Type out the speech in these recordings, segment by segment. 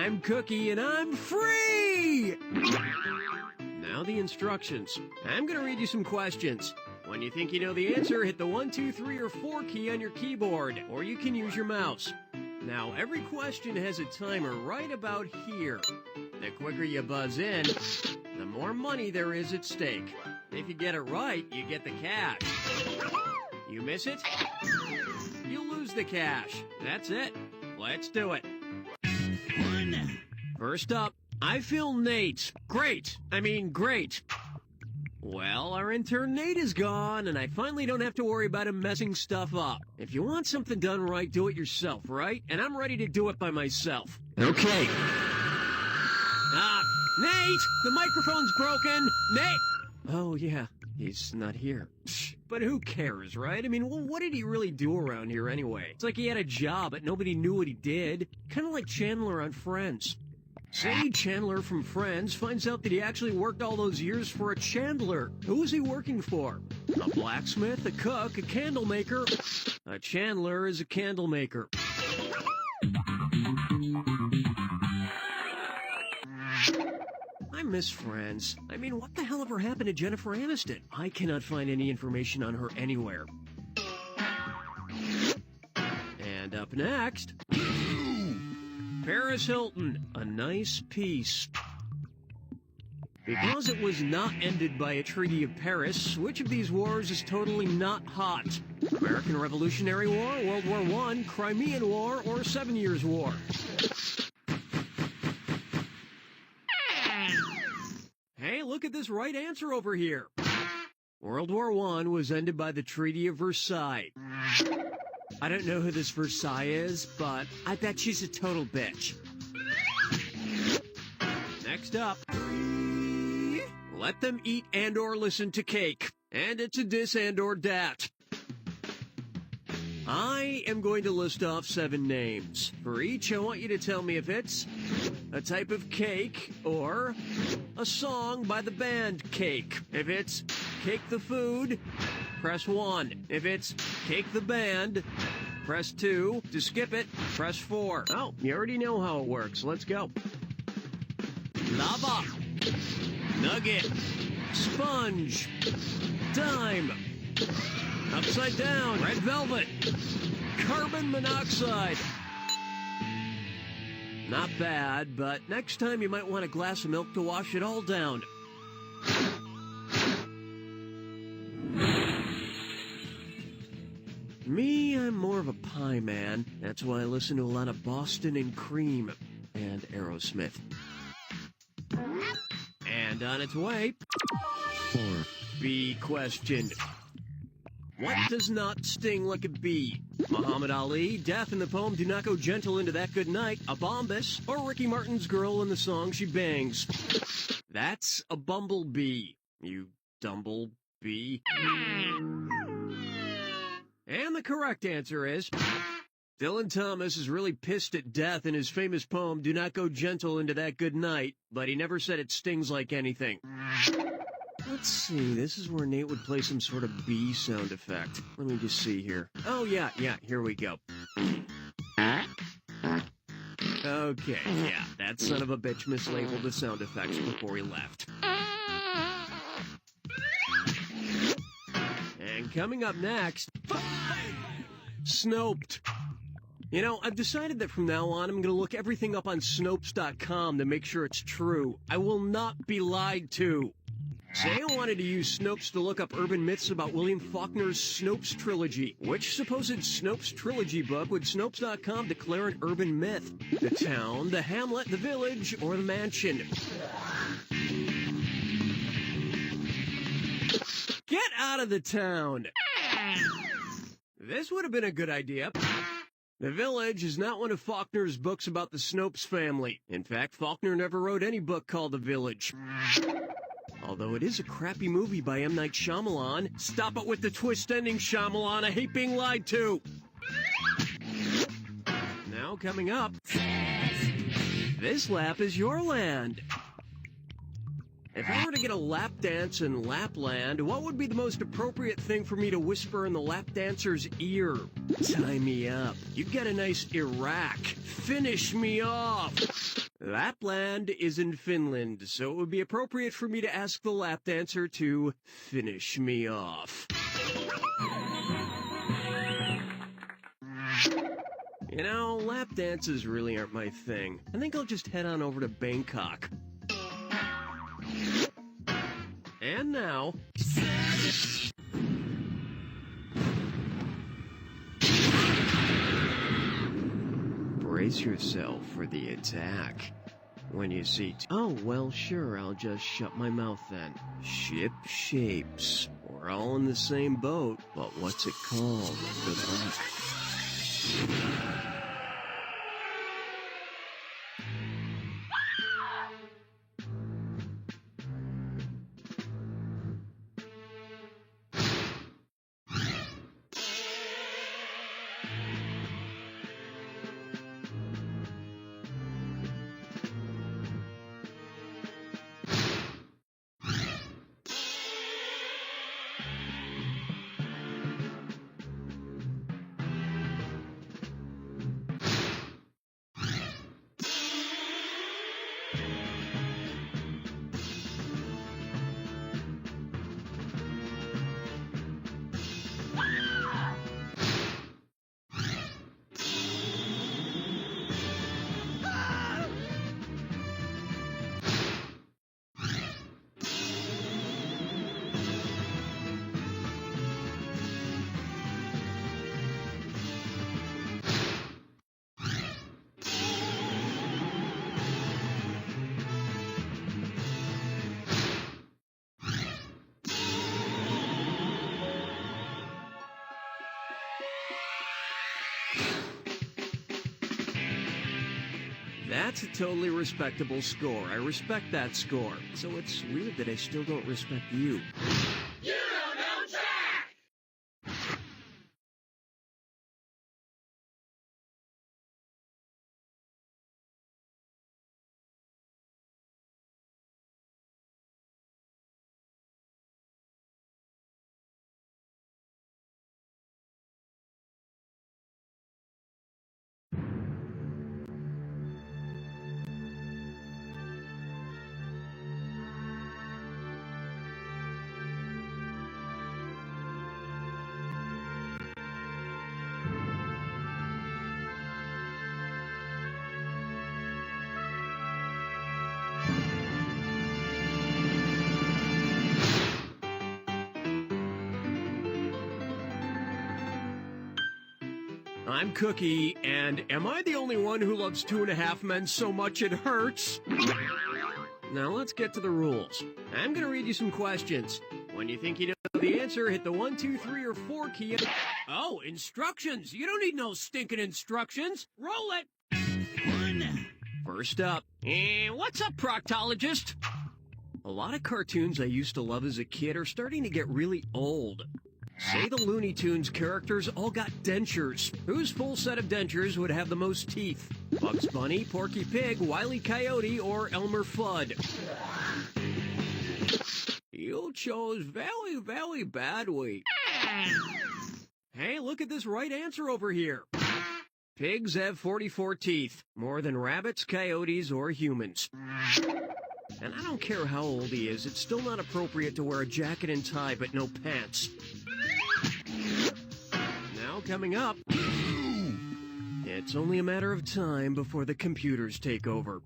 I'm Cookie and I'm free! Now the instructions. I'm gonna read you some questions. When you think you know the answer, hit the 1, 2, 3, or 4 key on your keyboard, or you can use your mouse. Now, every question has a timer right about here. The quicker you buzz in, the more money there is at stake. If you get it right, you get the cash. You miss it, you lose the cash. That's it. Let's do it. First up, I feel Nate. Great. Well, our intern Nate is gone, and I finally don't have to worry about him messing stuff up. If you want something done right, do it yourself, right? And I'm ready to do it by myself. Okay. Nate! The microphone's broken! Nate! Oh, yeah, he's not here. But who cares, right? I mean, well, what did he really do around here anyway? It's like he had a job, but nobody knew what he did. Kind of like Chandler on Friends. Say Chandler from Friends finds out that he actually worked all those years for a Chandler. Who was he working for? A blacksmith, a cook, a candle maker? A Chandler is a candle maker. I miss Friends. I mean, what the hell ever happened to Jennifer Aniston? I cannot find any information on her anywhere. And up next... Paris Hilton, A Nice Peace. Because it was not ended by a Treaty of Paris, which of these wars is totally not hot? American Revolutionary War, World War I, Crimean War, or 7 Years' War? Hey, look at this right answer over here. World War I was ended by the Treaty of Versailles. I don't know who this Versailles is, but I bet she's a total bitch. Next up, let them eat and or listen to cake. And it's a dis and or dat. I am going to list off 7 names. For each, I want you to tell me if it's a type of cake or a song by the band Cake. If it's Cake the Food, press 1. If it's Cake the Band, press 2. To skip it, press 4. Oh, you already know how it works. Let's go. Lava, Nugget, Sponge, Dime, Upside Down, Red Velvet, Carbon Monoxide. Not bad, but next time you might want a glass of milk to wash it all down. Me, I'm more of a pie man. That's why I listen to a lot of Boston and Cream and Aerosmith. And on its way, bee question. What does not sting like a bee? Muhammad Ali, Death in the poem Do Not Go Gentle Into That Good Night, a Bombus, or Ricky Martin's girl in the song She Bangs? That's a bumblebee, you dumblebee. And the correct answer is... Dylan Thomas is really pissed at death in his famous poem, Do Not Go Gentle Into That Good Night, but he never said it stings like anything. Let's see, this is where Nate would play some sort of bee sound effect. Let me just see here. Oh, yeah, here we go. Okay, yeah, that son of a bitch mislabeled the sound effects before he left. And coming up next, Snoped. You know, I've decided that from now on, I'm going to look everything up on Snopes.com to make sure it's true. I will not be lied to. Say I wanted to use Snopes to look up urban myths about William Faulkner's Snopes trilogy. Which supposed Snopes trilogy book would Snopes.com declare an urban myth? The town, the hamlet, the village, or the mansion? Get out of the town! This would have been a good idea. The Village is not one of Faulkner's books about the Snopes family. In fact, Faulkner never wrote any book called The Village. Although it is a crappy movie by M. Night Shyamalan. Stop it with the twist ending, Shyamalan. I hate being lied to. Now coming up, this lap is your land. If I were to get a lap dance in Lapland, what would be the most appropriate thing for me to whisper in the lap dancer's ear? Tie me up. You've got a nice Iraq. Finish me off. Lapland is in Finland, so it would be appropriate for me to ask the lap dancer to finish me off. You know, lap dances really aren't my thing. I think I'll just head on over to Bangkok. And now... brace yourself for the attack. When you see... oh, well, sure, I'll just shut my mouth then. Ship shapes. We're all in the same boat, but what's it called? Good luck. That's a totally respectable score. I respect that score. So it's weird that I still don't respect you. You don't know Jack! I'm Cookie, and am I the only one who loves 2.5 Men so much it hurts? Now let's get to the rules. I'm gonna read you some questions. When you think you know the answer, hit the 1, 2, 3, or 4 key. Oh, instructions! You don't need no stinking instructions! Roll it! First up. What's up, proctologist? A lot of cartoons I used to love as a kid are starting to get really old. Say the Looney Tunes characters all got dentures. Whose full set of dentures would have the most teeth? Bugs Bunny, Porky Pig, Wile E. Coyote, or Elmer Fudd? You chose very, very badly. Hey, look at this right answer over here. Pigs have 44 teeth, more than rabbits, coyotes, or humans. And I don't care how old he is, it's still not appropriate to wear a jacket and tie but no pants. Now coming up, it's only a matter of time before the computers take over.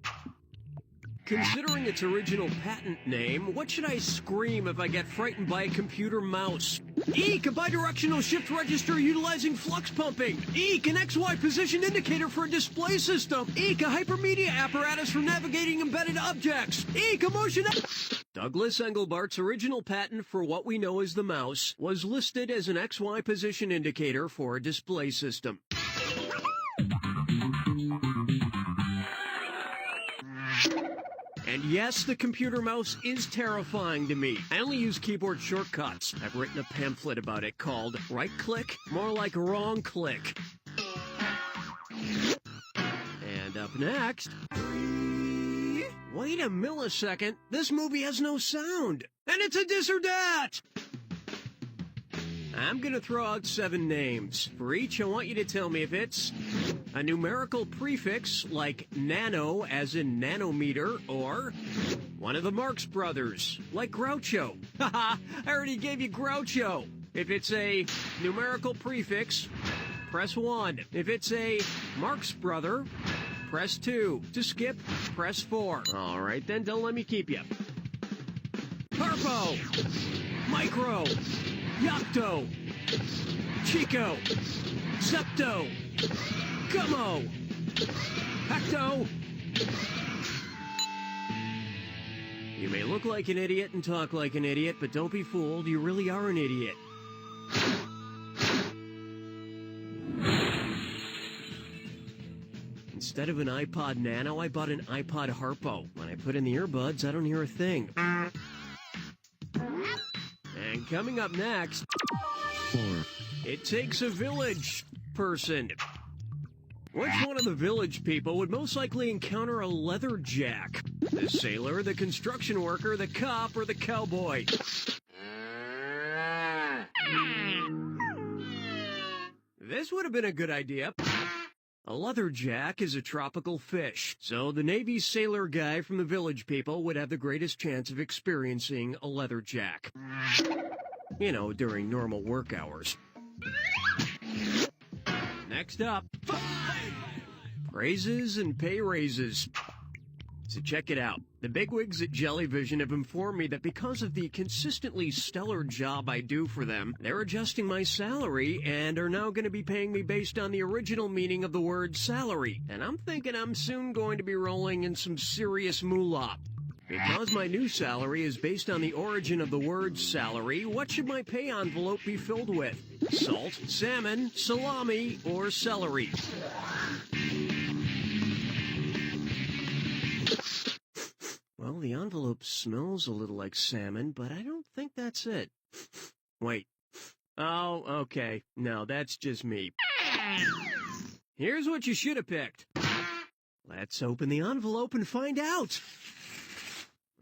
Considering its original patent name, what should I scream if I get frightened by a computer mouse? Eek, a bidirectional shift register utilizing flux pumping. Eek, an XY position indicator for a display system. Eek, a hypermedia apparatus for navigating embedded objects. Eek, a motion... Douglas Engelbart's original patent for what we know as the mouse was listed as an XY position indicator for a display system. And yes, the computer mouse is terrifying to me. I only use keyboard shortcuts. I've written a pamphlet about it called Right Click, More Like Wrong Click. And up next... Wait a millisecond, this movie has no sound. And it's a this or that! I'm gonna throw out 7 names. For each, I want you to tell me if it's A numerical prefix like nano as in nanometer, or one of the Marx Brothers, like Groucho. Haha, I already gave you Groucho. If it's a numerical prefix, press 1. If it's a Marx Brother, press 2. To skip, press 4. All right, then don't let me keep you. Harpo, Micro, Yocto, Chico, Septo, Gummo, Hecto. You may look like an idiot and talk like an idiot, but don't be fooled, you really are an idiot. Instead of an iPod Nano, I bought an iPod Harpo. When I put in the earbuds, I don't hear a thing. And coming up next, it takes a village person. Which one of the village people would most likely encounter a leather jack? The sailor, the construction worker, the cop, or the cowboy? This would have been a good idea. A leatherjack is a tropical fish, so the Navy's sailor guy from the village people would have the greatest chance of experiencing a leatherjack. You know, during normal work hours. Next up, praises and pay raises. So check it out. The bigwigs at Jellyvision have informed me that because of the consistently stellar job I do for them, they're adjusting my salary and are now going to be paying me based on the original meaning of the word salary. And I'm thinking I'm soon going to be rolling in some serious moolah. Because my new salary is based on the origin of the word salary, what should my pay envelope be filled with? Salt, salmon, salami, or celery? Well, the envelope smells a little like salmon, but I don't think that's it. Wait. Oh, okay. No, that's just me. Here's what you should have picked. Let's open the envelope and find out.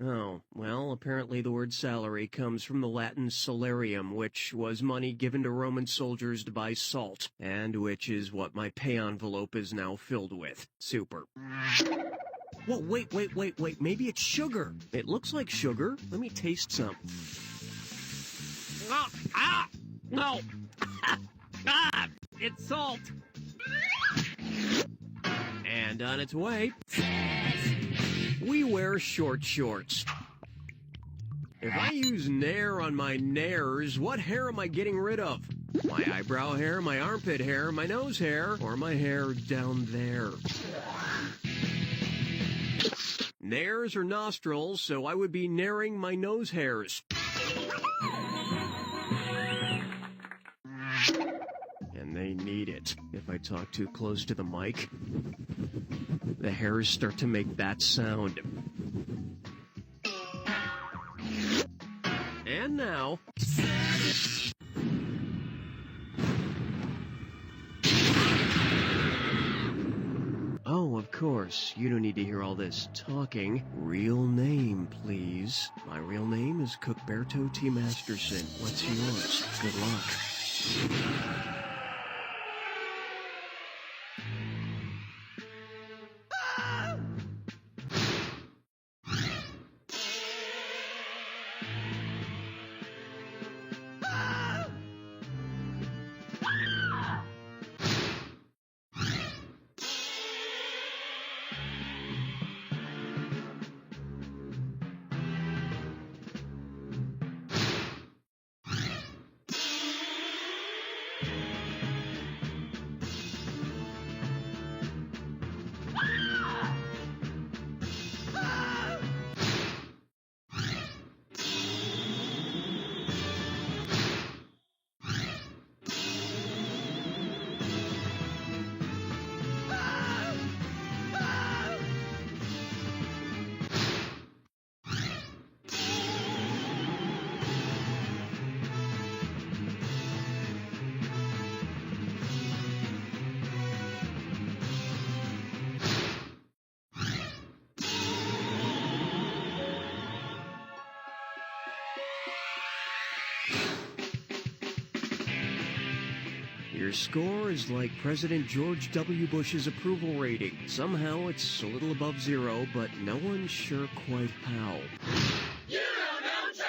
Oh, well, apparently the word salary comes from the Latin salarium, which was money given to Roman soldiers to buy salt, and which is what my pay envelope is now filled with. Super. Whoa, wait, maybe it's sugar. It looks like sugar. Let me taste some. No. It's salt. And on its way, we wear short shorts. If I use Nair on my Nairs, what hair am I getting rid of? My eyebrow hair, my armpit hair, my nose hair, or my hair down there? Nairs or nostrils, so I would be nairing my nose hairs. And they need it. If I talk too close to the mic, the hairs start to make that sound. And now... Oh, of course, you don't need to hear all this talking. Real name, please. My real name is Cookberto T. Masterson. What's yours? Good luck. Your score is like President George W. Bush's approval rating. Somehow it's a little above 0, but no one's sure quite how. You don't know Jack!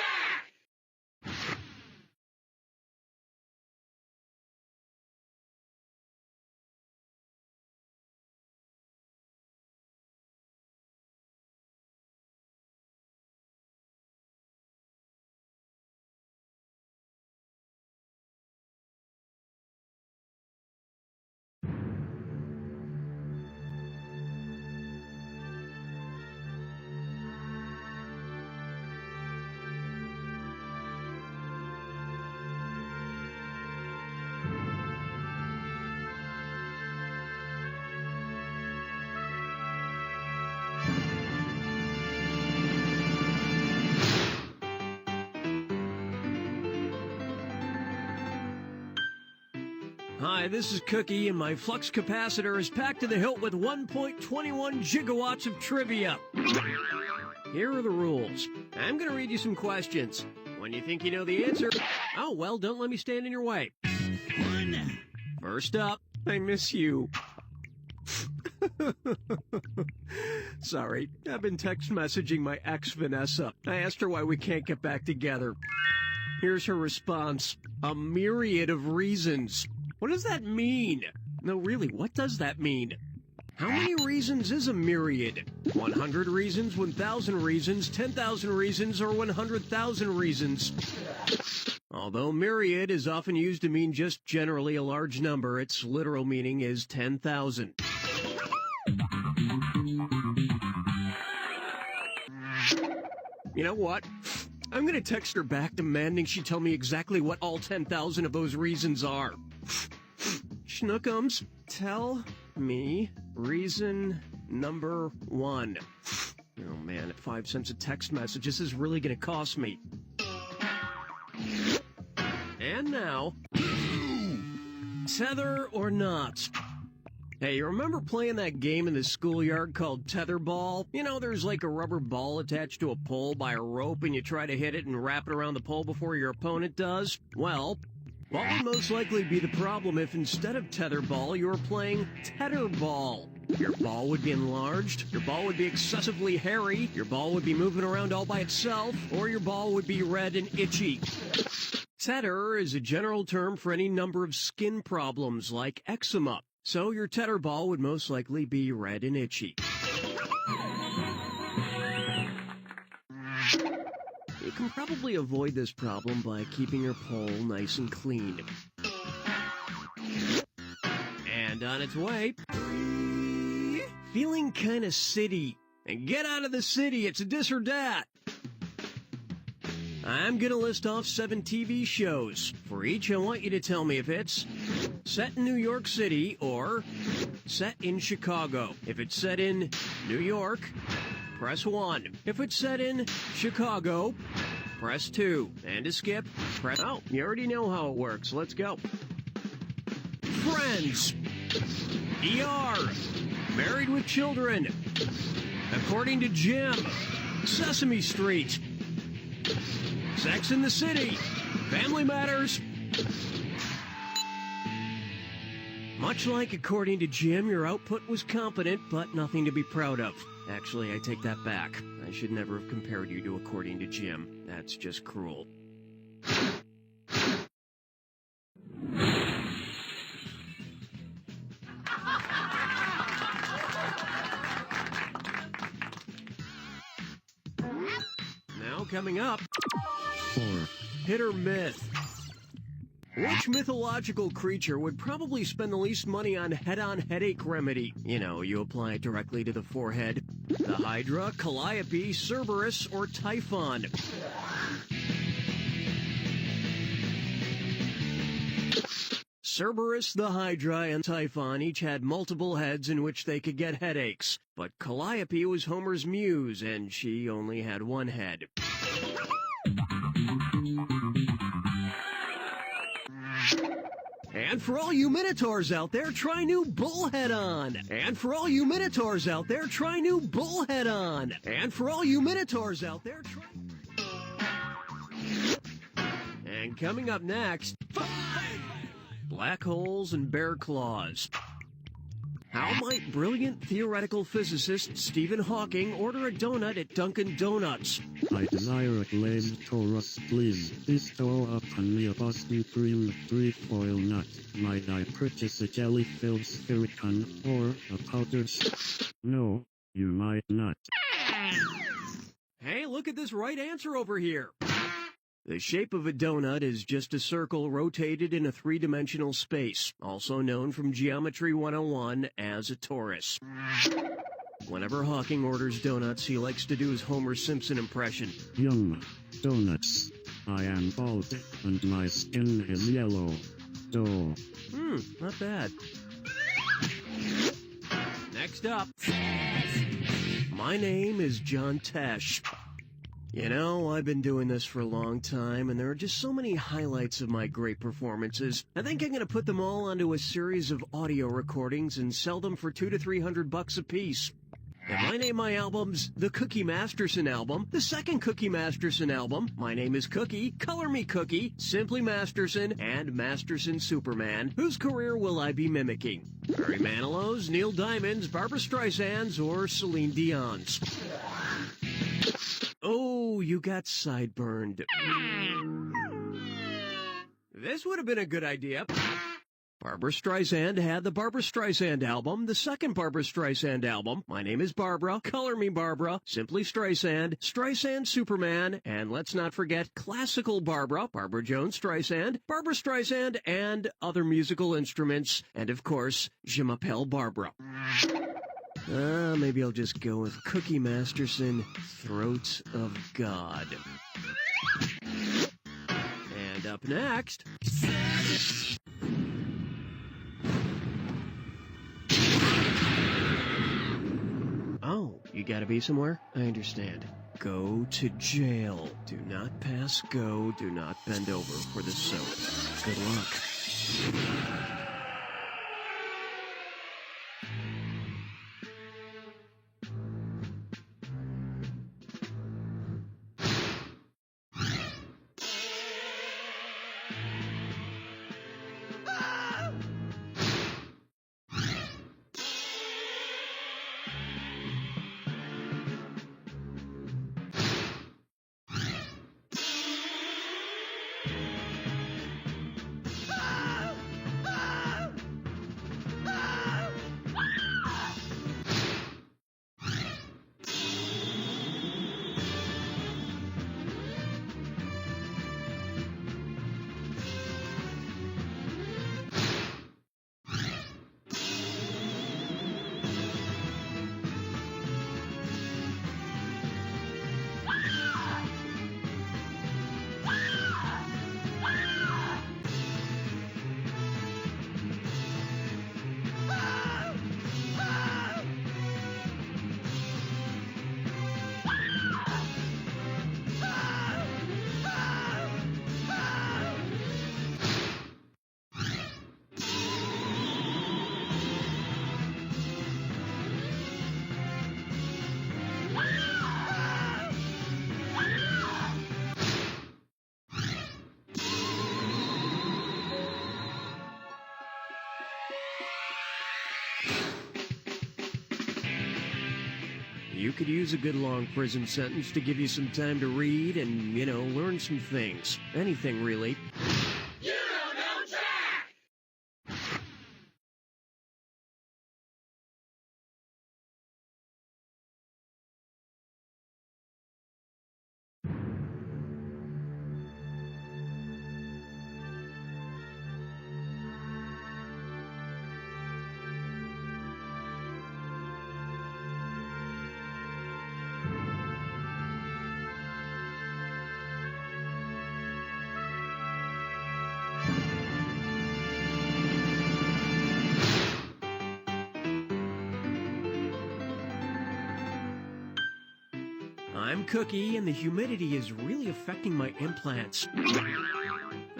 Hi, this is Cookie, and my flux capacitor is packed to the hilt with 1.21 gigawatts of trivia. Here are the rules. I'm going to read you some questions. When you think you know the answer... Oh, well, don't let me stand in your way. First up, I miss you. Sorry, I've been text messaging my ex, Vanessa. I asked her why we can't get back together. Here's her response. A myriad of reasons. What does that mean? No, really, what does that mean? How many reasons is a myriad? 100 reasons, 1,000 reasons, 10,000 reasons, or 100,000 reasons? Although myriad is often used to mean just generally a large number, its literal meaning is 10,000. You know what? I'm gonna text her back demanding she tell me exactly what all 10,000 of those reasons are. Schnookums, tell me reason number 1. Oh man, at 5 cents a text message, this is really gonna cost me. And now, tether or not? Hey, you remember playing that game in the schoolyard called tetherball? You know, there's like a rubber ball attached to a pole by a rope, and you try to hit it and wrap it around the pole before your opponent does? Well, what would most likely be the problem if instead of tetherball, you were playing tetherball? Your ball would be enlarged, your ball would be excessively hairy, your ball would be moving around all by itself, or your ball would be red and itchy. Tether is a general term for any number of skin problems like eczema. So your tether ball would most likely be red and itchy. You can probably avoid this problem by keeping your pole nice and clean. And on its way, feeling kinda city. And get out of the city, it's a this or that. I'm gonna list off 7 TV shows. For each, I want you to tell me if it's set in New York City or set in Chicago. If it's set in New York, press 1. If it's set in Chicago, press 2. And to skip, press... Oh, you already know how it works. Let's go. Friends. ER. Married with Children. According to Jim. Sesame Street. Sex in the City, Family Matters. Much like According to Jim, your output was competent, but nothing to be proud of. Actually, I take that back. I should never have compared you to According to Jim. That's just cruel. Now coming up... 4. Hit or myth. Which mythological creature would probably spend the least money on head-on headache remedy? You know, you apply it directly to the forehead. The Hydra, Calliope, Cerberus, or Typhon? Cerberus, the Hydra, and Typhon each had multiple heads in which they could get headaches. But Calliope was Homer's muse, and she only had one head. And for all you Minotaurs out there, try new Bullhead on. And for all you Minotaurs out there, try new Bullhead on. And for all you Minotaurs out there, try... And coming up next... 5, black holes and bear claws. How might brilliant theoretical physicist Stephen Hawking order a donut at Dunkin' Donuts? I desire a glazed Taurus, please. Bestow upon me a Boston cream trefoil nut. Might I purchase a jelly-filled sphericon or a powdered... No, you might not. Hey, look at this right answer over here. The shape of a donut is just a circle rotated in a three-dimensional space, also known from Geometry 101 as a torus. Whenever Hawking orders donuts, he likes to do his Homer Simpson impression. Yum, donuts. I am bald, and my skin is yellow. Dough. Not bad. Next up. My name is John Tesh. You know, I've been doing this for a long time, and there are just so many highlights of my great performances. I think I'm going to put them all onto a series of audio recordings and sell them for $200 to $300 a piece. And I name my albums the Cookie Masterson album, the second Cookie Masterson album, My Name is Cookie, Color Me Cookie, Simply Masterson, and Masterson Superman. Whose career will I be mimicking? Barry Manilow's, Neil Diamond's, Barbra Streisand's, or Celine Dion's? Oh, you got sideburned. This would have been a good idea. Barbra Streisand had the Barbra Streisand album, the second Barbra Streisand album, My Name is Barbara, Color Me Barbara, Simply Streisand, Streisand Superman, and let's not forget Classical Barbara, Barbara Jones Streisand, Barbra Streisand, and other musical instruments, and of course, Je m'appelle Barbara. Maybe I'll just go with Cookie Masterson, Throat of God. And up next... Oh, you gotta be somewhere? I understand. Go to jail. Do not pass go. Do not bend over for the soap. Good luck. You could use a good long prison sentence to give you some time to read and, learn some things. Anything, really. You don't know Jack! I'm Cookie, and the humidity is really affecting my implants.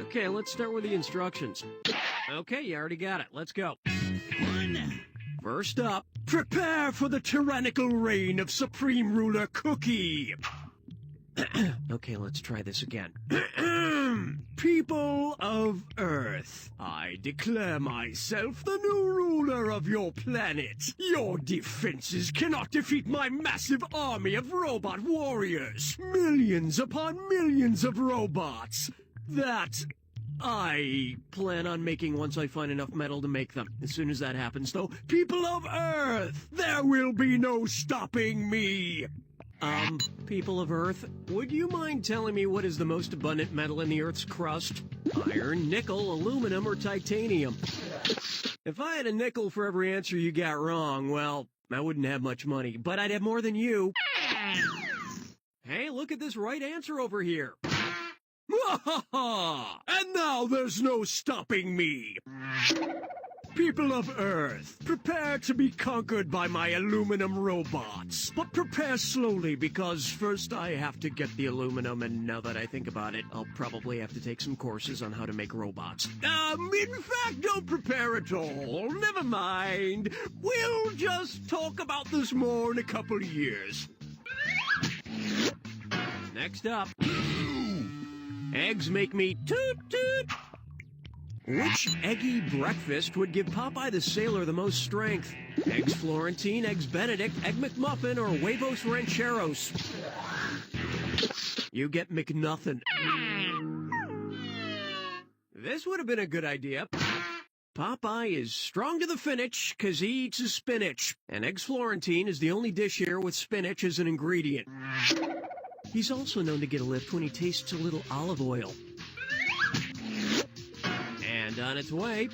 Okay, let's start with the instructions. Okay, you already got it. Let's go. First up, prepare for the tyrannical reign of Supreme Ruler Cookie. Okay, let's try this again. People of Earth, I declare myself the new ruler of your planet. Your defenses cannot defeat my massive army of robot warriors. Millions upon millions of robots. That I plan on making once I find enough metal to make them. As soon as that happens, though, people of Earth, there will be no stopping me. People of Earth, would you mind telling me what is the most abundant metal in the Earth's crust? Iron, nickel, aluminum, or titanium? If I had a nickel for every answer you got wrong, well, I wouldn't have much money, but I'd have more than you. Hey, look at this right answer over here. And now there's no stopping me. People of Earth, prepare to be conquered by my aluminum robots. But prepare slowly, because first I have to get the aluminum, and now that I think about it, I'll probably have to take some courses on how to make robots. In fact, don't prepare at all. Never mind. We'll just talk about this more in a couple of years. Next up. Eggs make me toot-toot. Which eggy breakfast would give Popeye the Sailor the most strength? Eggs Florentine, Eggs Benedict, Egg McMuffin, or Huevos Rancheros? You get McNothin'. This would have been a good idea. Popeye is strong to the finish because he eats his spinach, and Eggs Florentine is the only dish here with spinach as an ingredient. He's also known to get a lift when he tastes a little olive oil. And on its way,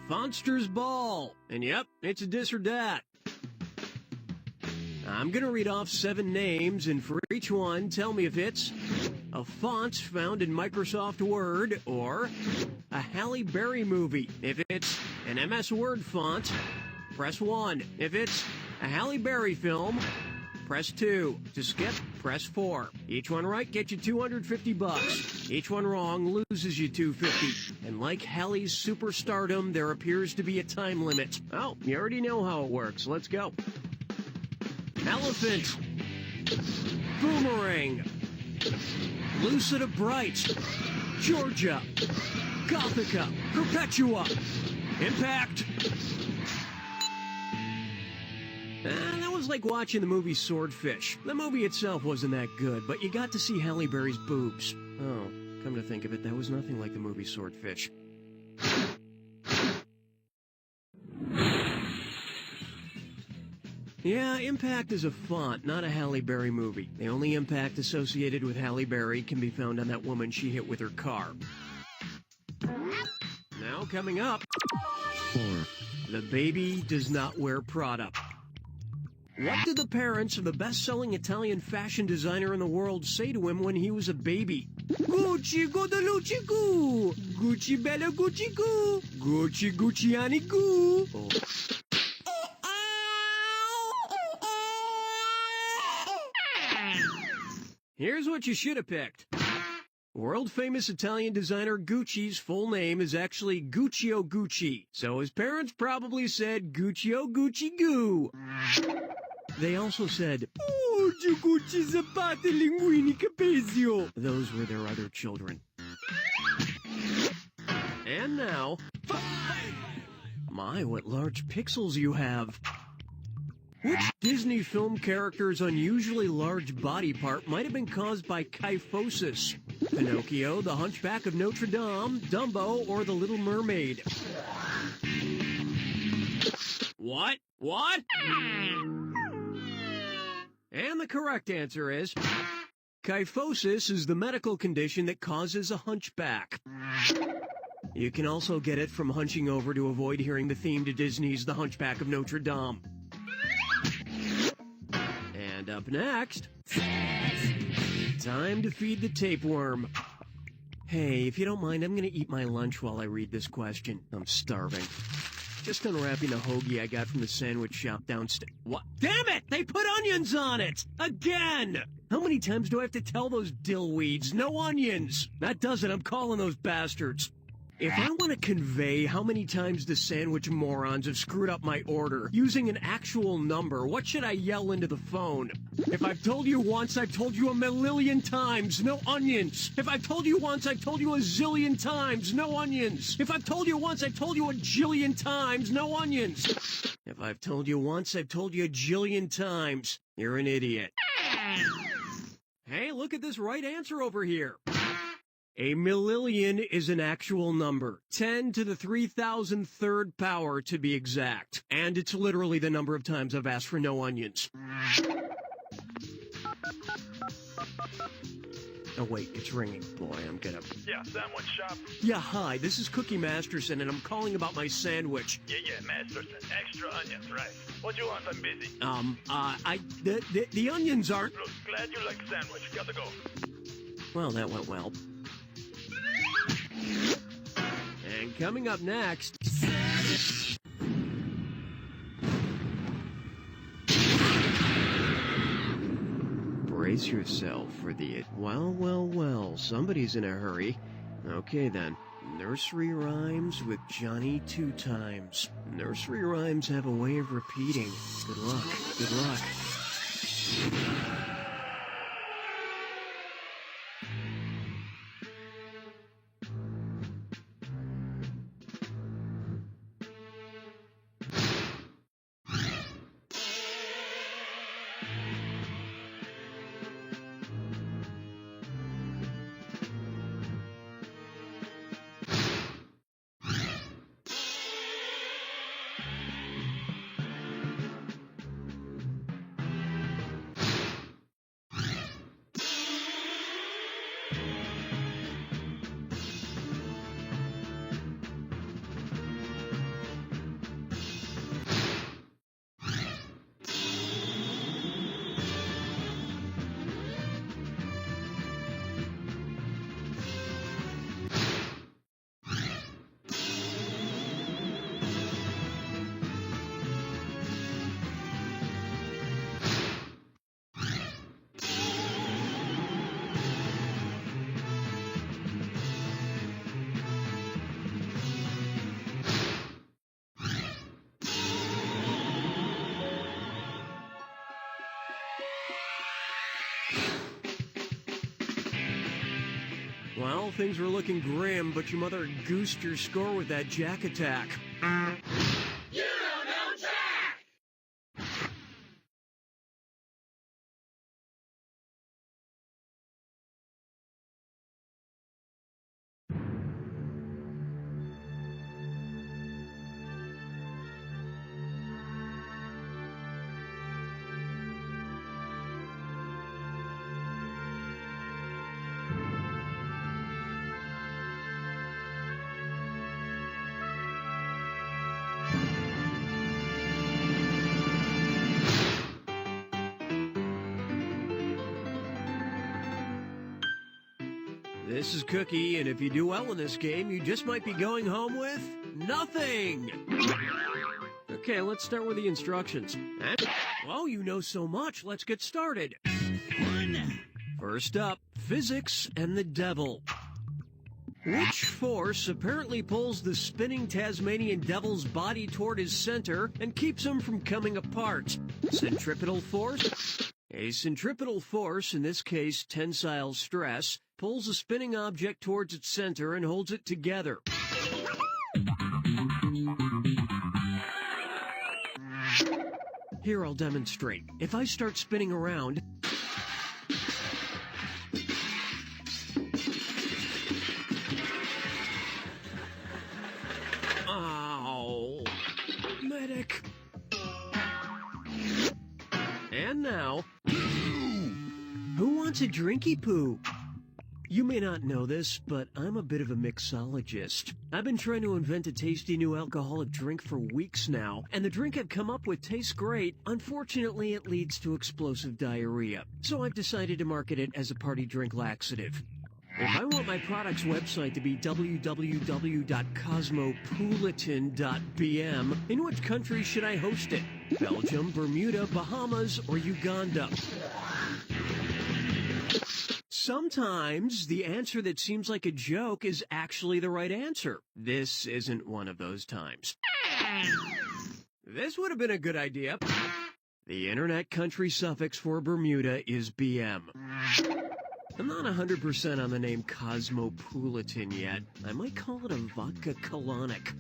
Fonster's Ball. And yep, it's a dis or dat. I'm gonna read off 7 names, and for each one, tell me if it's a font found in Microsoft Word or a Halle Berry movie. If it's an MS Word font, press 1. If it's a Halle Berry film, press 2. To skip, press 4. Each one right gets you $250. Each one wrong loses you $250. And like Halle's superstardom, there appears to be a time limit. Oh, you already know how it works. Let's go. Elephant. Boomerang. Lucida Bright. Georgia. Gothica. Perpetua. Impact. That was like watching the movie Swordfish. The movie itself wasn't that good, but you got to see Halle Berry's boobs. Oh, come to think of it, that was nothing like the movie Swordfish. Yeah, Impact is a font, not a Halle Berry movie. The only impact associated with Halle Berry can be found on that woman she hit with her car. Now coming up, 4. the baby does not wear Prada. What did the parents of the best-selling Italian fashion designer in the world say to him when he was a baby? Gucci Godalucci Goo! Gucci Bella Gucci Goo! Gucci Gucciani Goo! Oh. Here's what you should have picked. World-famous Italian designer Gucci's full name is actually Guccio Gucci, so his parents probably said Guccio Gucci Goo. They also said, "Oh, Gucci Zapata Linguini Capezio." Those were their other children. And now, 5! My, what large pixels you have. Which Disney film character's unusually large body part might have been caused by kyphosis? Pinocchio, the Hunchback of Notre Dame, Dumbo, or the Little Mermaid? What? What? And the correct answer is, kyphosis is the medical condition that causes a hunchback. You can also get it from hunching over to avoid hearing the theme to Disney's The Hunchback of Notre Dame. And up next, time to feed the tapeworm. Hey, if you don't mind, I'm gonna eat my lunch while I read this question. I'm starving. Just unwrapping a hoagie I got from the sandwich shop downstairs. What? Damn it! They put onions on it! Again! How many times do I have to tell those dillweeds? No onions! That does it, I'm calling those bastards. If I want to convey how many times the sandwich morons have screwed up my order using an actual number, what should I yell into the phone? If I've told you once, I've told you a million times, no onions. If I've told you once, I've told you a zillion times, no onions. If I've told you once, I've told you a jillion times, no onions. If I've told you once, I've told you a jillion times. You're an idiot. Hey, look at this right answer over here. A millillion is an actual number, 10 to the 3,003rd power to be exact. And it's literally the number of times I've asked for no onions. Oh wait, it's ringing. Boy, I'm gonna... Yeah, sandwich shop. Yeah, hi, this is Cookie Masterson, and I'm calling about my sandwich. Yeah, Masterson. Extra onions, right. What do you want? I'm busy. The onions aren't... Look, glad you like sandwich. Gotta go. Well, that went well. And coming up next... Brace yourself for the... Well, somebody's in a hurry. Okay then. Nursery rhymes with Johnny Two Times. Nursery rhymes have a way of repeating. Good luck. Good luck. Well, things were looking grim, but your mother goosed your score with that jack attack. You don't know Jack! This is Cookie, and if you do well in this game, you just might be going home with nothing! Okay, let's start with the instructions. Well, you know so much, let's get started. First up, physics and the devil. Which force apparently pulls the spinning Tasmanian devil's body toward his center and keeps him from coming apart? Centripetal force? A centripetal force, in this case tensile stress, pulls a spinning object towards its center and holds it together. Here, I'll demonstrate. If I start spinning around... Ow! Medic! And now... Who wants a drinky poo? You may not know this, but I'm a bit of a mixologist. I've been trying to invent a tasty new alcoholic drink for weeks now, and the drink I've come up with tastes great. Unfortunately, it leads to explosive diarrhea, so I've decided to market it as a party drink laxative. If I want my product's website to be www.cosmopolitan.bm, in which country should I host it? Belgium, Bermuda, Bahamas, or Uganda? sometimes the answer that seems like a joke is actually the right answer. This isn't one of those times. This would have been a good idea. The internet country suffix for Bermuda is BM. I'm not 100% on the name Cosmopolitan yet. I might call it a vodka colonic.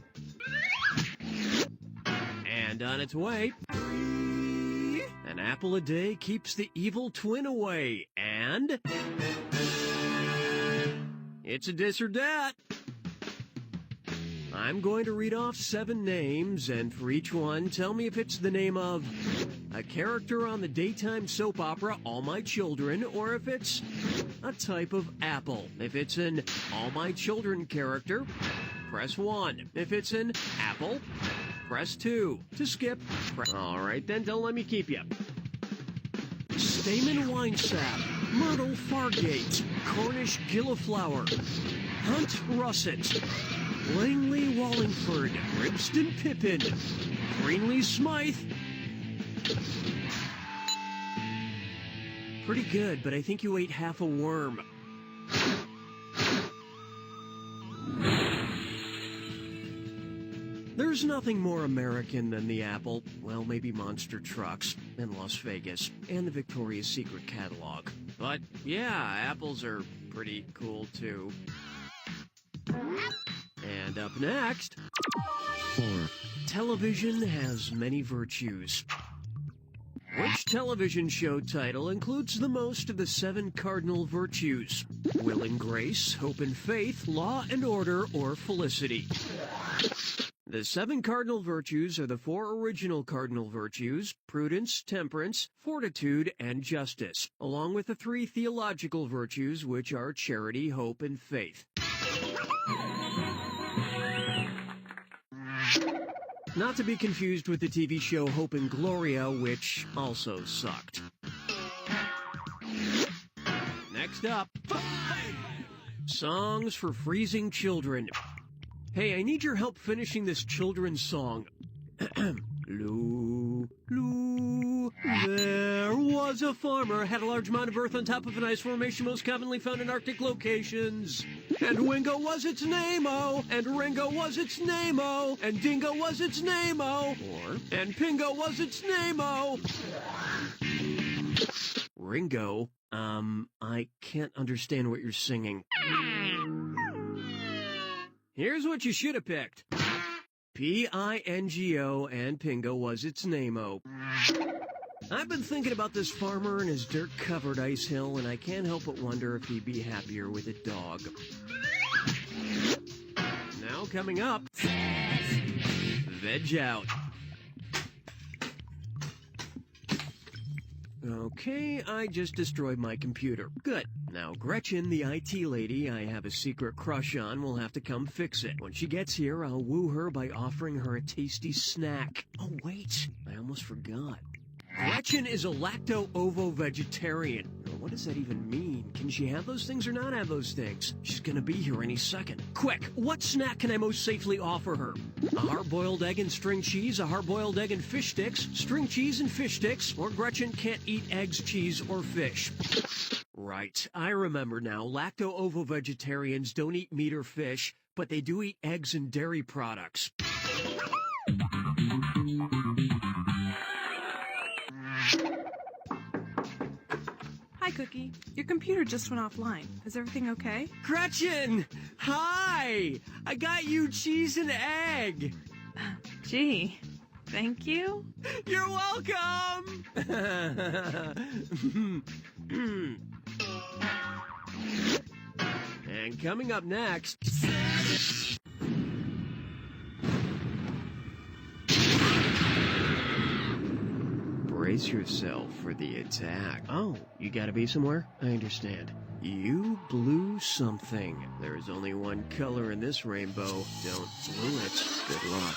And on its way, an apple a day keeps the evil twin away. And it's a dis or dat. I'm going to read off 7 names, and for each one, tell me if it's the name of a character on the daytime soap opera All My Children, or if it's a type of apple. If it's an All My Children character, press 1. If it's an apple, press 2. To skip, all right, then don't let me keep you. Stamen winesap, myrtle fargate, Cornish gilliflower, Hunt russet, Langley Wallingford, Ribston Pippin, Greenlee Smythe. Pretty good, but I think you ate half a worm. There's nothing more American than the apple. Well, maybe monster trucks, and Las Vegas, and the Victoria's Secret catalog. But yeah, apples are pretty cool too. And up next, 4. television has many virtues. Which television show title includes the most of the 7 cardinal virtues? Will and grace, hope and faith, law and order, or felicity? The 7 cardinal virtues are the 4 original cardinal virtues: prudence, temperance, fortitude, and justice, along with the 3 theological virtues, which are charity, hope, and faith. Not to be confused with the TV show Hope and Gloria, which also sucked. Next up, songs for freezing children. Hey, I need your help finishing this children's song. Loo, Loo, there was a farmer, had a large amount of earth on top of an ice formation most commonly found in Arctic locations. And Wingo was its name-o, and Ringo was its name-o, and Dingo was its name-o, and Pingo was its name-o. Ringo, I can't understand what you're singing. Here's what you should have picked. Pingo, and Pingo was its name-o. I've been thinking about this farmer and his dirt-covered ice hill, and I can't help but wonder if he'd be happier with a dog. Now coming up, Veg Out. Okay, I just destroyed my computer. Good. Now, Gretchen, the IT lady I have a secret crush on, will have to come fix it. When she gets here, I'll woo her by offering her a tasty snack. Oh, wait, I almost forgot. Gretchen is a lacto-ovo-vegetarian. What does that even mean? Can she have those things or not have those things? She's gonna be here any second. Quick, what snack can I most safely offer her? A hard-boiled egg and string cheese, a hard-boiled egg and fish sticks, string cheese and fish sticks, or Gretchen can't eat eggs, cheese, or fish. Right, I remember now. Lacto-ovo-vegetarians don't eat meat or fish, but they do eat eggs and dairy products. Hi, Cookie. Your computer just went offline. Is everything okay? Gretchen! Hi! I got you cheese and egg! Gee, thank you. You're welcome! And coming up next... Brace yourself for the attack. Oh, you gotta be somewhere? I understand. You blew something. There is only one color in this rainbow. Don't blow it. Good luck.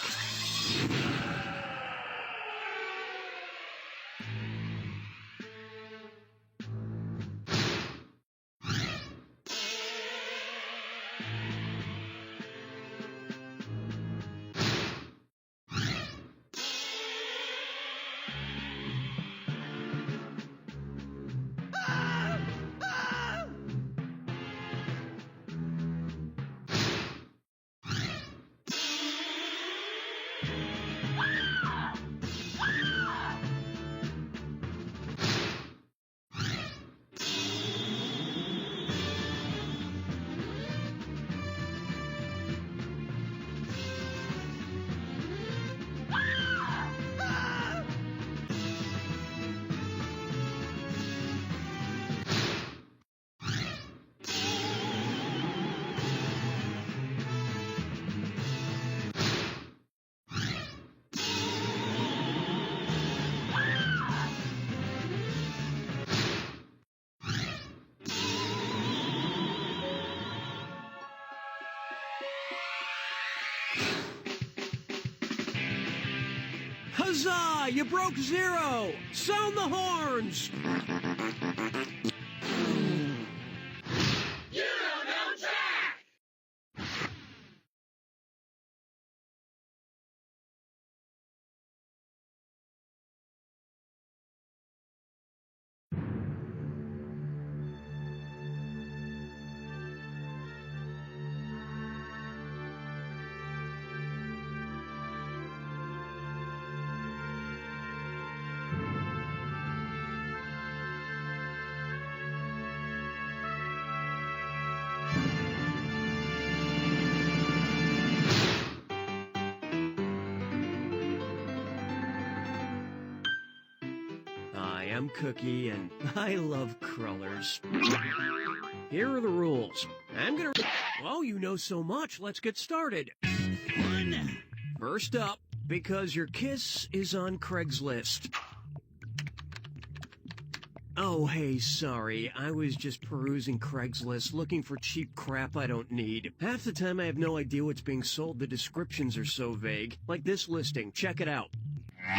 Huzzah! You broke 0! Sound the horns! You don't know Jack! I'm Cookie, and I love crullers. Here are the rules. I'm gonna... Oh, you know so much. Let's get started. First up, because your kiss is on Craigslist. Oh, hey, sorry. I was just perusing Craigslist, looking for cheap crap I don't need. Half the time I have no idea what's being sold. The descriptions are so vague. Like this listing. Check it out.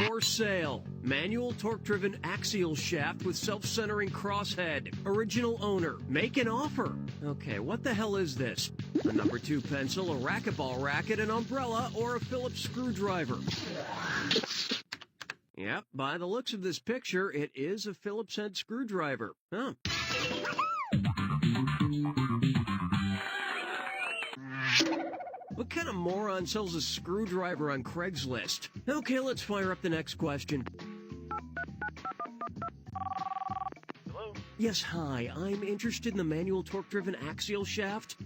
For sale, manual torque-driven axial shaft with self-centering crosshead. Original owner. Make an offer. Okay, what the hell is this? A number 2 pencil, a racquetball racket, an umbrella, or a Phillips screwdriver? Yep, by the looks of this picture, it is a Phillips head screwdriver. Huh. What kind of moron sells a screwdriver on Craigslist? Okay, let's fire up the next question. Hello? Yes, hi. I'm interested in the manual torque-driven axial shaft.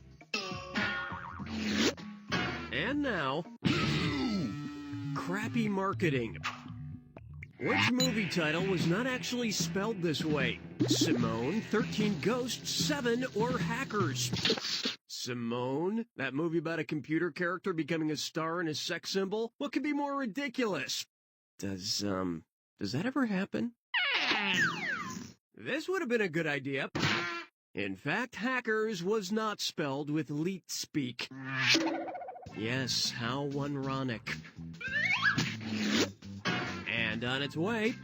And now... crappy marketing. Which movie title was not actually spelled this way? Simone, 13 Ghosts, 7, or Hackers? Simone? That movie about a computer character becoming a star and a sex symbol? What could be more ridiculous? Does that ever happen? This would have been a good idea. In fact, Hackers was not spelled with leet speak. Yes, how ironic. And on its way,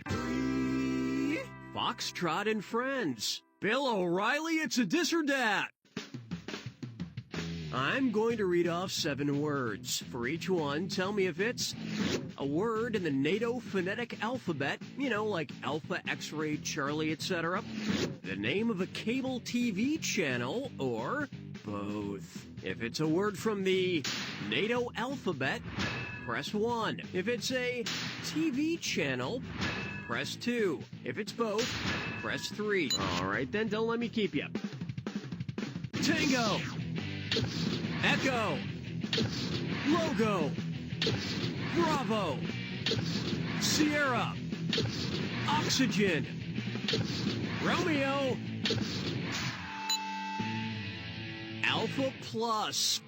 Foxtrot and Friends. Bill O'Reilly, it's a dis or dat. I'm going to read off 7 words. For each one, tell me if it's a word in the NATO phonetic alphabet, you know, like Alpha, X-Ray, Charlie, etc., the name of a cable TV channel, or both. If it's a word from the NATO alphabet, press 1. If it's a TV channel, press 2. If it's both, press 3. All right, then, don't let me keep you. Tango! Echo! Logo! Bravo! Sierra! Oxygen! Romeo! Alpha Plus!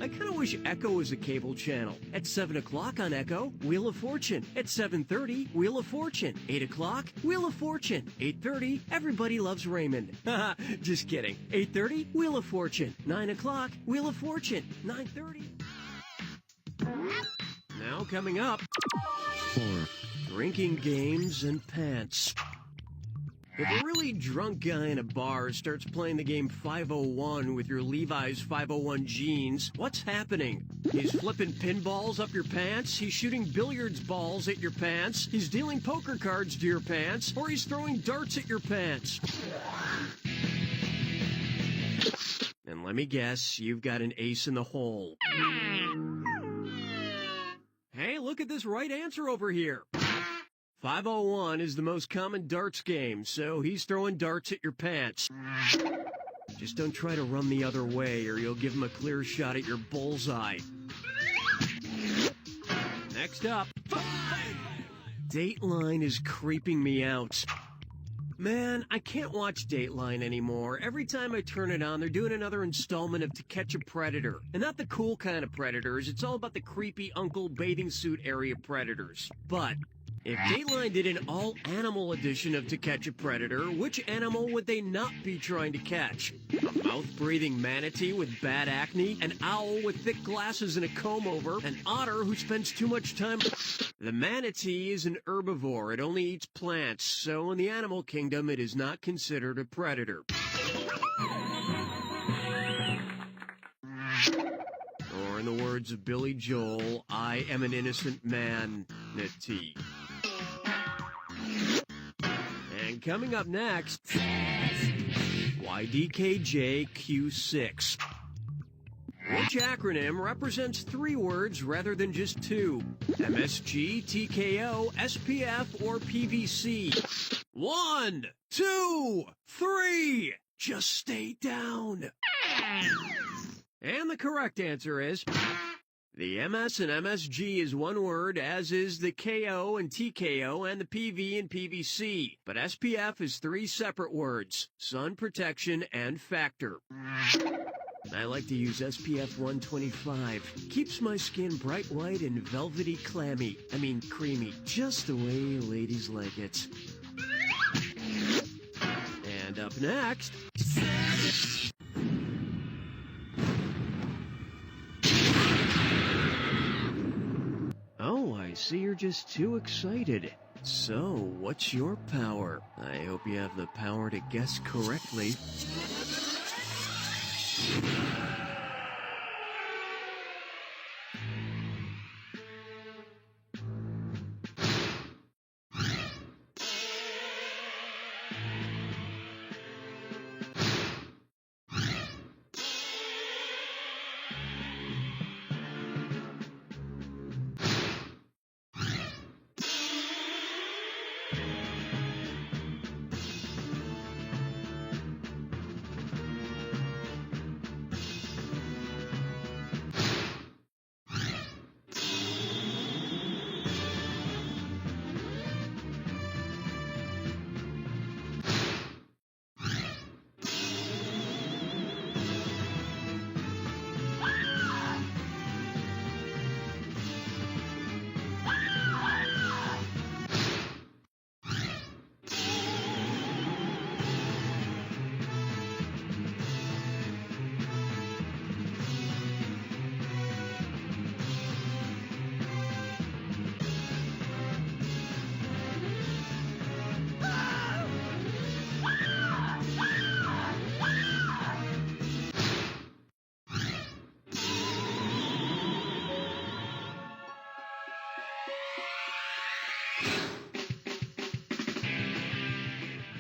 I kind of wish Echo was a cable channel. At 7 o'clock on Echo, Wheel of Fortune. At 7:30, Wheel of Fortune. 8 o'clock, Wheel of Fortune. 8:30, Everybody Loves Raymond. Haha, just kidding. 8:30, Wheel of Fortune. 9 o'clock, Wheel of Fortune. 9:30. Now coming up, 4. drinking games and pants. If a really drunk guy in a bar starts playing the game 501 with your Levi's 501 jeans, what's happening? He's flipping pinballs up your pants, he's shooting billiards balls at your pants, he's dealing poker cards to your pants, or he's throwing darts at your pants. And let me guess, you've got an ace in the hole. Hey, look at this right answer over here. 501 is the most common darts game, so he's throwing darts at your pants. Just don't try to run the other way, or you'll give him a clear shot at your bullseye. Next up, 5! Dateline is creeping me out. Man, I can't watch Dateline anymore. Every time I turn it on, they're doing another installment of To Catch a Predator. And not the cool kind of predators, it's all about the creepy uncle bathing suit area predators. But If Dateline did an all-animal edition of To Catch a Predator, which animal would they not be trying to catch? A mouth-breathing manatee with bad acne? An owl with thick glasses and a comb-over? An otter who spends too much time... The manatee is an herbivore. It only eats plants, so in the animal kingdom, it is not considered a predator. Or in the words of Billy Joel, I am an innocent man-atee. And coming up next, YDKJQ6. Which acronym represents 3 words rather than just 2? MSG, TKO, SPF, or PVC? 1, 2, 3. Just stay down. And the correct answer is... The MS and MSG is one word, as is the KO and TKO and the PV and PVC. But SPF is 3 separate words, sun protection and factor. I like to use SPF 125. Keeps my skin bright white and velvety creamy, just the way ladies like it. And up next... Oh, I see you're just too excited. So, what's your power? I hope you have the power to guess correctly.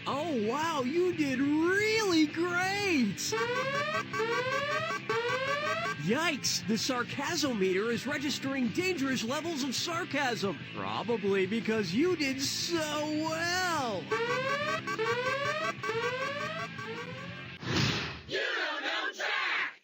Oh, wow, you did really great! Yikes, the sarcasm-meter is registering dangerous levels of sarcasm. Probably because you did so well! You don't know Jack!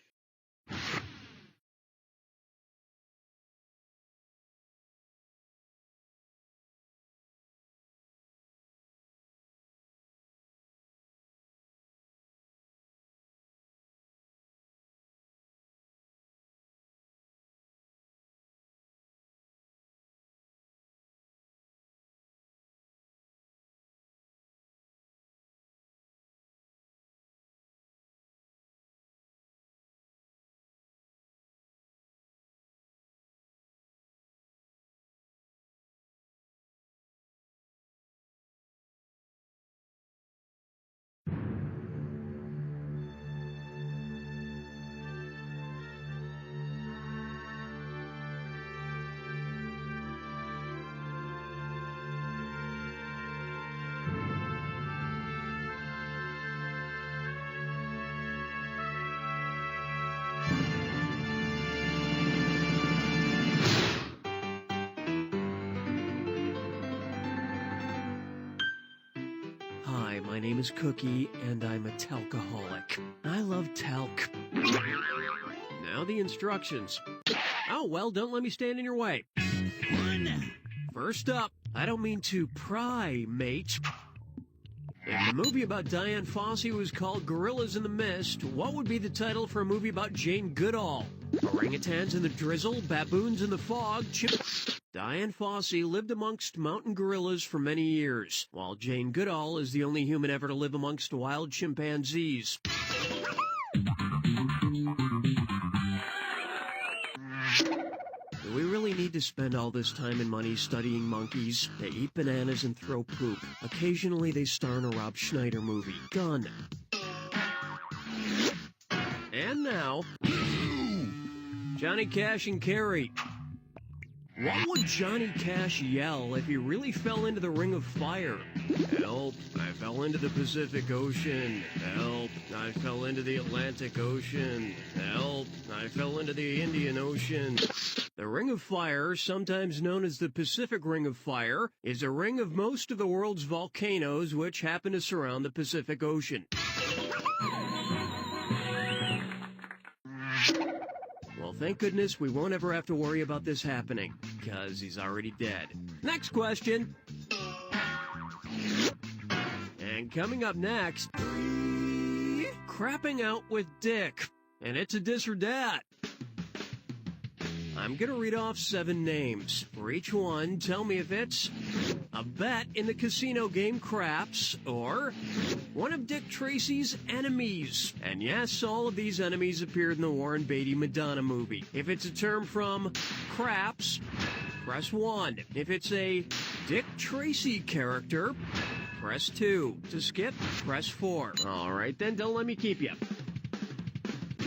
Hi, my name is Cookie, and I'm a talkaholic. I love talc. Now the instructions. Oh, well, don't let me stand in your way. First up, I don't mean to pry, mate. If the movie about Diane Fossey was called Gorillas in the Mist, what would be the title for a movie about Jane Goodall? Orangutans in the drizzle, baboons in the fog, Diane Fossey lived amongst mountain gorillas for many years, while Jane Goodall is the only human ever to live amongst wild chimpanzees. Do we really need to spend all this time and money studying monkeys? They eat bananas and throw poop. Occasionally they star in a Rob Schneider movie. Done. And now, Johnny Cash and Carrie. What would Johnny Cash yell if he really fell into the ring of fire? Help, I fell into the Pacific Ocean. Help, I fell into the Atlantic Ocean. Help, I fell into the Indian Ocean. The Ring of Fire, sometimes known as the Pacific Ring of Fire, is a ring of most of the world's volcanoes which happen to surround the Pacific Ocean. Well, thank goodness we won't ever have to worry about this happening, because he's already dead. Next question. And coming up next, crapping out with Dick. And it's a this or that. I'm gonna read off 7 names. For each one, tell me if it's a bet in the casino game Craps, or one of Dick Tracy's enemies. And yes, all of these enemies appeared in the Warren Beatty Madonna movie. If it's a term from Craps, press 1. If it's a Dick Tracy character, press 2. To skip, press 4. Alright then, don't let me keep you.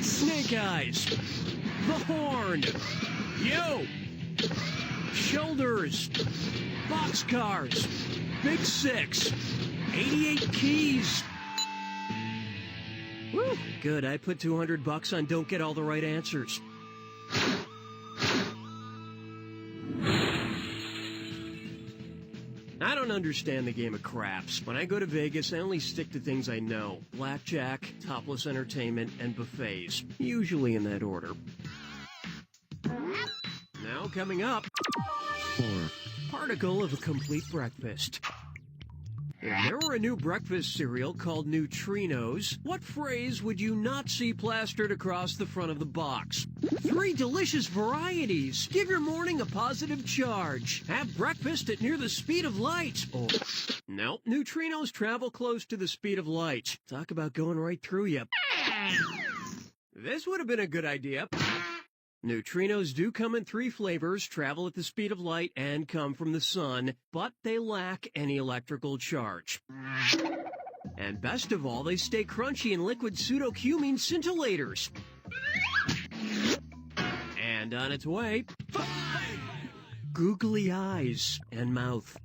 Snake Eyes. The Horn. Yo! Shoulders. Boxcars. Big Six. 88 Keys. Woo! Good, I put $200 on don't get all the right answers. I don't understand the game of craps. When I go to Vegas, I only stick to things I know. Blackjack, topless entertainment, and buffets. Usually in that order. Now coming up, 4. particle of a complete breakfast. If there were a new breakfast cereal called Neutrinos, what phrase would you not see plastered across the front of the box? 3 delicious varieties. Give your morning a positive charge. Have breakfast at near the speed of light. Or, nope, neutrinos travel close to the speed of light. Talk about going right through you. This would have been a good idea. Neutrinos do come in 3 flavors, travel at the speed of light, and come from the sun, but they lack any electrical charge. And best of all, they stay crunchy in liquid pseudocumene scintillators. And on its way, 5 googly eyes and mouth.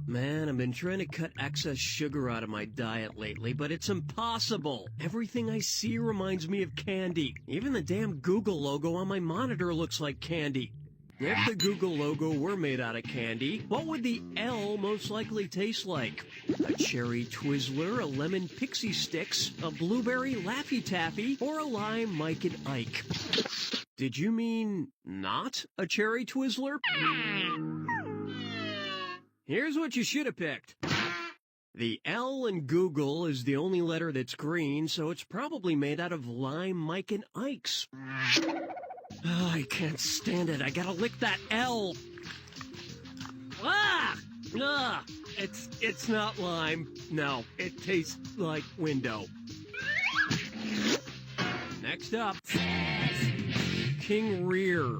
Man, I've been trying to cut excess sugar out of my diet lately, but it's impossible. Everything I see reminds me of candy. Even the damn Google logo on my monitor looks like candy. If the Google logo were made out of candy, what would the L most likely taste like? A cherry Twizzler, a lemon Pixie Sticks, a blueberry Laffy Taffy, or a lime Mike and Ike? Did you mean not a cherry Twizzler? Here's what you should have picked. The L in Google is the only letter that's green, so it's probably made out of lime Mike and Ike's. Oh, I can't stand it. I gotta lick that L. Ah! Ah! It's not lime. No, it tastes like window. Next up, King Lear.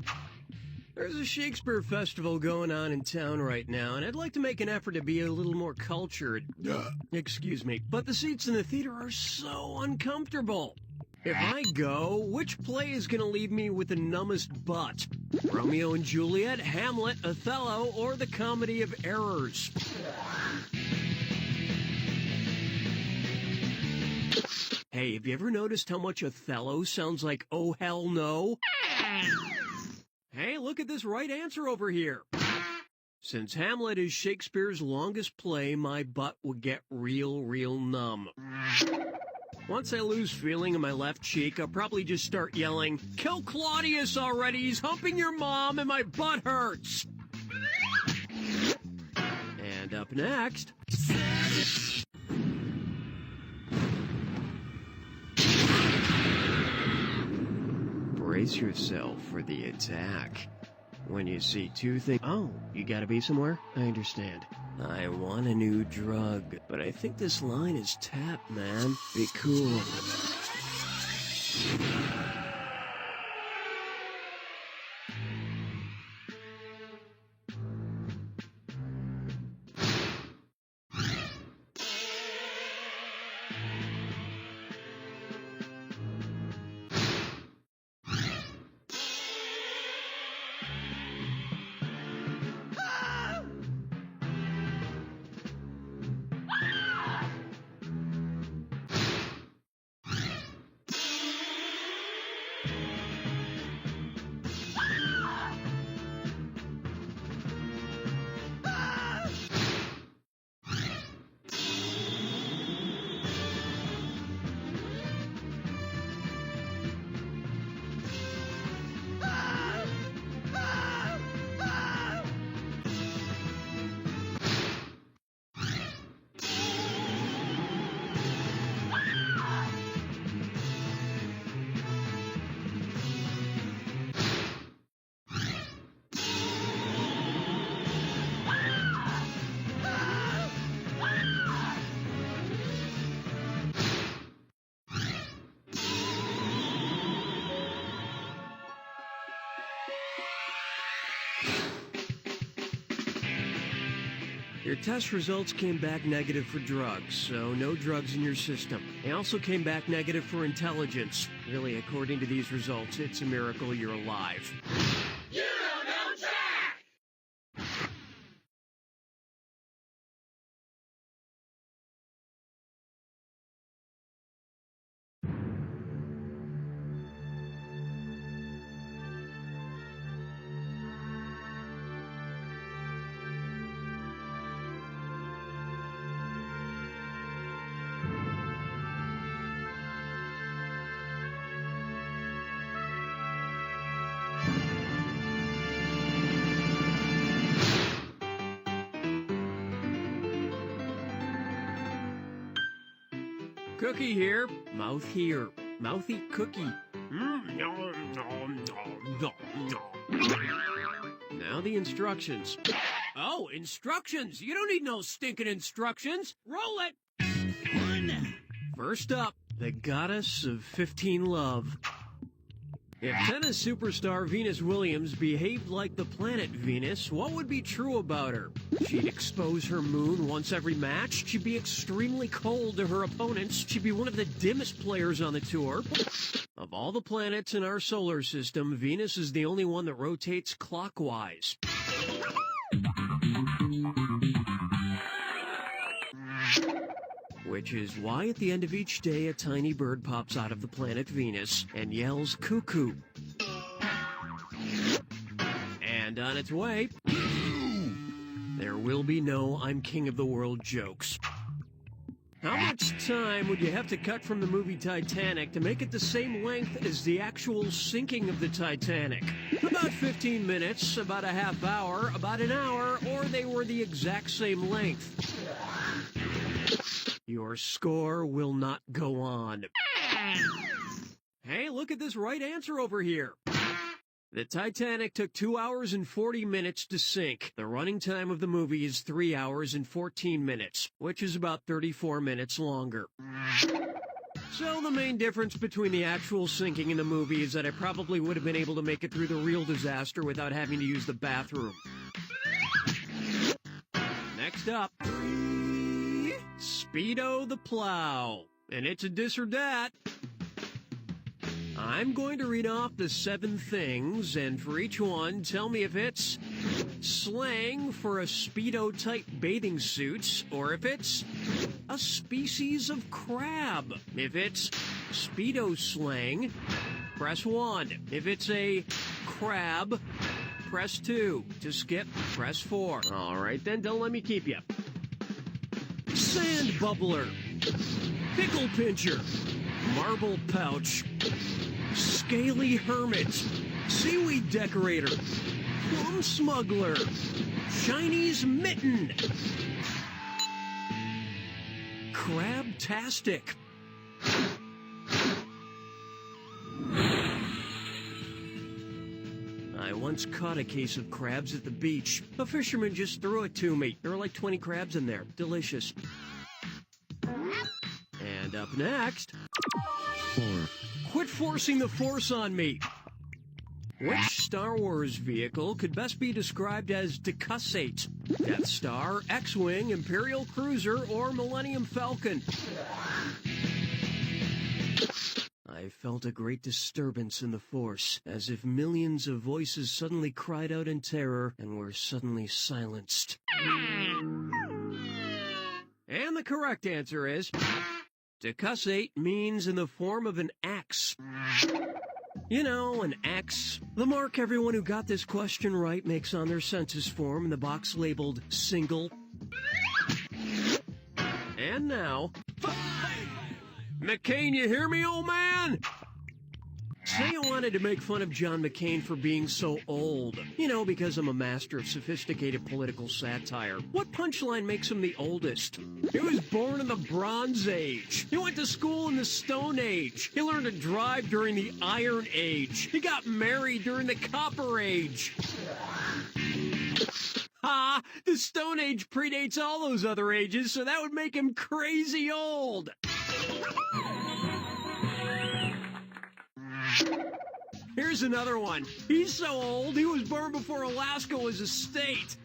There's a Shakespeare festival going on in town right now, and I'd like to make an effort to be a little more cultured. Excuse me. But the seats in the theater are so uncomfortable. If I go, which play is going to leave me with the numbest butt? Romeo and Juliet, Hamlet, Othello, or the Comedy of Errors? Hey, have you ever noticed how much Othello sounds like oh hell no? Hey, look at this right answer over here. Since Hamlet is Shakespeare's longest play, my butt would get real numb. Once I lose feeling in my left cheek, I'll probably just start yelling, "Kill Claudius already! He's humping your mom and my butt hurts!" And up next... brace yourself for the attack. When you see two things... Oh, you gotta be somewhere? I understand. I want a new drug, but I think this line is tapped, man. Be cool. Your test results came back negative for drugs, so no drugs in your system. They also came back negative for intelligence. Really, according to these results, it's a miracle you're alive. You don't know Jack! Cookie here. Mouth here. Mouthy cookie. Now the instructions. Oh, instructions! You don't need no stinking instructions! Roll it! First up, the goddess of 15 love. If tennis superstar Venus Williams behaved like the planet Venus, what would be true about her? She'd expose her moon once every match, she'd be extremely cold to her opponents, she'd be one of the dimmest players on the tour. Of all the planets in our solar system, Venus is the only one that rotates clockwise. Which is why at the end of each day a tiny bird pops out of the planet Venus and yells cuckoo. And on its way, there will be no I'm king of the world jokes. How much time would you have to cut from the movie Titanic to make it the same length as the actual sinking of the Titanic? About 15 minutes, about a half hour, about an hour, or they were the exact same length. Your score will not go on. Hey, look at this right answer over here. The Titanic took 2 hours and 40 minutes to sink. The running time of the movie is 3 hours and 14 minutes, which is about 34 minutes longer. So the main difference between the actual sinking and the movie is that I probably would have been able to make it through the real disaster without having to use the bathroom. Next up, Speedo the Plow. And it's a dis or dat. I'm going to read off the 7 things, and for each one, tell me if it's slang for a Speedo-type bathing suit, or if it's a species of crab. If it's Speedo slang, press 1. If it's a crab, press 2. To skip, press 4. All right, then, don't let me keep you. Sand bubbler, pickle pincher, marble pouch, scaly hermit, seaweed decorator, plum smuggler, Chinese mitten, crab-tastic. once caught a case of crabs at the beach. A fisherman just threw it to me. There were like 20 crabs in there. Delicious. And up next... 4. Quit forcing the force on me. Which Star Wars vehicle could best be described as decussate? Death Star, X-Wing, Imperial Cruiser, or Millennium Falcon? I felt a great disturbance in the Force, as if millions of voices suddenly cried out in terror and were suddenly silenced. And the correct answer is... decussate means in the form of an X. You know, an X. The mark everyone who got this question right makes on their census form in the box labeled single. And now... 5! McCain, you hear me, old man? Say you wanted to make fun of John McCain for being so old. You know, because I'm a master of sophisticated political satire. What punchline makes him the oldest? He was born in the Bronze Age. He went to school in the Stone Age. He learned to drive during the Iron Age. He got married during the Copper Age. Ha! The Stone Age predates all those other ages, so that would make him crazy old. Here's another one. He's so old, he was born before Alaska was a state.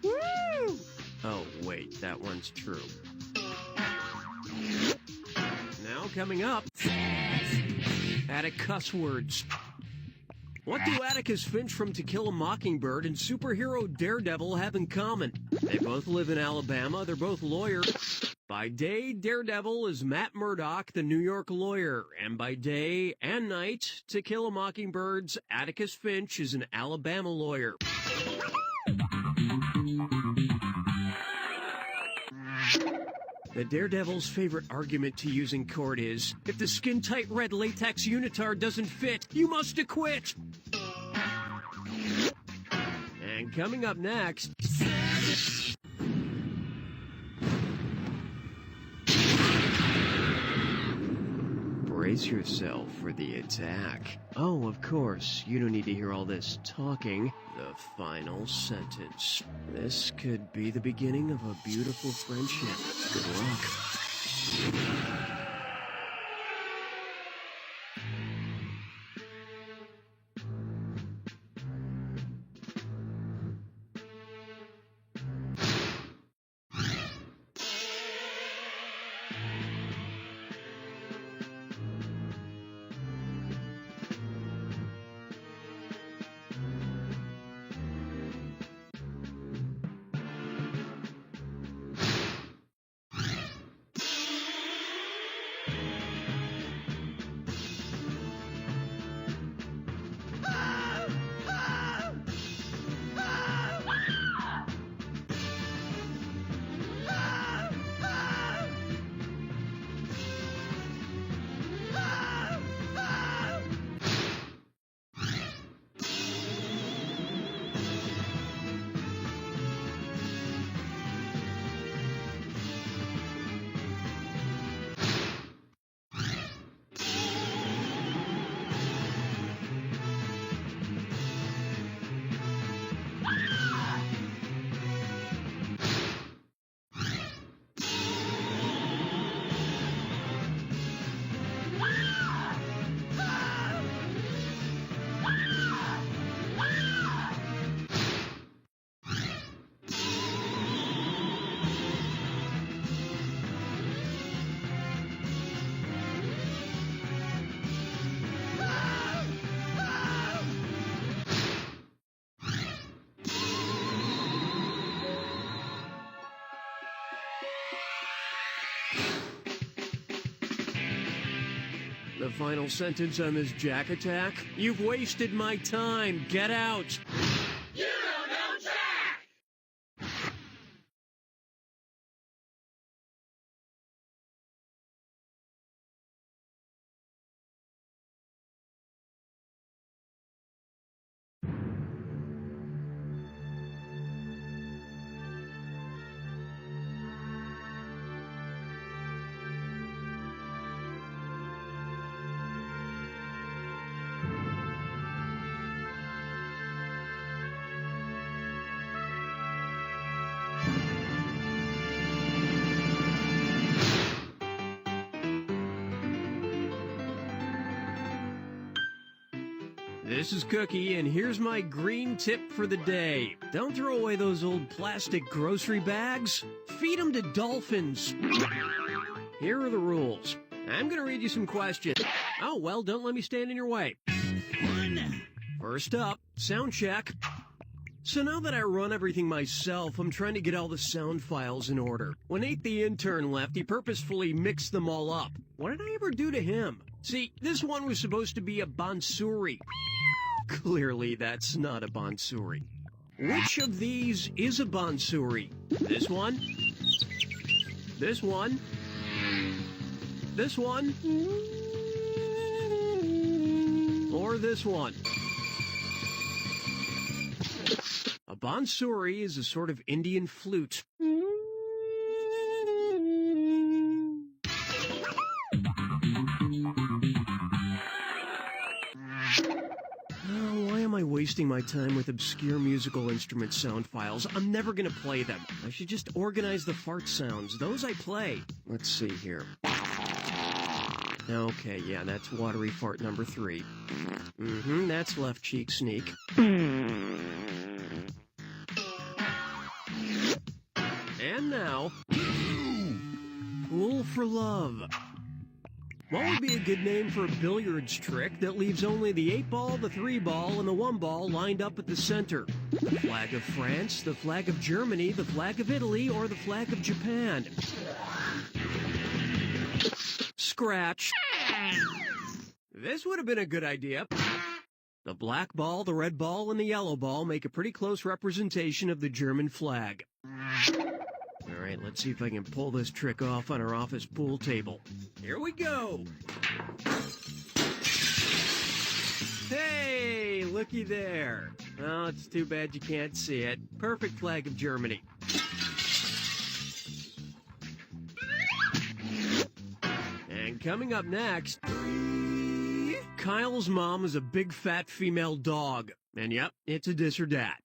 Woo! Oh, wait, that one's true. Now coming up, Attic cuss words. What do Atticus Finch from To Kill a Mockingbird and superhero Daredevil have in common? They both live in Alabama, they're both lawyers. By day, Daredevil is Matt Murdock, the New York lawyer, and by day and night, To Kill a Mockingbird's Atticus Finch is an Alabama lawyer. The Daredevil's favorite argument to use in court is, if the skin-tight red latex unitard doesn't fit, you must acquit! And coming up next... brace yourself for the attack. Oh, of course, you don't need to hear all this talking. The final sentence. This could be the beginning of a beautiful friendship. Good luck. The final sentence on this Jack attack? You've wasted my time. Get out. You don't know Jack! This is Cookie, and here's my green tip for the day. Don't throw away those old plastic grocery bags. Feed them to dolphins. Here are the rules. I'm going to read you some questions. Oh, well, don't let me stand in your way. First up, sound check. So now that I run everything myself, I'm trying to get all the sound files in order. When Nate the intern left, he purposefully mixed them all up. What did I ever do to him? See, this one was supposed to be a bansuri. Clearly, that's not a bansuri. Which of these is a bansuri? This one? This one? This one? Or this one? A bansuri is a sort of Indian flute. Why am I wasting my time with obscure musical instrument sound files? I'm never gonna play them. I should just organize the fart sounds. Those I play. Let's see here. Okay, yeah, that's watery fart number 3. That's left cheek sneak. And now, Pool for Love. What would be a good name for a billiards trick that leaves only the 8-ball, the 3-ball, and the 1-ball lined up at the center? The flag of France, the flag of Germany, the flag of Italy, or the flag of Japan? Scratch. This would have been a good idea. The black ball, the red ball, and the yellow ball make a pretty close representation of the German flag. All right, let's see if I can pull this trick off on our office pool table. Here we go! Hey, looky there. Oh, it's too bad you can't see it. Perfect flag of Germany. And coming up next, Kyle's mom is a big fat female dog. And yep, it's a dis or dat.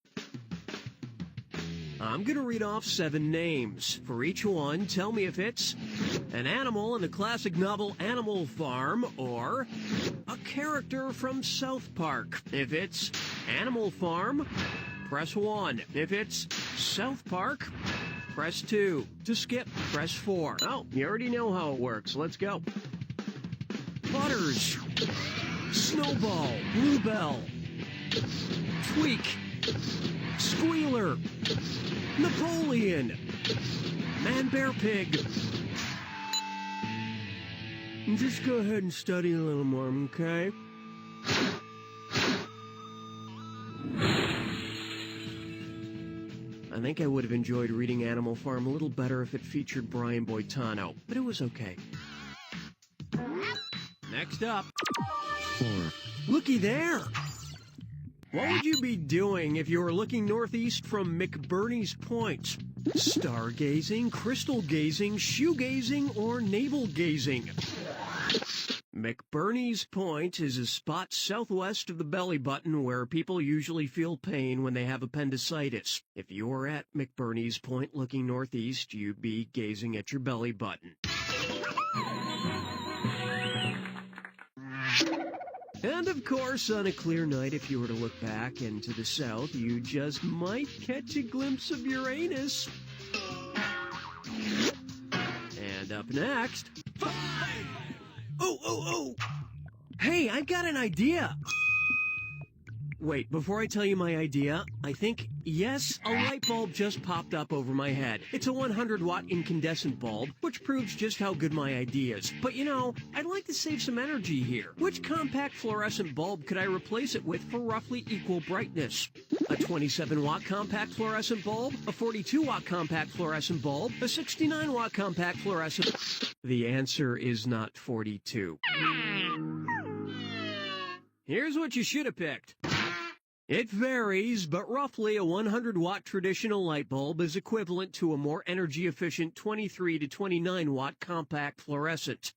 I'm going to read off 7 names. For each one, tell me if it's an animal in the classic novel Animal Farm or a character from South Park. If it's Animal Farm, press 1. If it's South Park, press 2. To skip, press 4. Oh, you already know how it works. Let's go. Butters, Snowball, Bluebell, Tweak, Squealer, Napoleon, Man Bear Pig. Just go ahead and study a little more, okay? I think I would have enjoyed reading Animal Farm a little better if it featured Brian Boitano, but it was okay. Next up. 4. Looky there! What would you be doing if you were looking northeast from McBurney's Point? Stargazing, crystal gazing, shoegazing, or navel gazing? McBurney's Point is a spot southwest of the belly button where people usually feel pain when they have appendicitis. If you were at McBurney's Point looking northeast, you'd be gazing at your belly button. And of course, on a clear night, if you were to look back and to the south, you just might catch a glimpse of Uranus. And up next... 5! Oh! Hey, I've got an idea! Wait, before I tell you my idea, I think, yes, a light bulb just popped up over my head. It's a 100-watt incandescent bulb, which proves just how good my idea is. But you know, I'd like to save some energy here. Which compact fluorescent bulb could I replace it with for roughly equal brightness? A 27-watt compact fluorescent bulb? A 42-watt compact fluorescent bulb? A 69-watt compact fluorescent... The answer is not 42. Here's what you should have picked. It varies, but roughly a 100-watt traditional light bulb is equivalent to a more energy-efficient 23 to 29-watt compact fluorescent.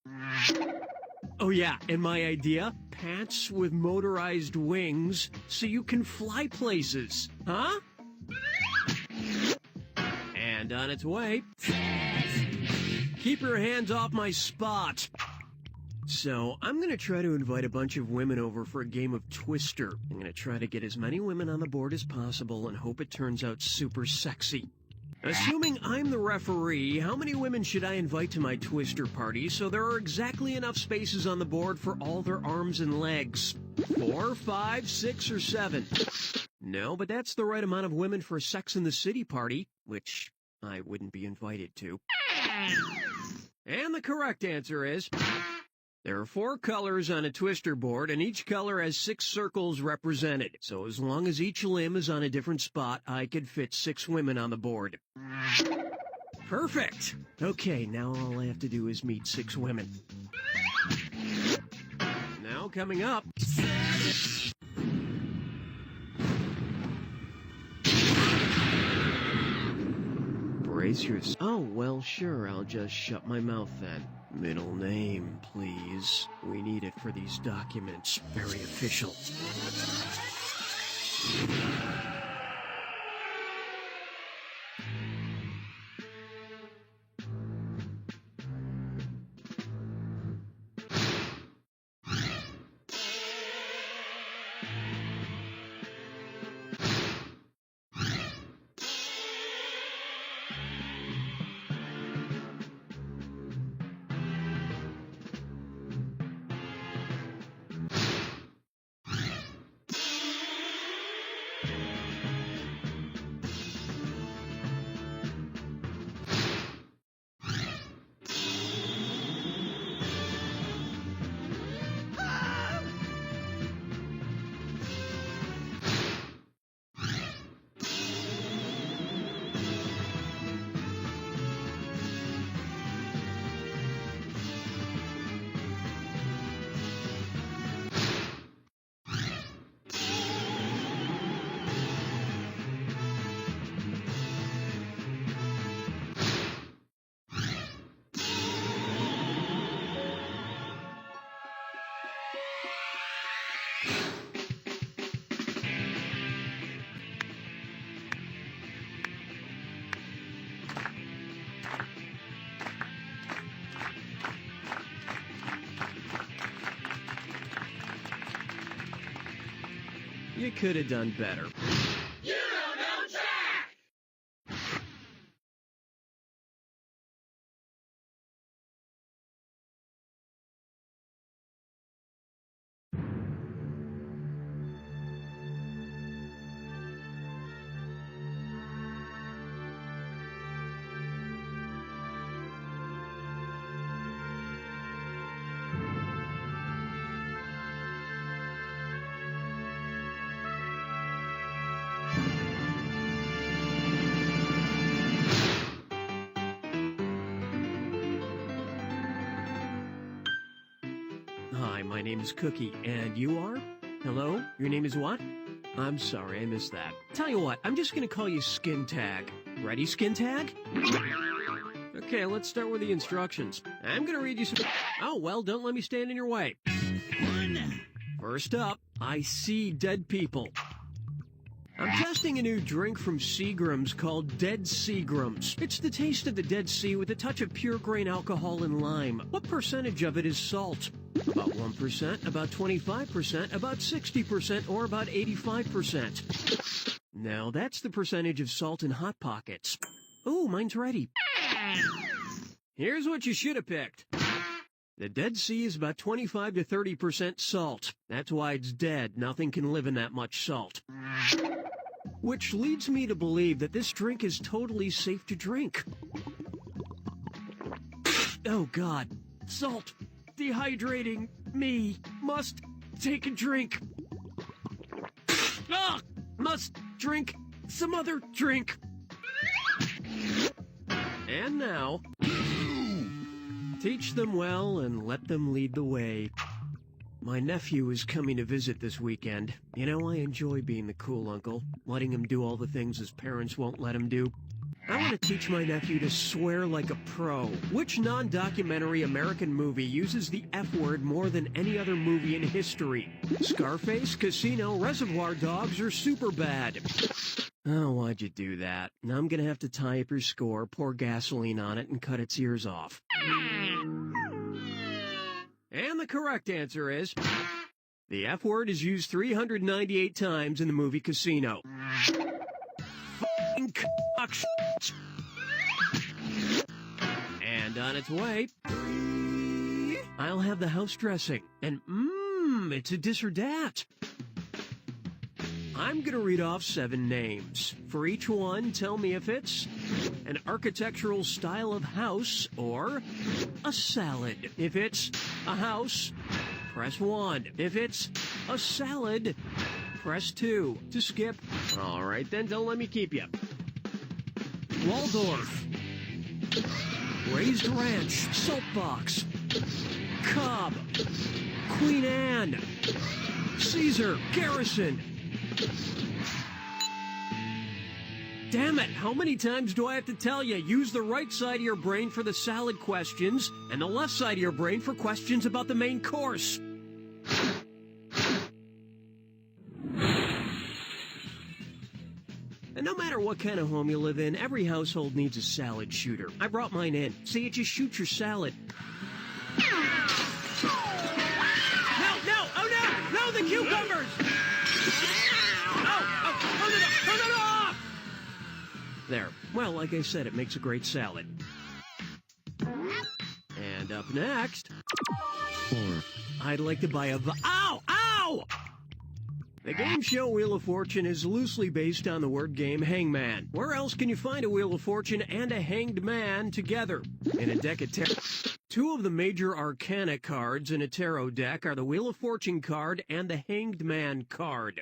Oh yeah, and my idea? Pants with motorized wings so you can fly places. Huh? And on its way. Keep your hands off my spot. So, I'm gonna try to invite a bunch of women over for a game of Twister. I'm gonna try to get as many women on the board as possible and hope it turns out super sexy. Assuming I'm the referee, how many women should I invite to my Twister party so there are exactly enough spaces on the board for all their arms and legs? 4, 5, 6, or 7? No, but that's the right amount of women for a Sex in the City party, which I wouldn't be invited to. And the correct answer is... there are 4 colors on a Twister board, and each color has 6 circles represented. So as long as each limb is on a different spot, I could fit 6 women on the board. Perfect! Okay, now all I have to do is meet 6 women. Now coming up... brace yourself. Oh, well, sure, I'll just shut my mouth then. Middle name, please. We need it for these documents. Very official. You could have done better. You don't know Jack! Hi, my name is Cookie, and you are? Hello? Your name is what? I'm sorry, I missed that. Tell you what, I'm just gonna call you Skin Tag. Ready, Skin Tag? Okay, let's start with the instructions. I'm gonna read you some... Oh, well, don't let me stand in your way. First up, I see dead people. I'm testing a new drink from Seagram's called Dead Seagram's. It's the taste of the Dead Sea with a touch of pure grain alcohol and lime. What percentage of it is salt? About 1%, about 25%, about 60%, or about 85%. Now that's the percentage of salt in Hot Pockets. Ooh, mine's ready. Here's what you should have picked. The Dead Sea is about 25 to 30% salt. That's why it's dead. Nothing can live in that much salt. Which leads me to believe that this drink is totally safe to drink. Oh God, salt. Dehydrating me. Must take a drink. Ah! Must drink some other drink. And now, teach them well and let them lead the way. My nephew is coming to visit this weekend. You know, I enjoy being the cool uncle, letting him do all the things his parents won't let him do. I want to teach my nephew to swear like a pro. Which non-documentary American movie uses the F word more than any other movie in history? Scarface, Casino, Reservoir Dogs, or Superbad? Oh, why'd you do that? Now I'm gonna have to tie up your score, pour gasoline on it, and cut its ears off. And the the correct answer is... The F word is used 398 times in the movie Casino. F***ing cock. And on its way... I'll have the house dressing. And it's a dis or dat. I'm gonna read off 7 names. For each one, tell me if it's an architectural style of house or a salad. If it's a house, press 1. If it's a salad, press 2. To skip. All right, then don't let me keep you. Waldorf. Raised Ranch. Soapbox. Cobb. Queen Anne. Caesar. Garrison. Damn it, how many times do I have to tell you? Use the right side of your brain for the salad questions, and the left side of your brain for questions about the main course. And no matter what kind of home you live in, every household needs a salad shooter. I brought mine in. See, it just shoots your salad. No, the cucumbers! Oh, there. Well, like I said, it makes a great salad. And up next... 4. I'd like to buy a... Ow! Ow! The game show Wheel of Fortune is loosely based on the word game Hangman. Where else can you find a Wheel of Fortune and a hanged man together? In a deck of tarot. 2 of the major arcana cards in a tarot deck are the Wheel of Fortune card and the Hanged Man card.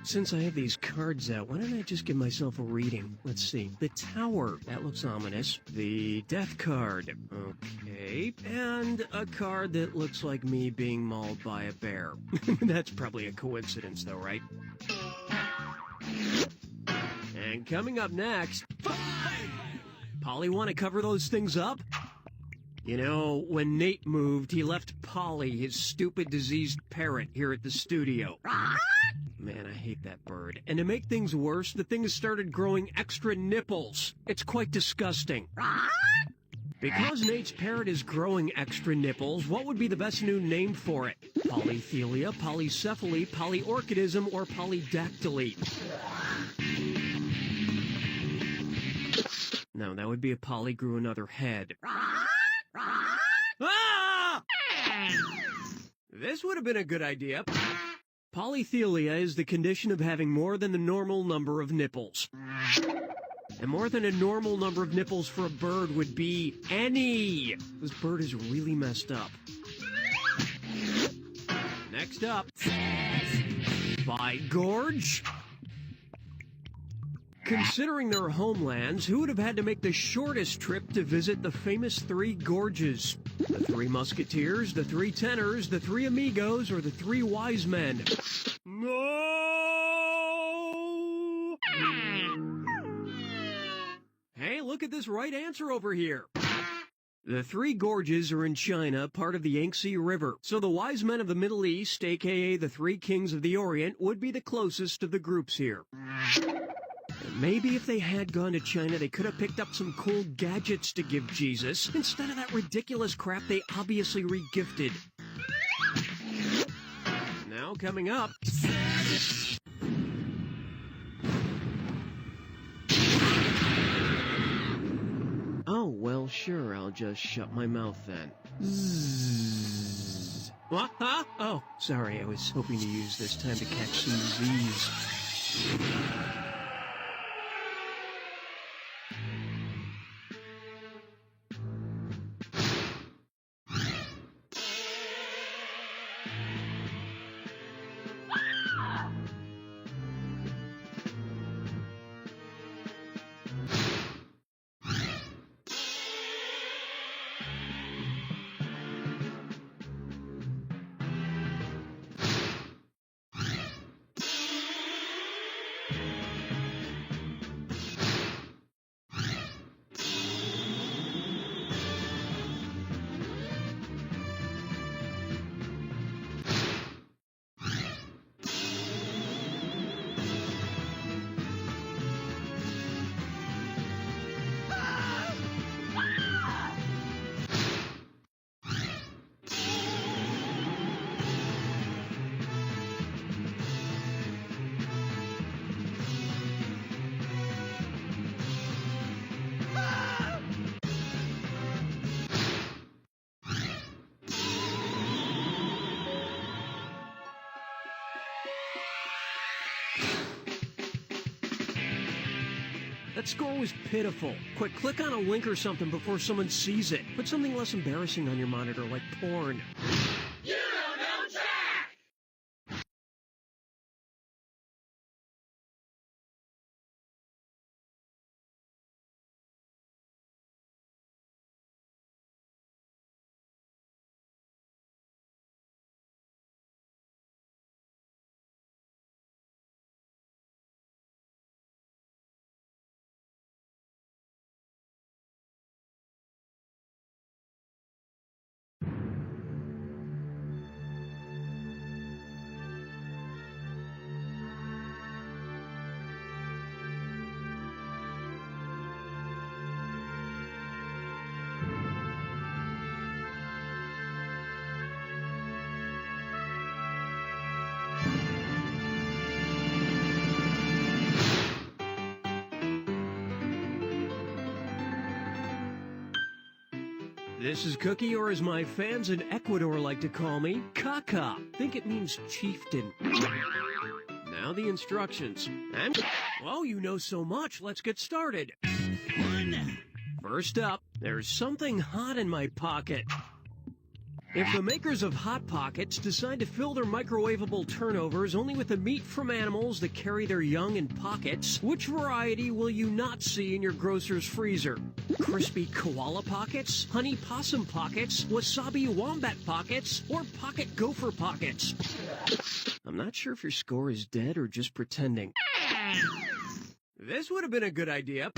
Since I have these cards out, why don't I just give myself a reading? Let's see. The Tower. That looks ominous. The Death card. Okay. And a card that looks like me being mauled by a bear. That's probably a coincidence, though, right? And coming up next... 5! Polly, want to cover those things up? You know, when Nate moved, he left Polly, his stupid diseased parrot, here at the studio. Man, I hate that bird. And to make things worse, the thing has started growing extra nipples. It's quite disgusting. Because Nate's parrot is growing extra nipples, what would be the best new name for it? Polythelia, polycephaly, polyorchidism, or polydactyly? No, that would be if Polly grew another head. Ah! This would have been a good idea. Polythelia is the condition of having more than the normal number of nipples. And more than a normal number of nipples for a bird would be any. This bird is really messed up. Next up, by Gorge. Considering their homelands, who would have had to make the shortest trip to visit the famous 3 gorges? The 3 Musketeers, the 3 Tenors, the 3 Amigos, or the 3 Wise Men? No! Hey, look at this right answer over here. The 3 gorges are in China, part of the Yangtze River. So the Wise Men of the Middle East, aka the 3 Kings of the Orient, would be the closest of the groups here. Maybe if they had gone to China, they could have picked up some cool gadgets to give Jesus, instead of that ridiculous crap they obviously regifted. Now coming up... Oh, well, sure, I'll just shut my mouth then. Zzz. What? Huh? Oh, sorry, I was hoping to use this time to catch some Z's. That score was pitiful. Quick, click on a link or something before someone sees it. Put something less embarrassing on your monitor, like porn. You don't know Jack! This is Cookie, or as my fans in Ecuador like to call me, Kaka. Think it means chieftain. Now the instructions. And, well, you know so much, let's get started. First up, there's something hot in my pocket. If the makers of Hot Pockets decide to fill their microwavable turnovers only with the meat from animals that carry their young in pockets, which variety will you not see in your grocer's freezer? Crispy koala pockets, honey possum pockets, wasabi wombat pockets, or pocket gopher pockets? I'm not sure if your score is dead or just pretending. This would have been a good idea.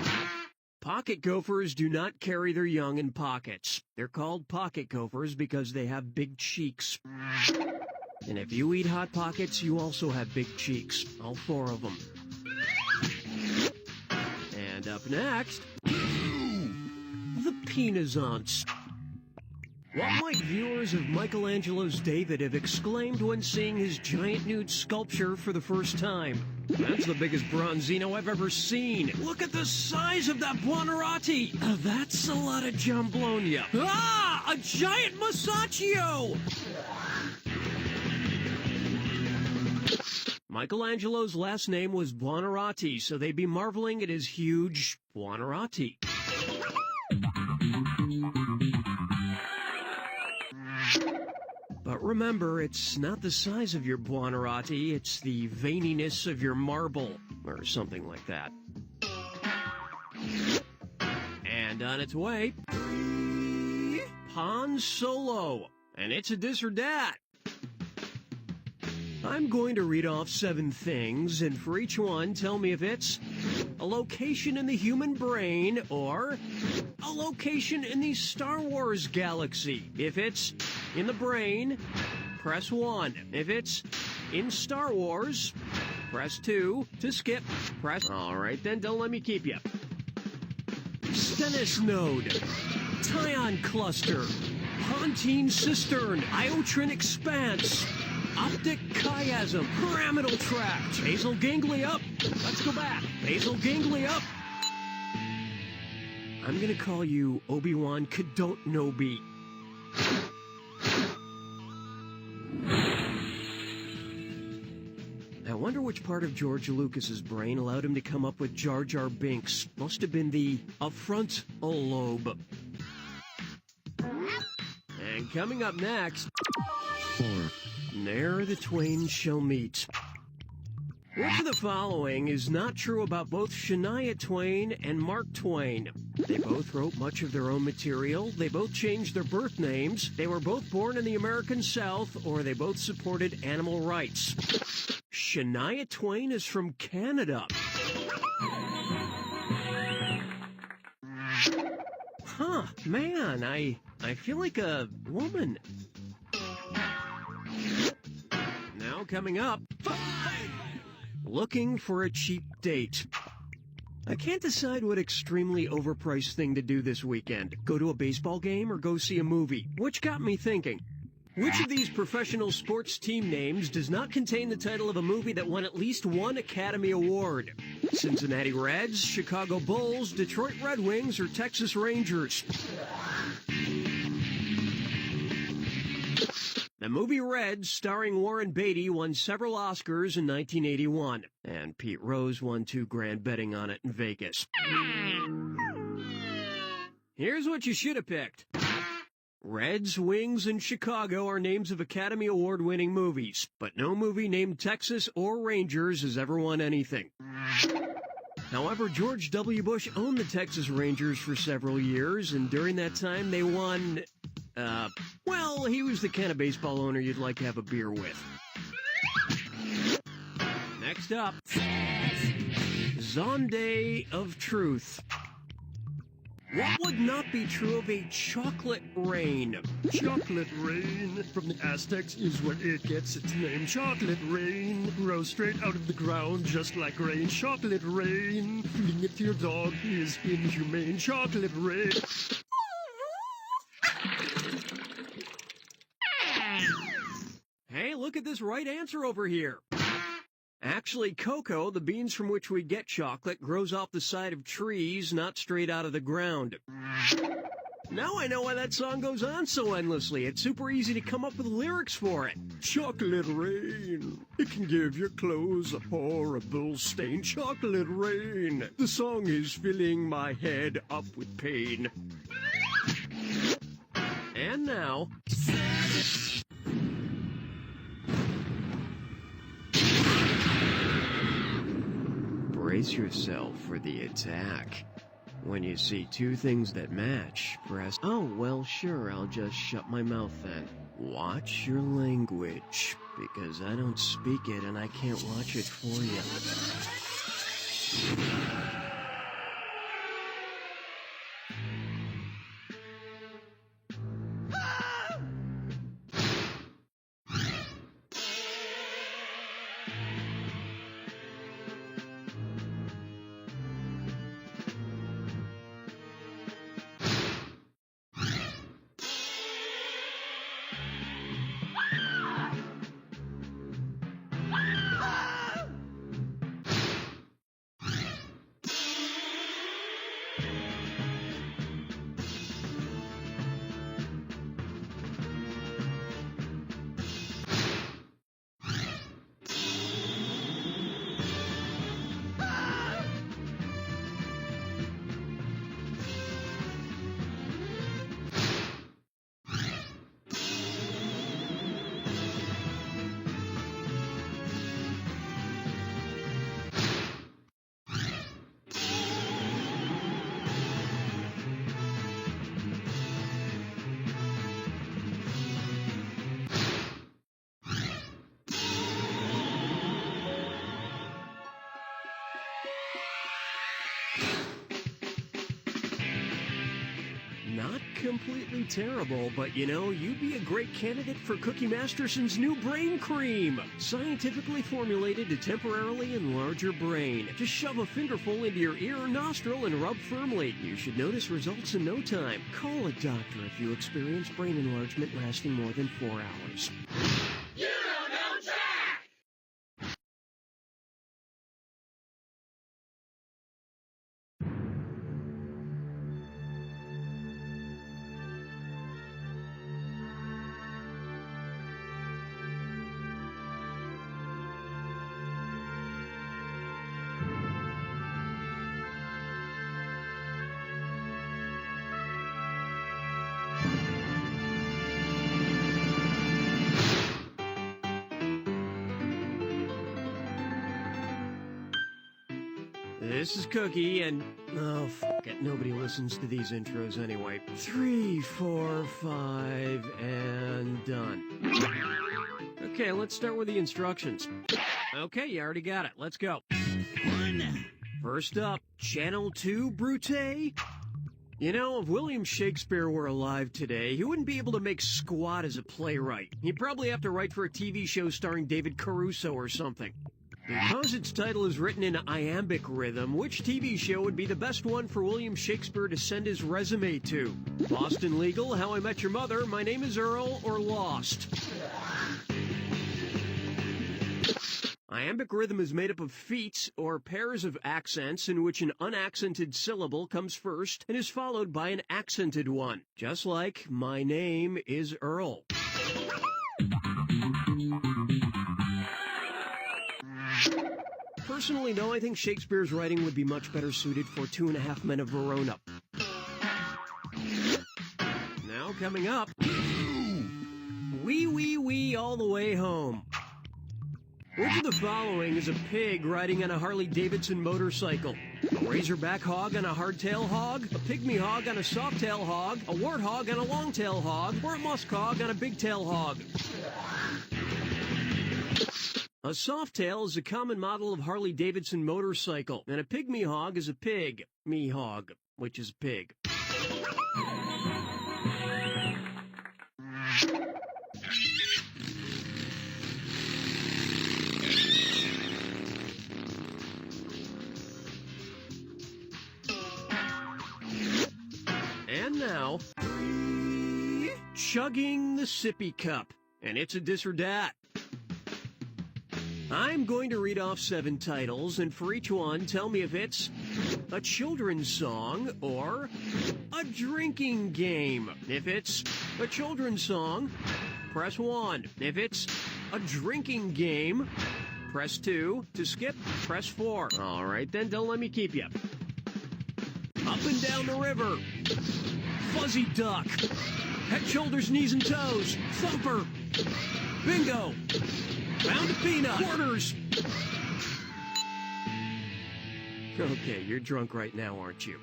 Pocket gophers do not carry their young in pockets. They're called pocket gophers because they have big cheeks. And if you eat Hot Pockets, you also have big cheeks. All 4 of them. And up next, the Penizants. What might viewers of Michelangelo's David have exclaimed when seeing his giant nude sculpture for the first time? That's the biggest bronzino I've ever seen. Look at the size of that Buonarroti. That's a lot of jamblonia. Ah, a giant Masaccio! Michelangelo's last name was Buonarroti, so they'd be marveling at his huge Buonarroti. But remember, it's not the size of your Buonarroti, it's the veininess of your marble, or something like that. And on its way, Han Solo, and it's a this or that. I'm going to read off 7 things, and for each one, tell me if it's a location in the human brain or a location in the Star Wars galaxy. If it's in the brain, press 1. If it's in Star Wars, press 2. To skip, press... All right, then, don't let me keep you. Stennis node, Tyon cluster, Pontine cistern, Iotrin expanse, optic chiasm, pyramidal tract, basal ganglia. Let's go back. Basal ganglia. I'm gonna call you Obi-Wan Kenobi. I wonder which part of George Lucas's brain allowed him to come up with Jar Jar Binks. Must have been the frontal lobe. And coming up next... 4. Ne'er the twain shall meet. Which of the following is not true about both Shania Twain and Mark Twain? They both wrote much of their own material, they both changed their birth names, they were both born in the American South, or they both supported animal rights. Shania Twain is from Canada. Huh, man, I feel like a woman. Now coming up, 5! Looking for a cheap date. I can't decide what extremely overpriced thing to do this weekend. Go to a baseball game or go see a movie. Which got me thinking. Which of these professional sports team names does not contain the title of a movie that won at least 1 Academy Award? Cincinnati Reds, Chicago Bulls, Detroit Red Wings, or Texas Rangers? The The movie Red, starring Warren Beatty, won several Oscars in 1981, and Pete Rose won 2 grand betting on it in Vegas. Here's what you should have picked. Reds, Wings, and Chicago are names of Academy Award-winning movies, but no movie named Texas or Rangers has ever won anything. However, George W. Bush owned the Texas Rangers for several years, and during that time they won, well, he was the kind of baseball owner you'd like to have a beer with. Next up, Zonde of Truth. What would not be true of a chocolate rain? Chocolate rain from the Aztecs is where it gets its name. Chocolate rain grows straight out of the ground just like rain. Chocolate rain, feeding it to your dog is inhumane. Chocolate rain. Hey, look at this right answer over here. Actually, cocoa, the beans from which we get chocolate, grows off the side of trees, not straight out of the ground. Now I know why that song goes on so endlessly. It's super easy to come up with lyrics for it. Chocolate rain, it can give your clothes a horrible stain. Chocolate rain, the song is filling my head up with pain. And now... brace yourself for the attack. When you see 2 things that match, press... Oh, well, sure, I'll just shut my mouth then. Watch your language, because I don't speak it and I can't watch it for you. Not completely terrible, but you know, you'd be a great candidate for Cookie Masterson's new brain cream. Scientifically formulated to temporarily enlarge your brain. Just shove a fingerful into your ear or nostril and rub firmly. You should notice results in no time. Call a doctor if you experience brain enlargement lasting more than 4 hours. You don't know Jack! This is Cookie, and oh, fuck it, nobody listens to these intros anyway. 3, 4, 5, and done. Okay, let's start with the instructions. Okay, you already got it. Let's go. First up, Channel 2 Brute. You know, if William Shakespeare were alive today, he wouldn't be able to make squat as a playwright. He'd probably have to write for a TV show starring David Caruso or something. Because its title is written in iambic rhythm, which TV show would be the best one for William Shakespeare to send his resume to? Boston Legal, How I Met Your Mother, My Name is Earl, or Lost? Iambic rhythm is made up of feats, or pairs of accents, in which an unaccented syllable comes first and is followed by an accented one. Just like, My Name is Earl. Personally, though, I think Shakespeare's writing would be much better suited for 2.5 Men of Verona. Now coming up, wee wee wee all the way home. Which of the following is a pig riding on a Harley-Davidson motorcycle? A razorback hog on a hardtail hog, a pygmy hog on a softtail hog, a warthog on a longtail hog, or a musk hog on a bigtail hog? A softtail is a common model of Harley-Davidson motorcycle, and a pygmy hog is a pig, me-hog, which is pig. And now, chugging the sippy cup, and it's a dis or dat. I'm going to read off 7 titles, and for each one, tell me if it's a children's song or a drinking game. If it's a children's song, press 1. If it's a drinking game, press 2. To skip, press 4. All right, then don't let me keep you. Up and down the river. Fuzzy duck. Head, shoulders, knees, and toes. Thumper. Bingo. Pound of peanut. Quarters. Okay, you're drunk right now, aren't you?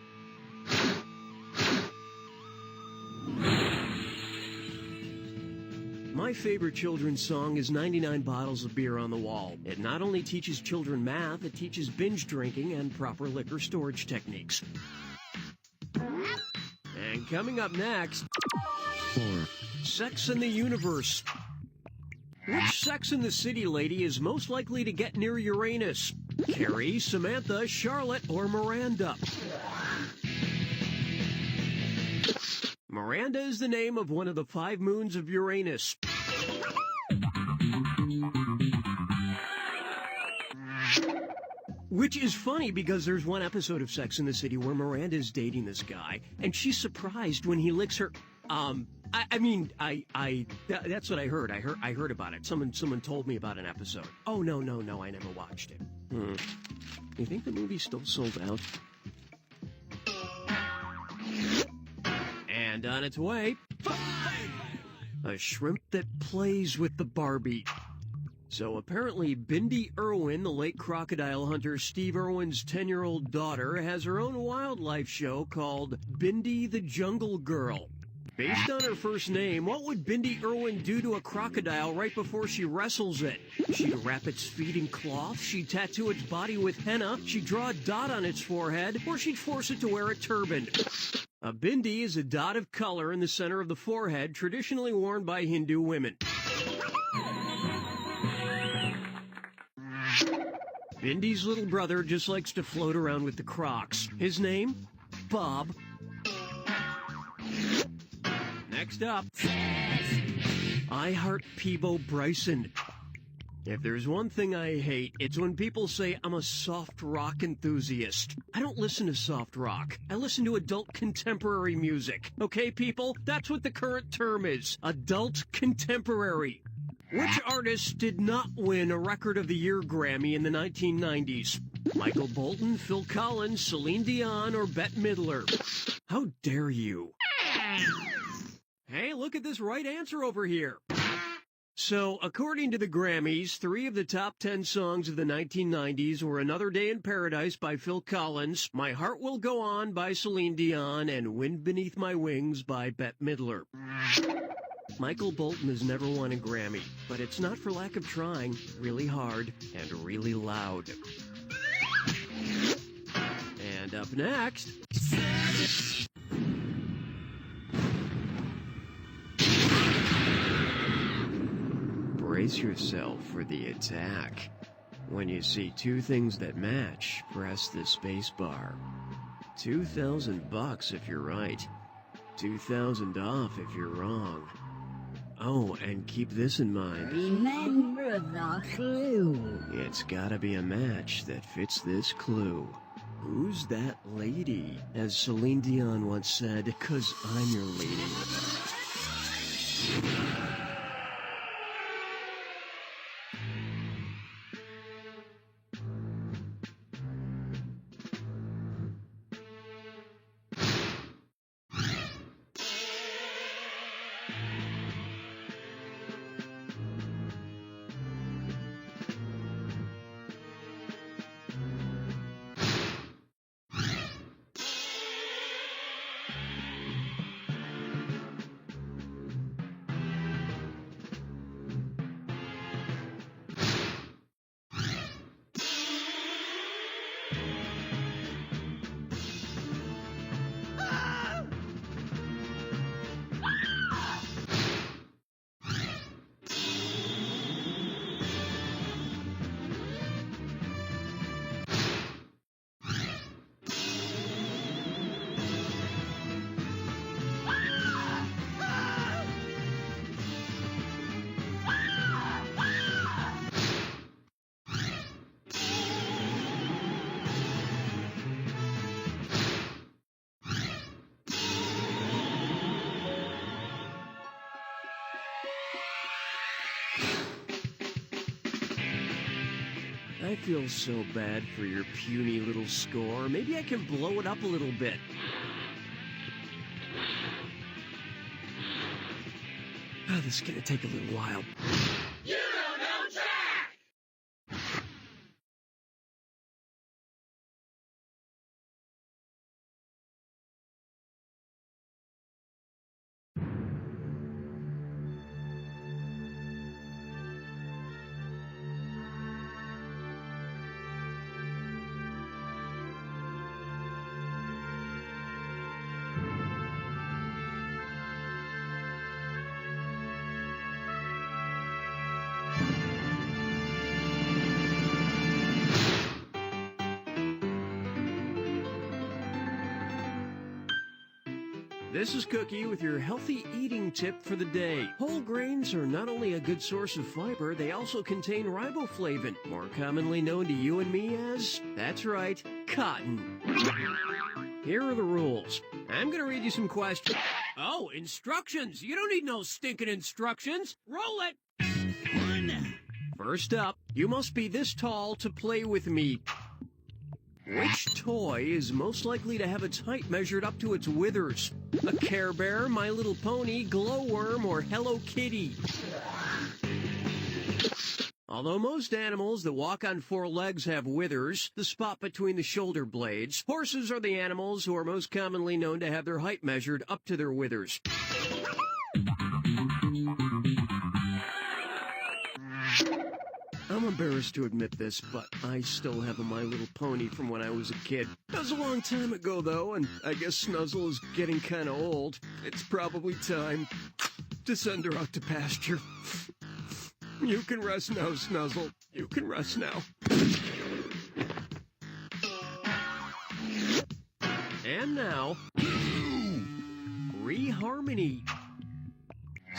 My favorite children's song is 99 Bottles of Beer on the Wall. It not only teaches children math, it teaches binge drinking and proper liquor storage techniques. And coming up next, 4. Sex in the Universe. Which Sex in the City lady is most likely to get near Uranus? Carrie, Samantha, Charlotte, or Miranda? Miranda is the name of one of the 5 moons of Uranus. Which is funny because there's one episode of Sex in the City where Miranda's dating this guy, and she's surprised when he licks her. That's what I heard. I heard about it. Someone told me about an episode. Oh, no, I never watched it. You think the movie's still sold out? And on its way, 5! A shrimp that plays with the Barbie. So apparently Bindi Irwin, the late crocodile hunter Steve Irwin's 10-year-old daughter, has her own wildlife show called Bindi the Jungle Girl. Based on her first name, what would Bindi Irwin do to a crocodile right before she wrestles it? She'd wrap its feet in cloth, she'd tattoo its body with henna, she'd draw a dot on its forehead, or she'd force it to wear a turban. A bindi is a dot of color in the center of the forehead, traditionally worn by Hindu women. Bindi's little brother just likes to float around with the crocs. His name? Bob. Next up, I heart Peebo Bryson. If there's one thing I hate, it's when people say I'm a soft rock enthusiast. I don't listen to soft rock. I listen to adult contemporary music. Okay, people? That's what the current term is. Adult contemporary. Which artist did not win a Record of the Year Grammy in the 1990s? Michael Bolton, Phil Collins, Celine Dion, or Bette Midler? How dare you? Hey, look at this right answer over here. So, according to the Grammys, 3 of the top 10 songs of the 1990s were Another Day in Paradise by Phil Collins, My Heart Will Go On by Celine Dion, and Wind Beneath My Wings by Bette Midler. Michael Bolton has never won a Grammy, but it's not for lack of trying. Really hard and really loud. And up next... Brace yourself for the attack. When you see 2 things that match, press the space bar. $2,000 if you're right. 2,000 off if you're wrong. Oh, and keep this in mind. Remember the clue. It's gotta be a match that fits this clue. Who's that lady? As Celine Dion once said, 'cause I'm your lady. I feel so bad for your puny little score. Maybe I can blow it up a little bit. Oh, this is gonna take a little while. You don't know Jack! This is Cookie with your healthy eating tip for the day. Whole grains are not only a good source of fiber, they also contain riboflavin, more commonly known to you and me as, that's right, cotton. Here are the rules. I'm going to read you some questions. Oh, instructions! You don't need no stinking instructions! Roll it! First up, you must be this tall to play with me. Which toy is most likely to have its height measured up to its withers? A Care Bear, My Little Pony, Glowworm, or Hello Kitty? Although most animals that walk on four legs have withers, the spot between the shoulder blades, horses are the animals who are most commonly known to have their height measured up to their withers. I'm embarrassed to admit this, but I still have a My Little Pony from when I was a kid. That was a long time ago, though, and I guess Snuzzle is getting kind of old. It's probably time to send her out to pasture. You can rest now, Snuzzle. You can rest now. And now, reharmony.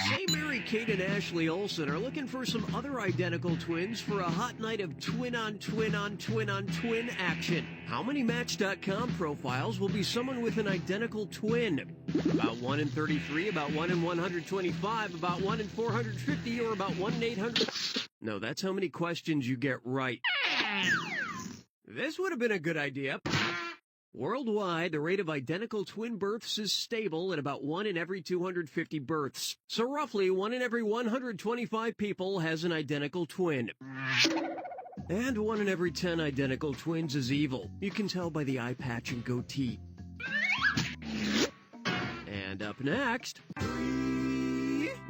Say Mary Kate and Ashley Olsen are looking for some other identical twins for a hot night of twin-on-twin-on-twin-on-twin action. How many Match.com profiles will be someone with an identical twin? About 1 in 33, about 1 in 125, about 1 in 450, or about 1 in 800? No, that's how many questions you get right. This would have been a good idea. Worldwide, the rate of identical twin births is stable at about 1 in every 250 births. So roughly 1 in every 125 people has an identical twin. And 1 in every 10 identical twins is evil. You can tell by the eye patch and goatee. And up next,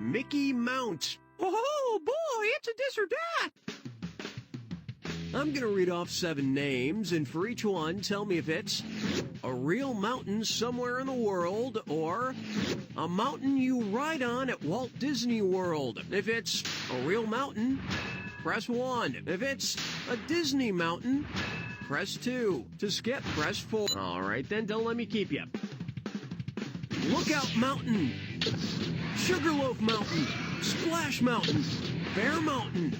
Mickey Mount. Oh boy, it's a this or that. I'm going to read off 7 names, and for each one, tell me if it's a real mountain somewhere in the world or a mountain you ride on at Walt Disney World. If it's a real mountain, press 1. If it's a Disney mountain, press 2. To skip, press 4. All right, then, don't let me keep you. Lookout Mountain, Sugarloaf Mountain, Splash Mountain, Bear Mountain,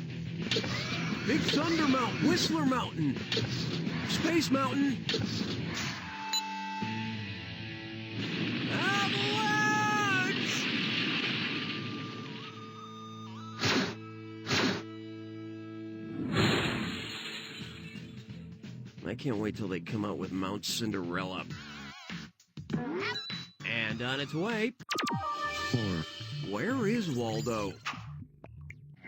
Big Thunder Mountain, Whistler Mountain, Space Mountain, Avalanche! I can't wait till they come out with Mount Cinderella. And on its way, 4. where is Waldo?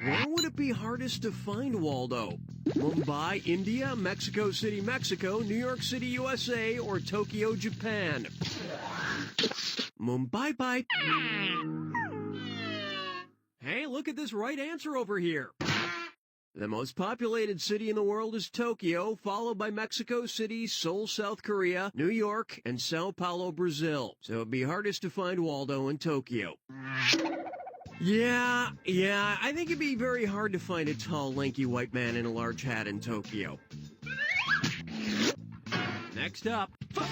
Where would it be hardest to find Waldo? Mumbai, India, Mexico City, Mexico, New York City, USA, or Tokyo, Japan? Mumbai, bye. Hey, look at this right answer over here. The most populated city in the world is Tokyo, followed by Mexico City, Seoul, South Korea, New York, and Sao Paulo, Brazil. So it'd be hardest to find Waldo in Tokyo. Yeah, I think it'd be very hard to find a tall, lanky white man in a large hat in Tokyo. Next up. 5!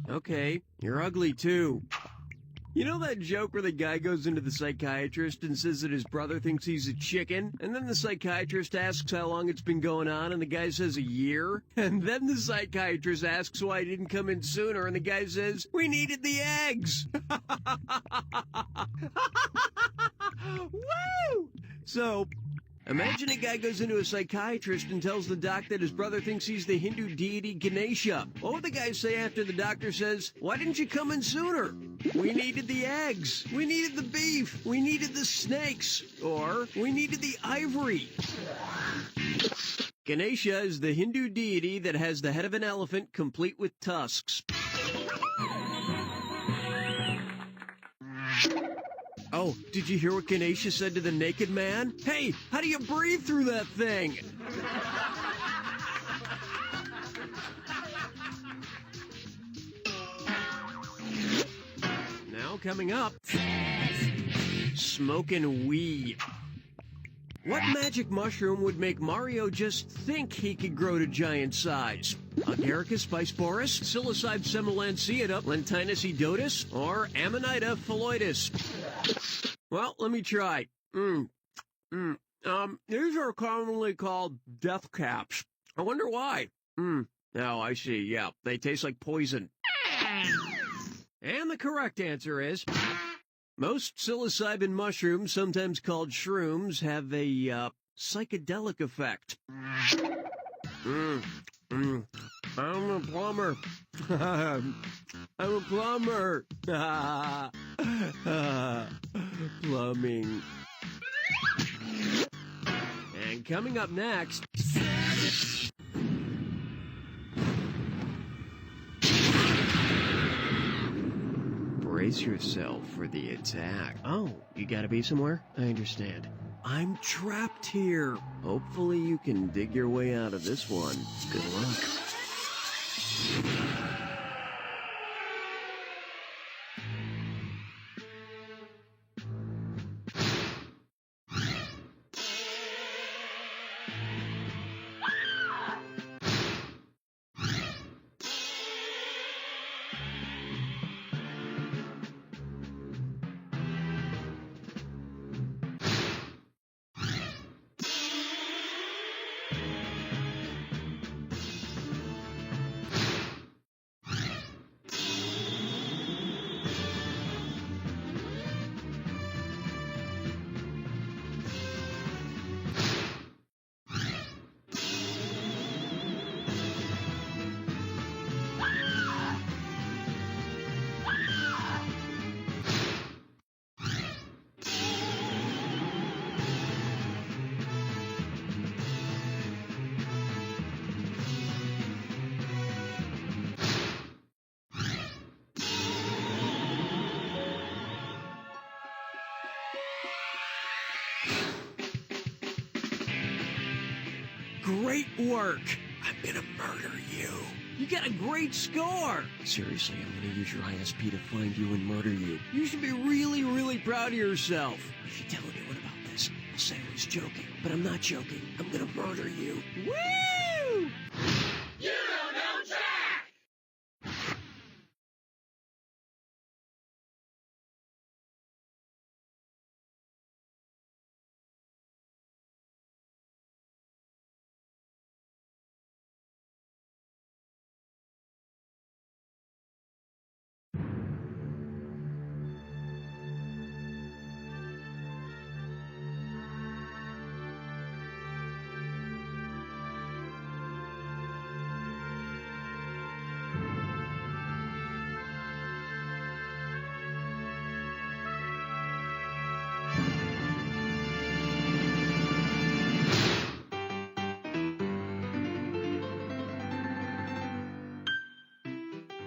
Okay, you're ugly too. You know that joke where the guy goes into the psychiatrist and says that his brother thinks he's a chicken? And then the psychiatrist asks how long it's been going on, and the guy says a year? And then the psychiatrist asks why he didn't come in sooner, and the guy says, we needed the eggs! Woo! So, Imagine a guy goes into a psychiatrist and tells the doc that his brother thinks he's the Hindu deity Ganesha. What would the guy say after the doctor says, "Why didn't you come in sooner? We needed the eggs. We needed the beef. We needed the snakes. Or, we needed the ivory." Ganesha is the Hindu deity that has the head of an elephant complete with tusks. Oh, did you hear what Ganesha said to the naked man? "Hey, how do you breathe through that thing?" Now coming up, smoking weed. What magic mushroom would make Mario just think he could grow to giant size? Agaricus bisporus, Psilocybe semilanceata, Lentinus edotus, or Amanita phalloides? Well, let me try. These are commonly called death caps. I wonder why. Oh, I see. Yeah, they taste like poison. And the correct answer is... most psilocybin mushrooms, sometimes called shrooms, have a psychedelic effect. I'm a plumber. I'm a plumber. Plumbing. And coming up next... brace yourself for the attack. Oh, you gotta be somewhere? I understand. I'm trapped here. Hopefully you can dig your way out of this one. Good luck. Great work! I'm gonna murder you. You got a great score! Seriously, I'm gonna use your ISP to find you and murder you. You should be really, really proud of yourself. If you tell anyone about this, I'll say I was joking. But I'm not joking. I'm gonna murder you. Woo! You don't know Jack!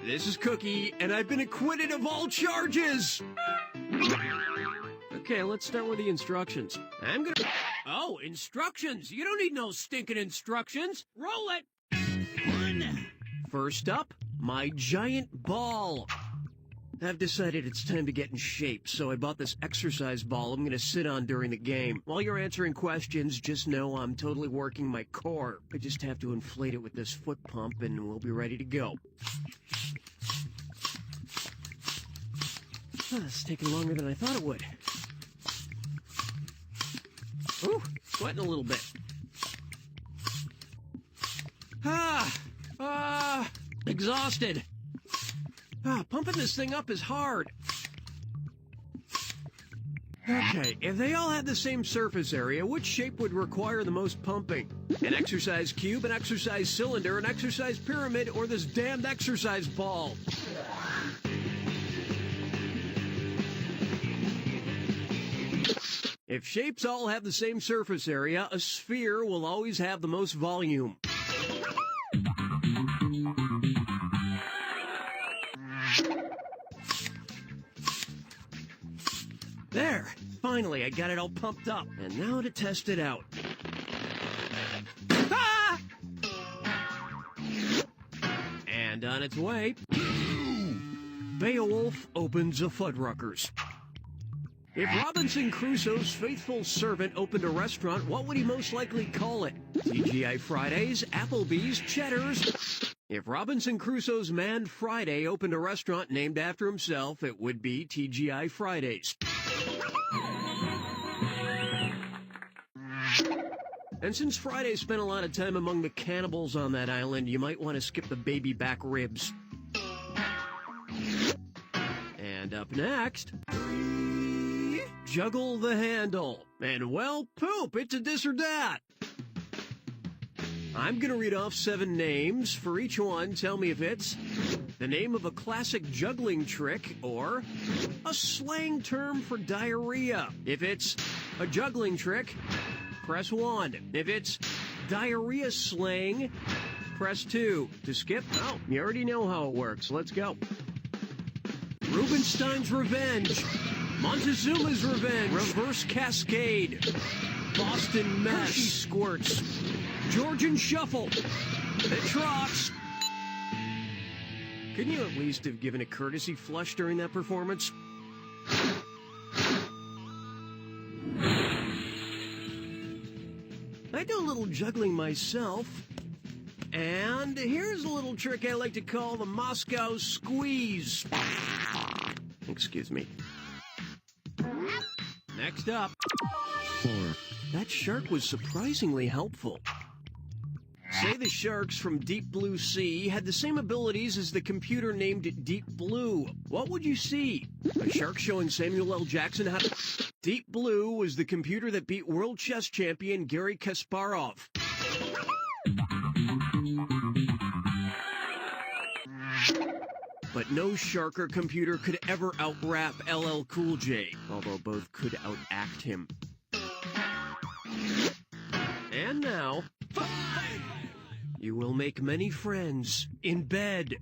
This is Cookie, and I've been acquitted of all charges! Okay, let's start with the instructions. I'm gonna... Oh, instructions! You don't need no stinking instructions! Roll it! First up, my giant ball. I've decided it's time to get in shape, so I bought this exercise ball I'm gonna sit on during the game. While you're answering questions, just know I'm totally working my core. I just have to inflate it with this foot pump, and we'll be ready to go. It's taking longer than I thought it would. Ooh, sweating a little bit. Exhausted. Pumping this thing up is hard. Okay, if they all had the same surface area, which shape would require the most pumping? An exercise cube, an exercise cylinder, an exercise pyramid, or this damned exercise ball? If shapes all have the same surface area, a sphere will always have the most volume. There! Finally, I got it all pumped up. And now to test it out. Ah! And on its way, Beowulf opens a Fuddruckers. If Robinson Crusoe's faithful servant opened a restaurant, what would he most likely call it? TGI Fridays, Applebee's, Cheddar's? If Robinson Crusoe's man Friday opened a restaurant named after himself, it would be TGI Fridays. And since Friday spent a lot of time among the cannibals on that island, you might want to skip the baby back ribs. And up next, juggle the handle. And well, poop, it's a this or that. I'm gonna read off 7 names. For each one, tell me if it's the name of a classic juggling trick or a slang term for diarrhea. If it's a juggling trick, press 1. If it's diarrhea slang, press 2. To skip, oh, you already know how it works. Let's go. Rubinstein's Revenge, Montezuma's Revenge, Reverse Cascade, Boston Mess, Hershey Squirts, Georgian Shuffle, The Trots. Couldn't you at least have given a courtesy flush during that performance? I do a little juggling myself. And here's a little trick I like to call the Moscow Squeeze. Excuse me. Next up. 4. That shark was surprisingly helpful. Say the sharks from Deep Blue Sea had the same abilities as the computer named Deep Blue. What would you see? A shark showing Samuel L. Jackson how to... Deep Blue was the computer that beat world chess champion Garry Kasparov. But no shark or computer could ever out-rap LL Cool J, although both could outact him. And now, you will make many friends in bed.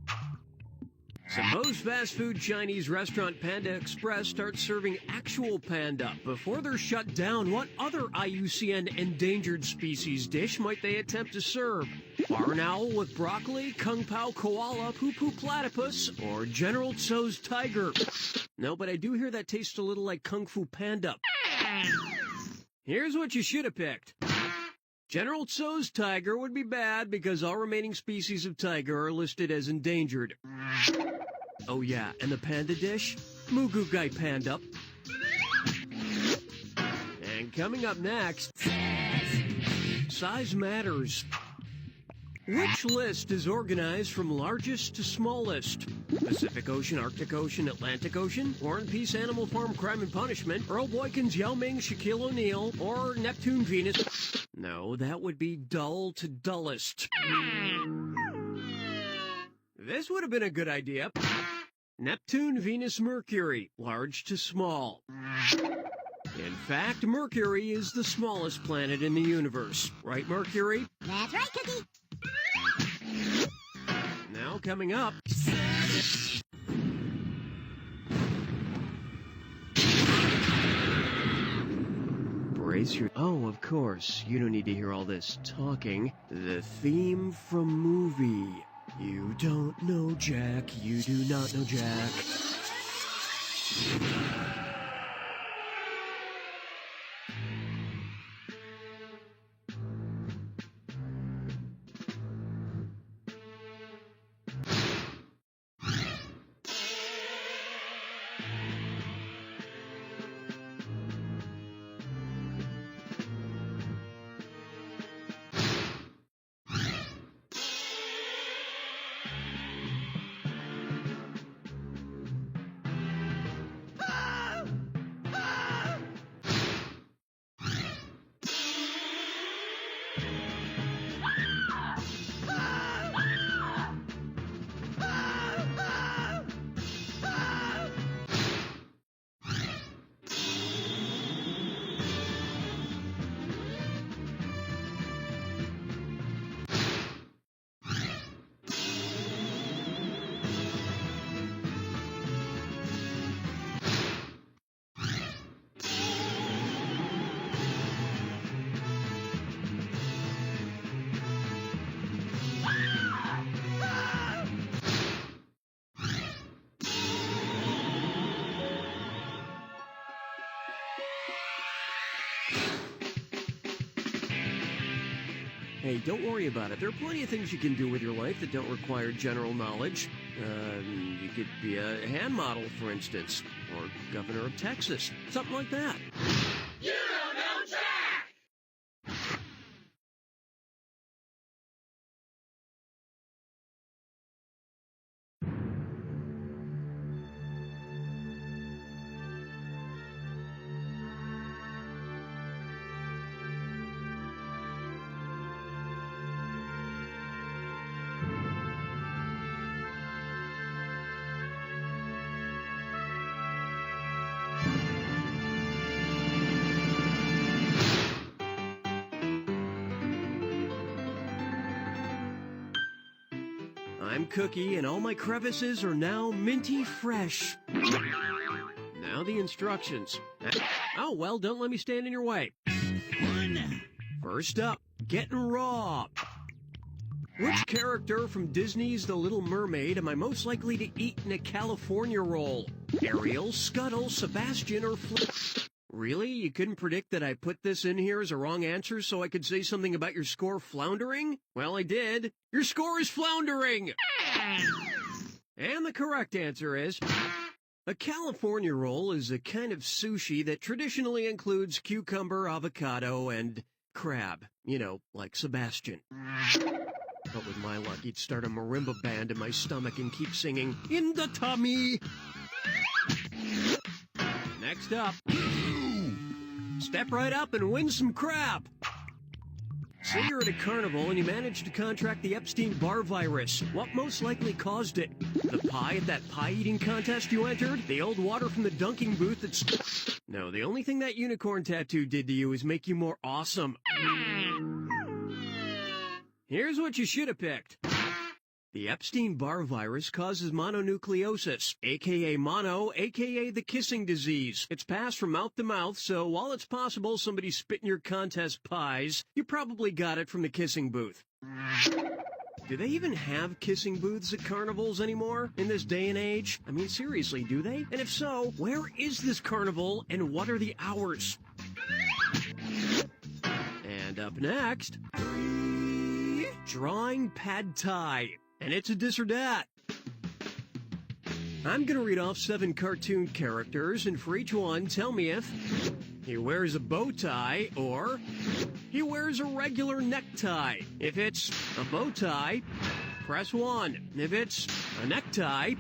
Suppose fast food Chinese restaurant Panda Express starts serving actual panda. Before they're shut down, what other IUCN endangered species dish might they attempt to serve? Barn owl with broccoli, kung pao koala, poo poo platypus, or General Tso's tiger? No, but I do hear that tastes a little like Kung Fu Panda. Here's what you should have picked. General Tso's tiger would be bad because all remaining species of tiger are listed as endangered. Oh yeah, and the panda dish? Mugu Gai Panda. And coming up next, size matters. Which list is organized from largest to smallest? Pacific Ocean, Arctic Ocean, Atlantic Ocean, War and Peace, Animal Farm, Crime and Punishment, Earl Boykins, Yao Ming, Shaquille O'Neal, or Neptune, Venus? No, that would be dull to dullest. This would have been a good idea. Neptune, Venus, Mercury, large to small. In fact, Mercury is the smallest planet in the universe. Right, Mercury? That's right, Cookie. Now coming up. Brace your... Oh, of course. You don't need to hear all this talking. The theme from movie. You don't know Jack. You do not know Jack. Hey, don't worry about it. There are plenty of things you can do with your life that don't require general knowledge. You could be a hand model, for instance, or governor of Texas, something like that. You don't know Jack! I'm Cookie, and all my crevices are now minty fresh. Now the instructions. Oh, well, don't let me stand in your way. First up, getting raw. Which character from Disney's The Little Mermaid am I most likely to eat in a California roll? Ariel, Scuttle, Sebastian, or Really? You couldn't predict that I put this in here as a wrong answer so I could say something about your score floundering? Well, I did. Your score is floundering! And the correct answer is... a California roll is a kind of sushi that traditionally includes cucumber, avocado, and crab. You know, like Sebastian. But with my luck, he'd start a marimba band in my stomach and keep singing, "In the tummy!" Next up, step right up and win some crap. Say you're at a carnival and you manage to contract the Epstein-Barr virus. What most likely caused it? The pie at that pie-eating contest you entered? The old water from the dunking booth that's... No, the only thing that unicorn tattoo did to you is make you more awesome. Here's what you should have picked. The Epstein-Barr virus causes mononucleosis, aka mono, aka the kissing disease. It's passed from mouth to mouth, so while it's possible somebody spit in your contest pies, you probably got it from the kissing booth. Do they even have kissing booths at carnivals anymore in this day and age? I mean, seriously, do they? And if so, where is this carnival and what are the hours? And up next, drawing pad thai. And it's a this or that. I'm gonna read off 7 cartoon characters, and for each one, tell me if he wears a bow tie or he wears a regular necktie. If it's a bow tie, press 1. If it's a necktie,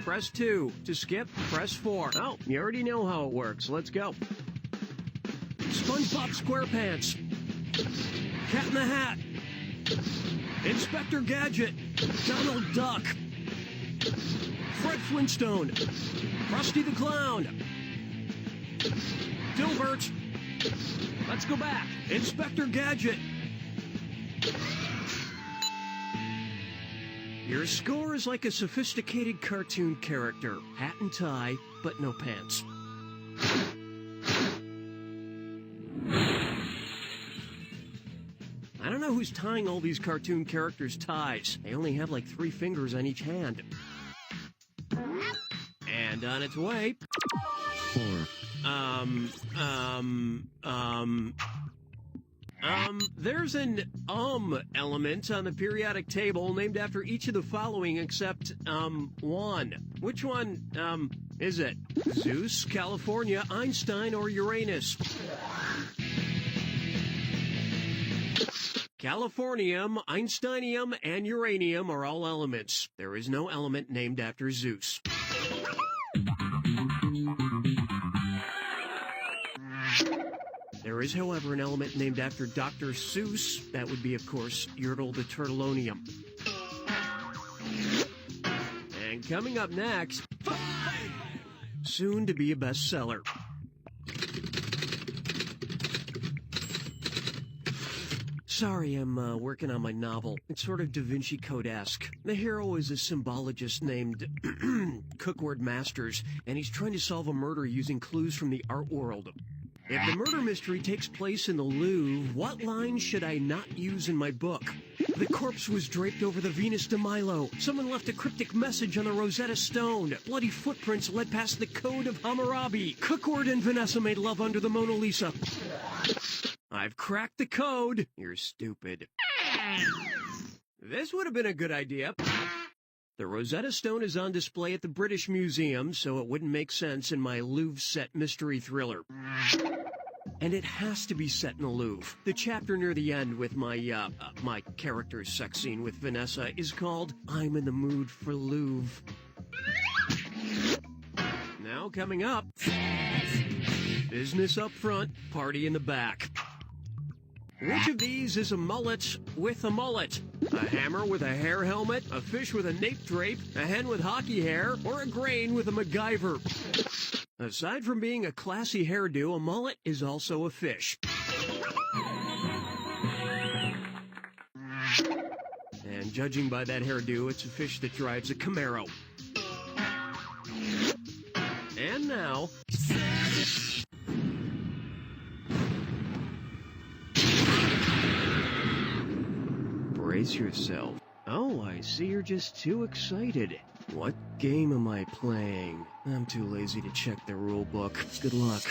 press 2. To skip, press 4. Oh, you already know how it works. Let's go. SpongeBob SquarePants. Cat in the Hat. Inspector Gadget, Donald Duck, Fred Flintstone, Krusty the Clown, Dilbert. Let's go back. Inspector Gadget. Your score is like a sophisticated cartoon character. Hat and tie, but no pants. I don't know who's tying all these cartoon characters' ties. They only have like 3 fingers on each hand. And on its way... 4. There's an element on the periodic table named after each of the following except, 1. Which one, is it? Zeus, California, Einstein, or Uranus? Californium, Einsteinium, and uranium are all elements. There is no element named after Zeus. There is, however, an element named after Dr. Seuss. That would be, of course, Yertle the Turtlonium. And coming up next, soon to be a bestseller. Sorry, I'm working on my novel. It's sort of Da Vinci Code-esque. The hero is a symbologist named Cookward Masters, and he's trying to solve a murder using clues from the art world. If the murder mystery takes place in the Louvre, what line should I not use in my book? The corpse was draped over the Venus de Milo. Someone left a cryptic message on the Rosetta Stone. Bloody footprints led past the Code of Hammurabi. Cookward and Vanessa made love under the Mona Lisa. I've cracked the code. You're stupid. This would have been a good idea. The Rosetta Stone is on display at the British Museum, so it wouldn't make sense in my Louvre set mystery thriller. And it has to be set in the Louvre. The chapter near the end with my character's sex scene with Vanessa is called I'm in the Mood for Louvre. Now coming up, business up front, party in the back. Which of these is a mullet with a mullet? A hammer with a hair helmet, a fish with a nape drape, a hen with hockey hair, or a grain with a MacGyver? Aside from being a classy hairdo, a mullet is also a fish. And judging by that hairdo, it's a fish that drives a Camaro. And now... brace yourself. Oh, I see you're just too excited. What game am I playing? I'm too lazy to check the rule book. Good luck.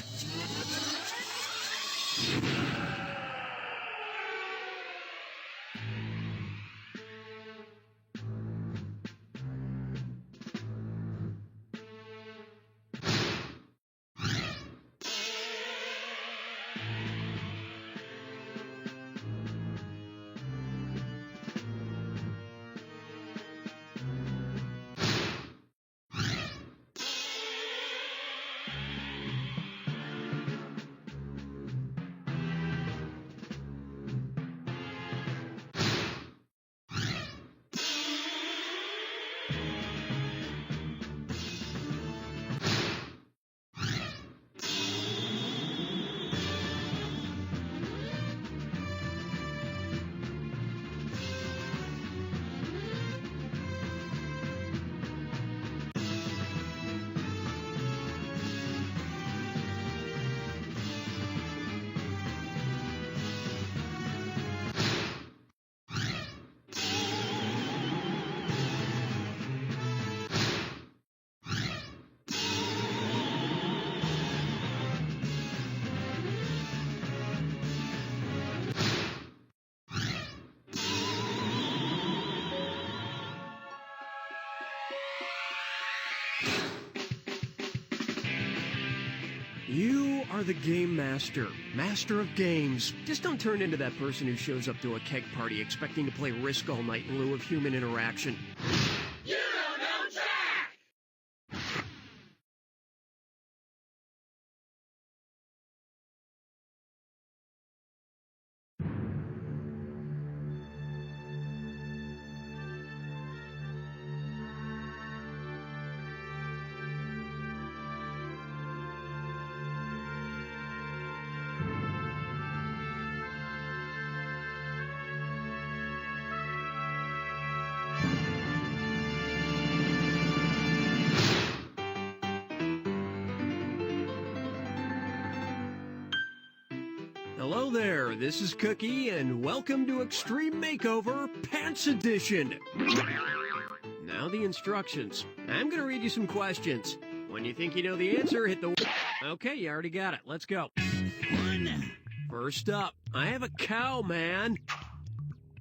You are the game master, master of games. Just don't turn into that person who shows up to a keg party expecting to play Risk all night in lieu of human interaction. You don't know Jack! Hello there, this is Cookie, and welcome to Extreme Makeover Pants Edition. Now the instructions. I'm gonna read you some questions. When you think you know the answer, hit the... Okay, you already got it. Let's go. First up, I have a cow, man.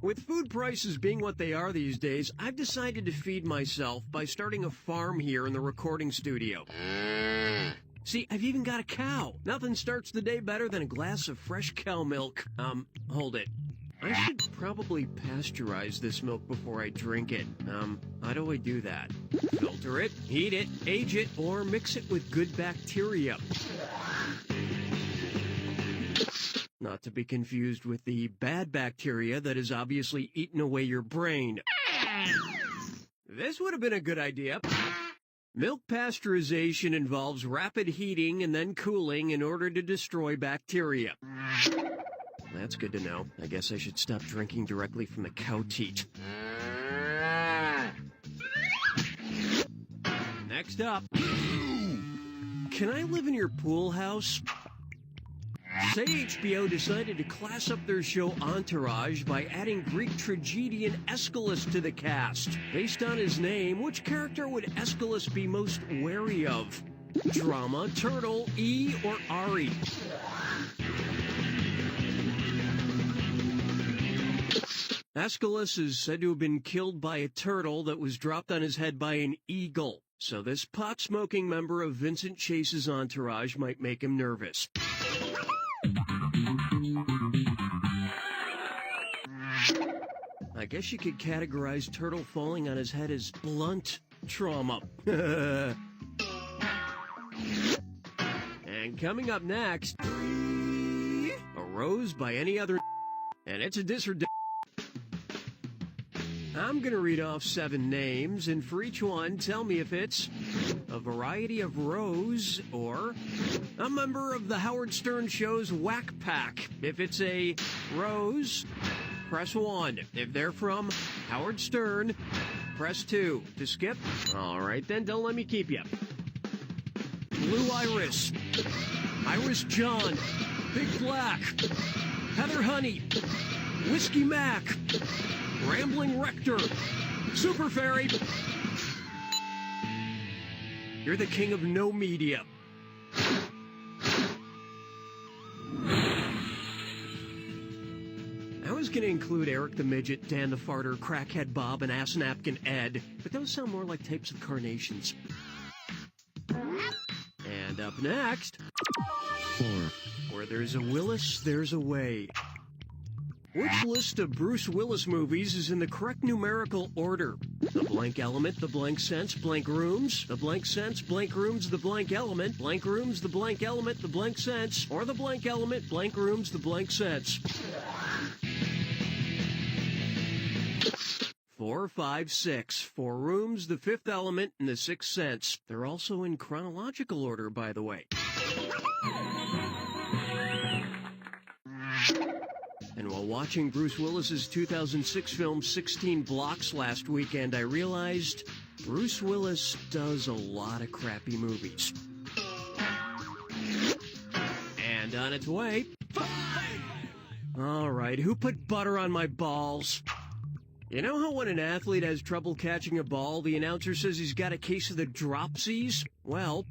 With food prices being what they are these days, I've decided to feed myself by starting a farm here in the recording studio. See, I've even got a cow. Nothing starts the day better than a glass of fresh cow milk. Hold it. I should probably pasteurize this milk before I drink it. How do I do that? Filter it, heat it, age it, or mix it with good bacteria. Not to be confused with the bad bacteria that has obviously eaten away your brain. This would have been a good idea. Milk pasteurization involves rapid heating and then cooling in order to destroy bacteria. That's good to know. I guess I should stop drinking directly from the cow teat. Next up. Can I live in your pool house? Say HBO decided to class up their show Entourage by adding Greek tragedian Aeschylus to the cast. Based on his name, which character would Aeschylus be most wary of? Drama, Turtle, E, or Ari? Aeschylus is said to have been killed by a turtle that was dropped on his head by an eagle. So this pot-smoking member of Vincent Chase's entourage might make him nervous. I guess you could categorize turtle falling on his head as blunt trauma. And coming up next, a rose by any other, and it's a dis or I'm going to read off 7 names, and for each one, tell me if it's a variety of rose or a member of the Howard Stern Show's Whack Pack. If it's a rose, press 1. If they're from Howard Stern, press 2. To skip? All right, then, don't let me keep you. Blue Iris, Iris John, Big Black, Heather Honey, Whiskey Mac, Rambling Rector, Super Fairy. You're the king of no media. I was going to include Eric the Midget, Dan the Farter, Crackhead Bob, and Ass Napkin Ed, but those sound more like types of carnations. And up next, 4. where there's a Willis, there's a way. Which list of Bruce Willis movies is in the correct numerical order? The blank element, the blank sense, blank rooms, the blank sense, blank rooms, the blank element, blank rooms, the blank element, the blank sense, or the blank element, blank rooms, the blank sense. 4, 5, 6. 4 rooms, the fifth element, and the sixth sense. They're also in chronological order, by the way. And while watching Bruce Willis's 2006 film 16 Blocks last weekend, I realized Bruce Willis does a lot of crappy movies. And on its way... All right, who put butter on my balls? You know how when an athlete has trouble catching a ball, the announcer says he's got a case of the dropsies? Well,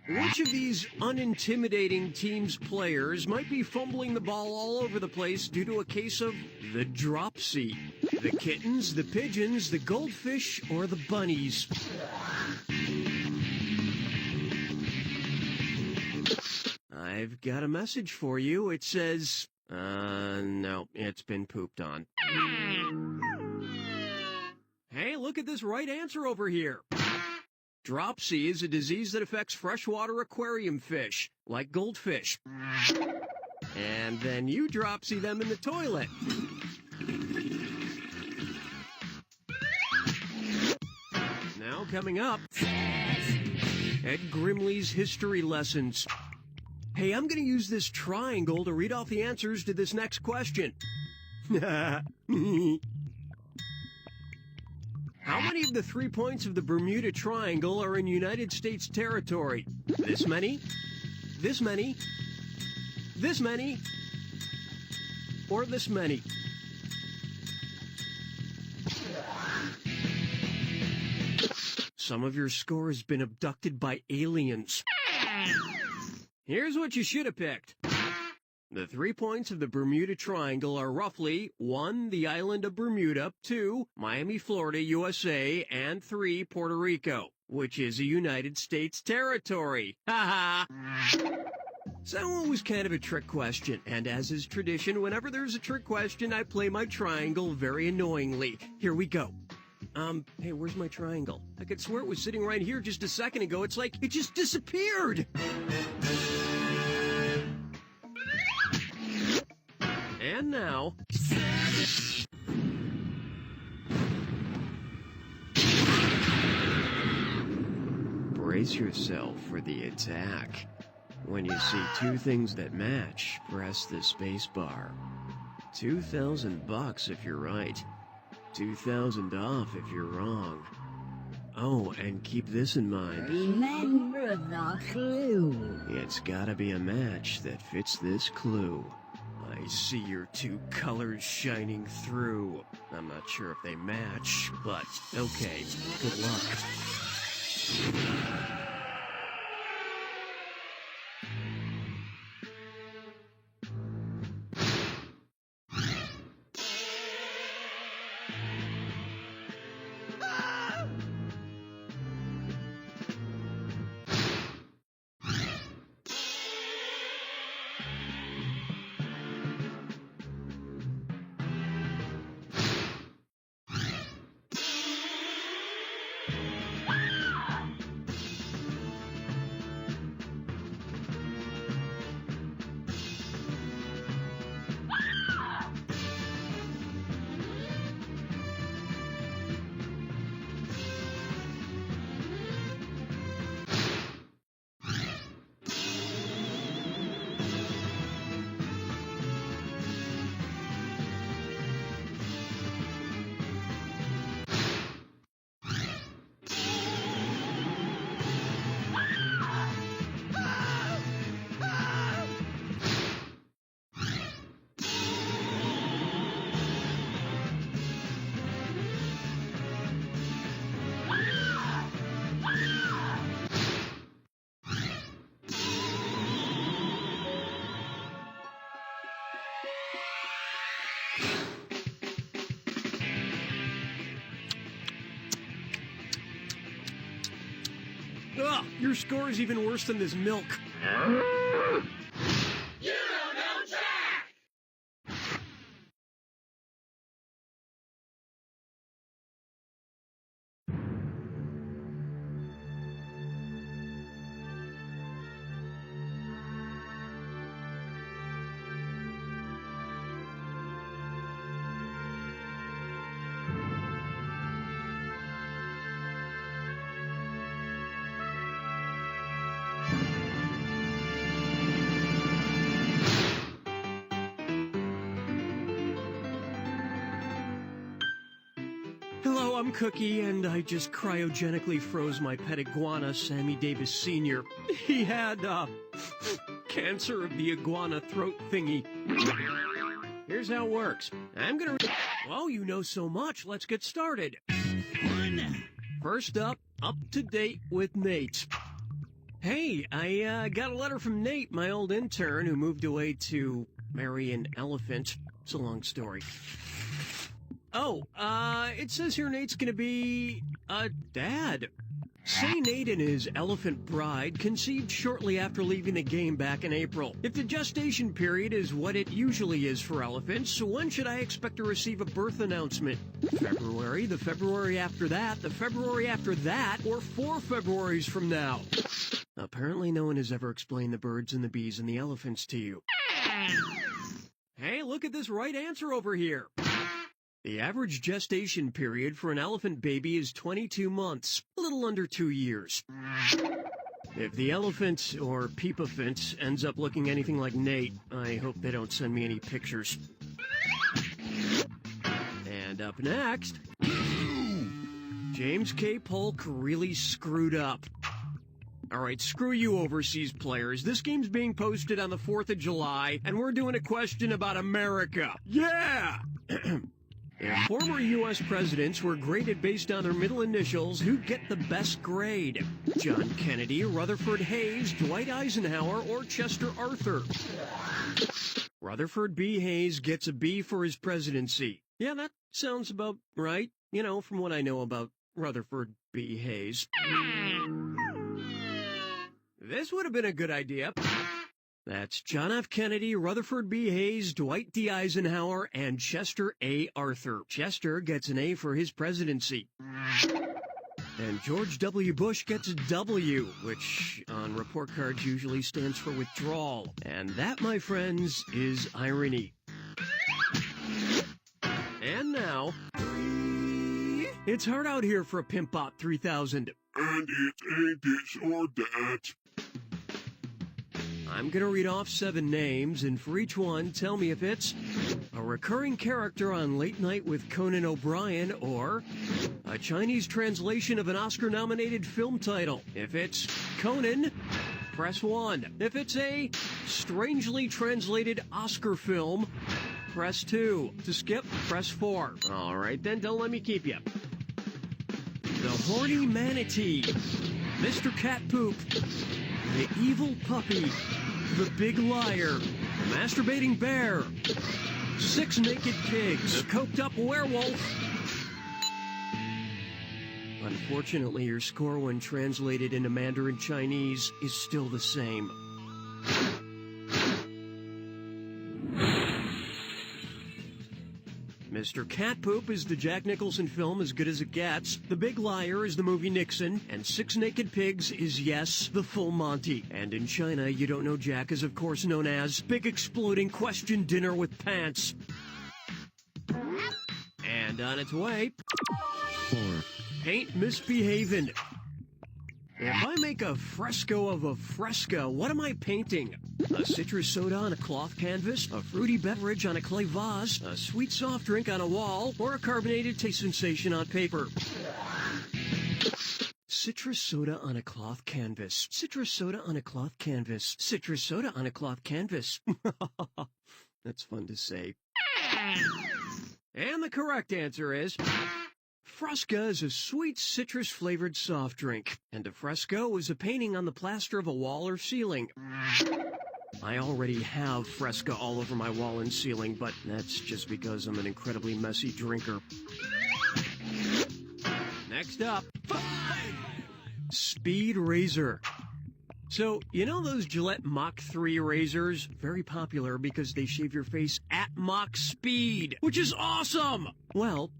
which of these unintimidating team's players might be fumbling the ball all over the place due to a case of the dropsy? The kittens, the pigeons, the goldfish, or the bunnies? I've got a message for you. It says, no, it's been pooped on. Hey, look at this right answer over here. Dropsy is a disease that affects freshwater aquarium fish, like goldfish. And then you dropsy them in the toilet. Now coming up, Ed Grimley's history lessons. Hey, I'm going to use this triangle to read off the answers to this next question. How many of the 3 points of the Bermuda Triangle are in United States territory? This many? This many? This many? Or this many? Some of your score has been abducted by aliens. Here's what you should have picked. The 3 points of the Bermuda Triangle are roughly 1, the island of Bermuda, 2, Miami, Florida, USA, and 3, Puerto Rico, which is a United States territory. Ha ha! So it was kind of a trick question, and as is tradition, whenever there's a trick question, I play my triangle very annoyingly. Here we go. Hey, where's my triangle? I could swear it was sitting right here just a second ago. It's like it just disappeared! And now... Brace yourself for the attack. When you see 2 things that match, press the space bar. $2,000 if you're right. 2,000 off if you're wrong. Oh, and keep this in mind. Remember the clue. It's gotta be a match that fits this clue. I see your 2 colors shining through. I'm not sure if they match, but okay, good luck. Ugh, your score is even worse than this milk. You don't know Jack! Hello, I'm Cookie, and I just cryogenically froze my pet iguana, Sammy Davis Sr. He had, cancer of the iguana throat thingy. Here's how it works. I'm gonna... Oh, you know so much. Let's get started. First up to date with Nate. Hey, I got a letter from Nate, my old intern, who moved away to marry an elephant. It's a long story. Oh, it says here Nate's gonna be a dad. Say Nate and his elephant bride conceived shortly after leaving the game back in April. If the gestation period is what it usually is for elephants, when should I expect to receive a birth announcement? February, the February after that, the February after that, or 4 Februaries from now? Apparently no one has ever explained the birds and the bees and the elephants to you. Hey, look at this right answer over here. The average gestation period for an elephant baby is 22 months, a little under 2 years. If the elephant, or peepaphant, ends up looking anything like Nate, I hope they don't send me any pictures. And up next, James K. Polk really screwed up. Alright, screw you overseas players. This game's being posted on the 4th of July, and we're doing a question about America. Yeah! If former U.S. presidents were graded based on their middle initials, who'd get the best grade? John Kennedy, Rutherford Hayes, Dwight Eisenhower, or Chester Arthur? Rutherford B. Hayes gets a B for his presidency. Yeah, that sounds about right, you know, from what I know about Rutherford B. Hayes. This would have been a good idea. That's John F. Kennedy, Rutherford B. Hayes, Dwight D. Eisenhower, and Chester A. Arthur. Chester gets an A for his presidency. And George W. Bush gets a W, which on report cards usually stands for withdrawal. And that, my friends, is irony. And now, it's hard out here for a Pimp Bot 3000. And it ain't this or that. I'm gonna read off 7 names, and for each one, tell me if it's a recurring character on Late Night with Conan O'Brien, or a Chinese translation of an Oscar-nominated film title. If it's Conan, press 1. If it's a strangely translated Oscar film, press 2. To skip, press 4. All right, then, don't let me keep you. The Horny Manatee, Mr. Cat Poop, the Evil Puppy, the Big Liar, the Masturbating Bear, 6 Naked Pigs, the Coked Up Werewolf. Unfortunately, your score when translated into Mandarin Chinese is still the same. Mr. Cat Poop is the Jack Nicholson film As Good as It Gets. The Big Liar is the movie Nixon. And 6 Naked Pigs is, yes, the full Monty. And in China, You Don't Know Jack is of course known as Big Exploding Question Dinner with Pants. And on its way, 4. Paint Misbehavin'. If I make a fresco of a fresco, what am I painting? A citrus soda on a cloth canvas, a fruity beverage on a clay vase, a sweet soft drink on a wall, or a carbonated taste sensation on paper? Citrus soda on a cloth canvas. Citrus soda on a cloth canvas. Citrus soda on a cloth canvas. That's fun to say. And the correct answer is... Fresca is a sweet citrus-flavored soft drink, and a fresco is a painting on the plaster of a wall or ceiling. I already have Fresca all over my wall and ceiling, but that's just because I'm an incredibly messy drinker. Next up, Speed razor. So, you know those Gillette Mach 3 razors? Very popular because they shave your face at Mach speed, which is awesome! Well,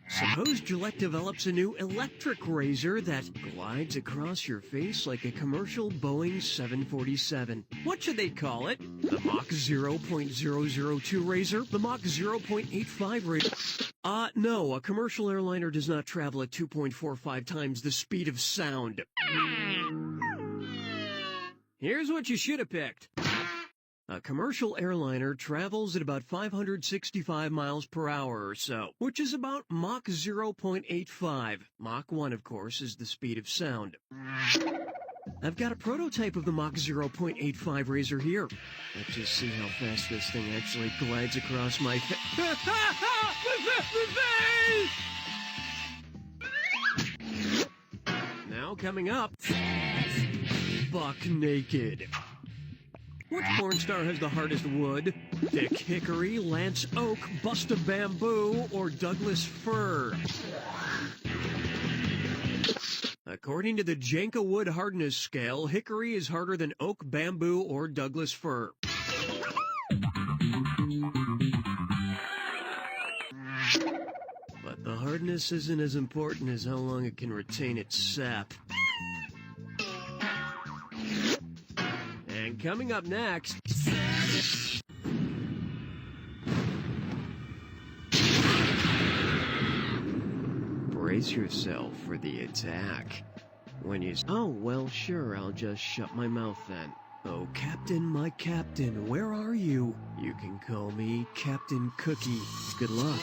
suppose Gillette develops a new electric razor that glides across your face like a commercial Boeing 747. What should they call it? The Mach 0.002 razor? The Mach 0.85 razor? No, a commercial airliner does not travel at 2.45 times the speed of sound. Here's what you should have picked. A commercial airliner travels at about 565 miles per hour or so, which is about Mach 0.85. Mach 1, of course, is the speed of sound. I've got a prototype of the Mach 0.85 razor here. Let's just see how fast this thing actually glides across my face. Now coming up, buck naked. Which porn star has the hardest wood? Dick Hickory, Lance Oak, Busta Bamboo, or Douglas Fir? According to the Janka Wood Hardness Scale, Hickory is harder than Oak, Bamboo, or Douglas Fir. But the hardness isn't as important as how long it can retain its sap. And coming up next... brace yourself for the attack. When you... Oh, well, sure, I'll just shut my mouth then. Oh, Captain, my Captain, where are you? You can call me Captain Cookie. Good luck.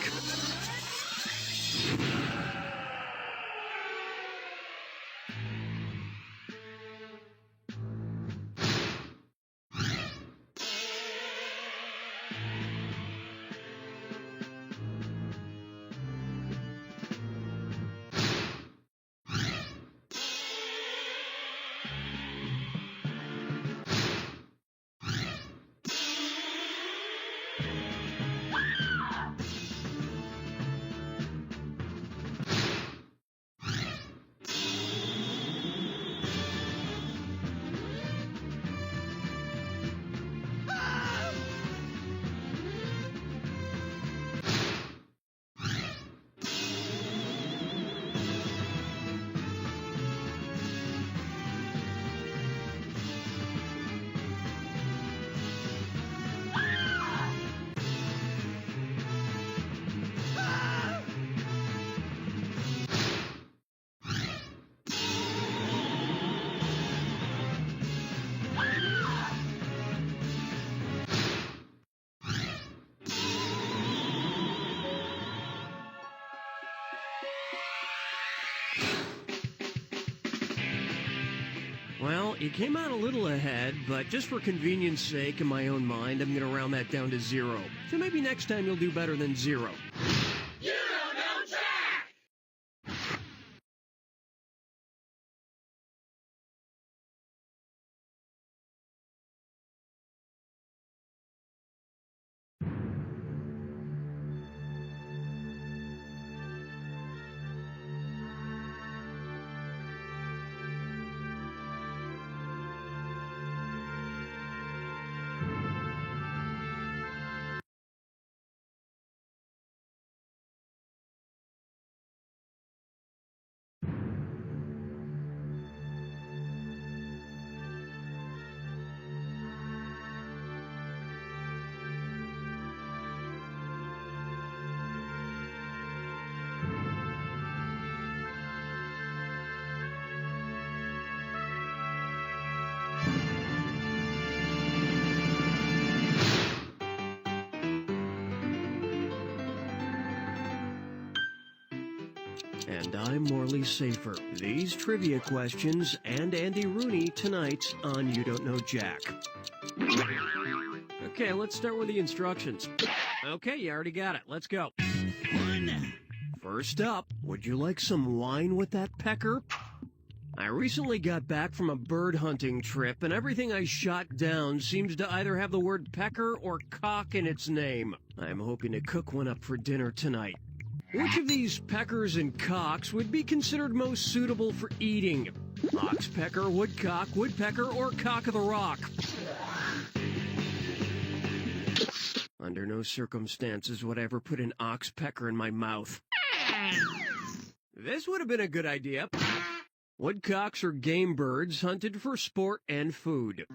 Well, you came out a little ahead, but just for convenience sake and my own mind, I'm going to round that down to 0. So maybe next time you'll do better than 0. You don't know Jack! And I'm Morley Safer. These trivia questions and Andy Rooney tonight on You Don't Know Jack. Okay, let's start with the instructions. Okay, you already got it. Let's go. First up, would you like some wine with that pecker? I recently got back from a bird hunting trip, and everything I shot down seems to either have the word pecker or cock in its name. I'm hoping to cook one up for dinner tonight. Which of these peckers and cocks would be considered most suitable for eating? Oxpecker, woodcock, woodpecker, or cock of the rock? Under no circumstances would I ever put an oxpecker in my mouth. This would have been a good idea. Woodcocks are game birds hunted for sport and food.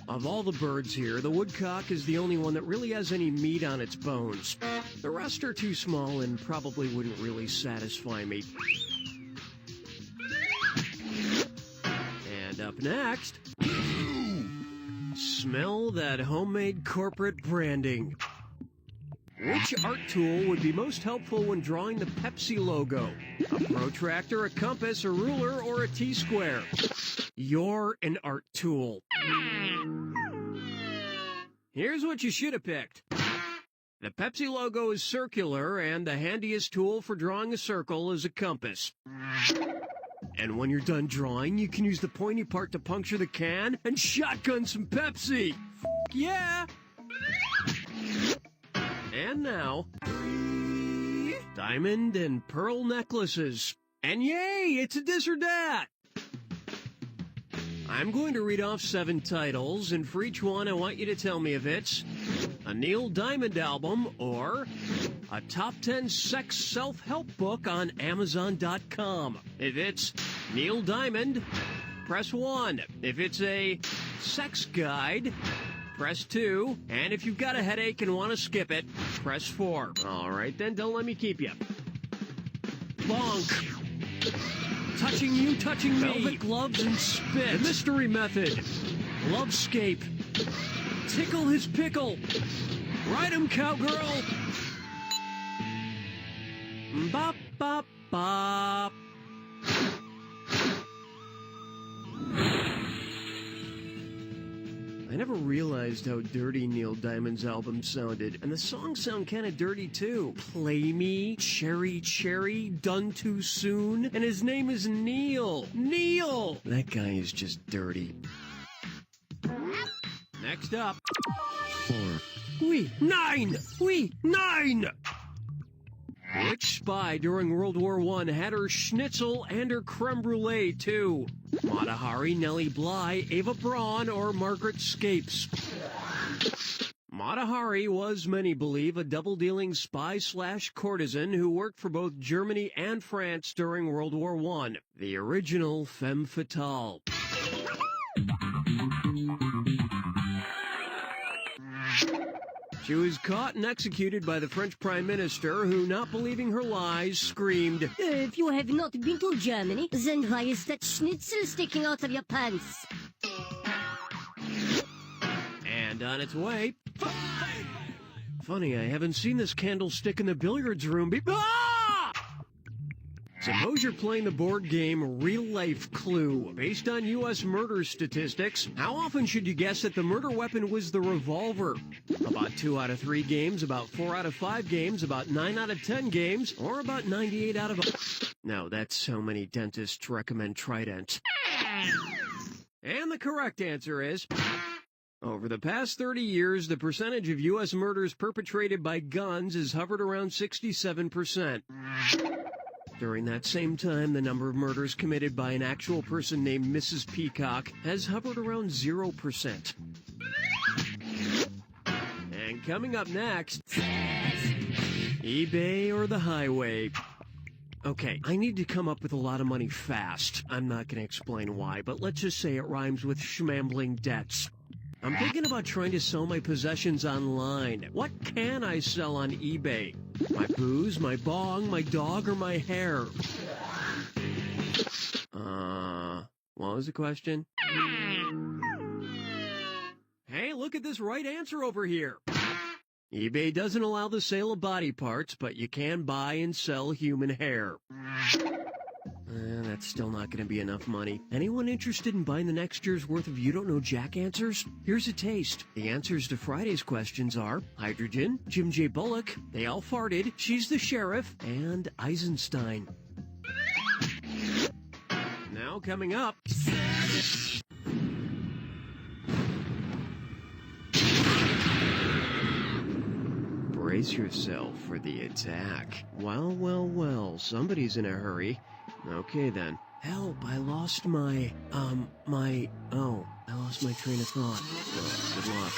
Of all the birds here, the woodcock is the only one that really has any meat on its bones. The rest are too small and probably wouldn't really satisfy me. And up next, smell that homemade corporate branding. Which art tool would be most helpful when drawing the Pepsi logo? A protractor, a compass, a ruler, or a T-square? You're an art tool. Here's what you should have picked. The Pepsi logo is circular, and the handiest tool for drawing a circle is a compass. And when you're done drawing, you can use the pointy part to puncture the can and shotgun some Pepsi. Yeah! And now, diamond and pearl necklaces. And yay, it's a this or that. I'm going to read off 7 titles, and for each one I want you to tell me if it's a Neil Diamond album or a top 10 sex self-help book on Amazon.com. If it's Neil Diamond, press 1. If it's a sex guide, press 2. And if you've got a headache and want to skip it, press 4. All right, then, don't let me keep you. Bonk. Touching you, touching me. Velvet gloves and spit. The mystery method. Lovescape. Tickle his pickle. Ride him, cowgirl. Bop, bop, bop. I never realized how dirty Neil Diamond's album sounded, and the songs sound kind of dirty too. Play Me, Cherry Cherry, Done Too Soon, and his name is Neil. Neil! That guy is just dirty. Next up. 4. Nine! Which spy during World War I had her schnitzel and her creme brulee, too? Mata Hari, Nellie Bly, Ava Braun, or Margaret Scapes? Mata Hari was, many believe, a double-dealing spy/courtesan who worked for both Germany and France during World War I. The original femme fatale. She was caught and executed by the French Prime Minister, who, not believing her lies, screamed, If you have not been to Germany, then why is that schnitzel sticking out of your pants? and on its way. Funny, I haven't seen this candlestick in the billiards room Ah! Suppose you're playing the board game Real Life Clue. Based on U.S. murder statistics, how often should you guess that the murder weapon was the revolver? About 2 out of 3 games, about 4 out of 5 games, about 9 out of 10 games, or about 98 out of... No, that's so many dentists recommend Trident. And the correct answer is... Over the past 30 years, the percentage of U.S. murders perpetrated by guns has hovered around 67%. During that same time, the number of murders committed by an actual person named Mrs. Peacock has hovered around 0%. And coming up next, eBay or the highway? Okay, I need to come up with a lot of money fast. I'm not going to explain why, but let's just say it rhymes with schmambling debts. I'm thinking about trying to sell my possessions online. What can I sell on eBay? My booze, my bong, my dog, or my hair? What was the question? Hey, look at this right answer over here. eBay doesn't allow the sale of body parts, but you can buy and sell human hair. That's still not going to be enough money. Anyone interested in buying the next year's worth of You Don't Know Jack answers? Here's a taste. The answers to Friday's questions are hydrogen, Jim J. Bullock, they all farted, she's the sheriff, and Eisenstein. Now coming up... Brace yourself for the attack. Well, somebody's in a hurry. Okay then, Help, I lost my, oh, I lost my train of thought. Well, good luck.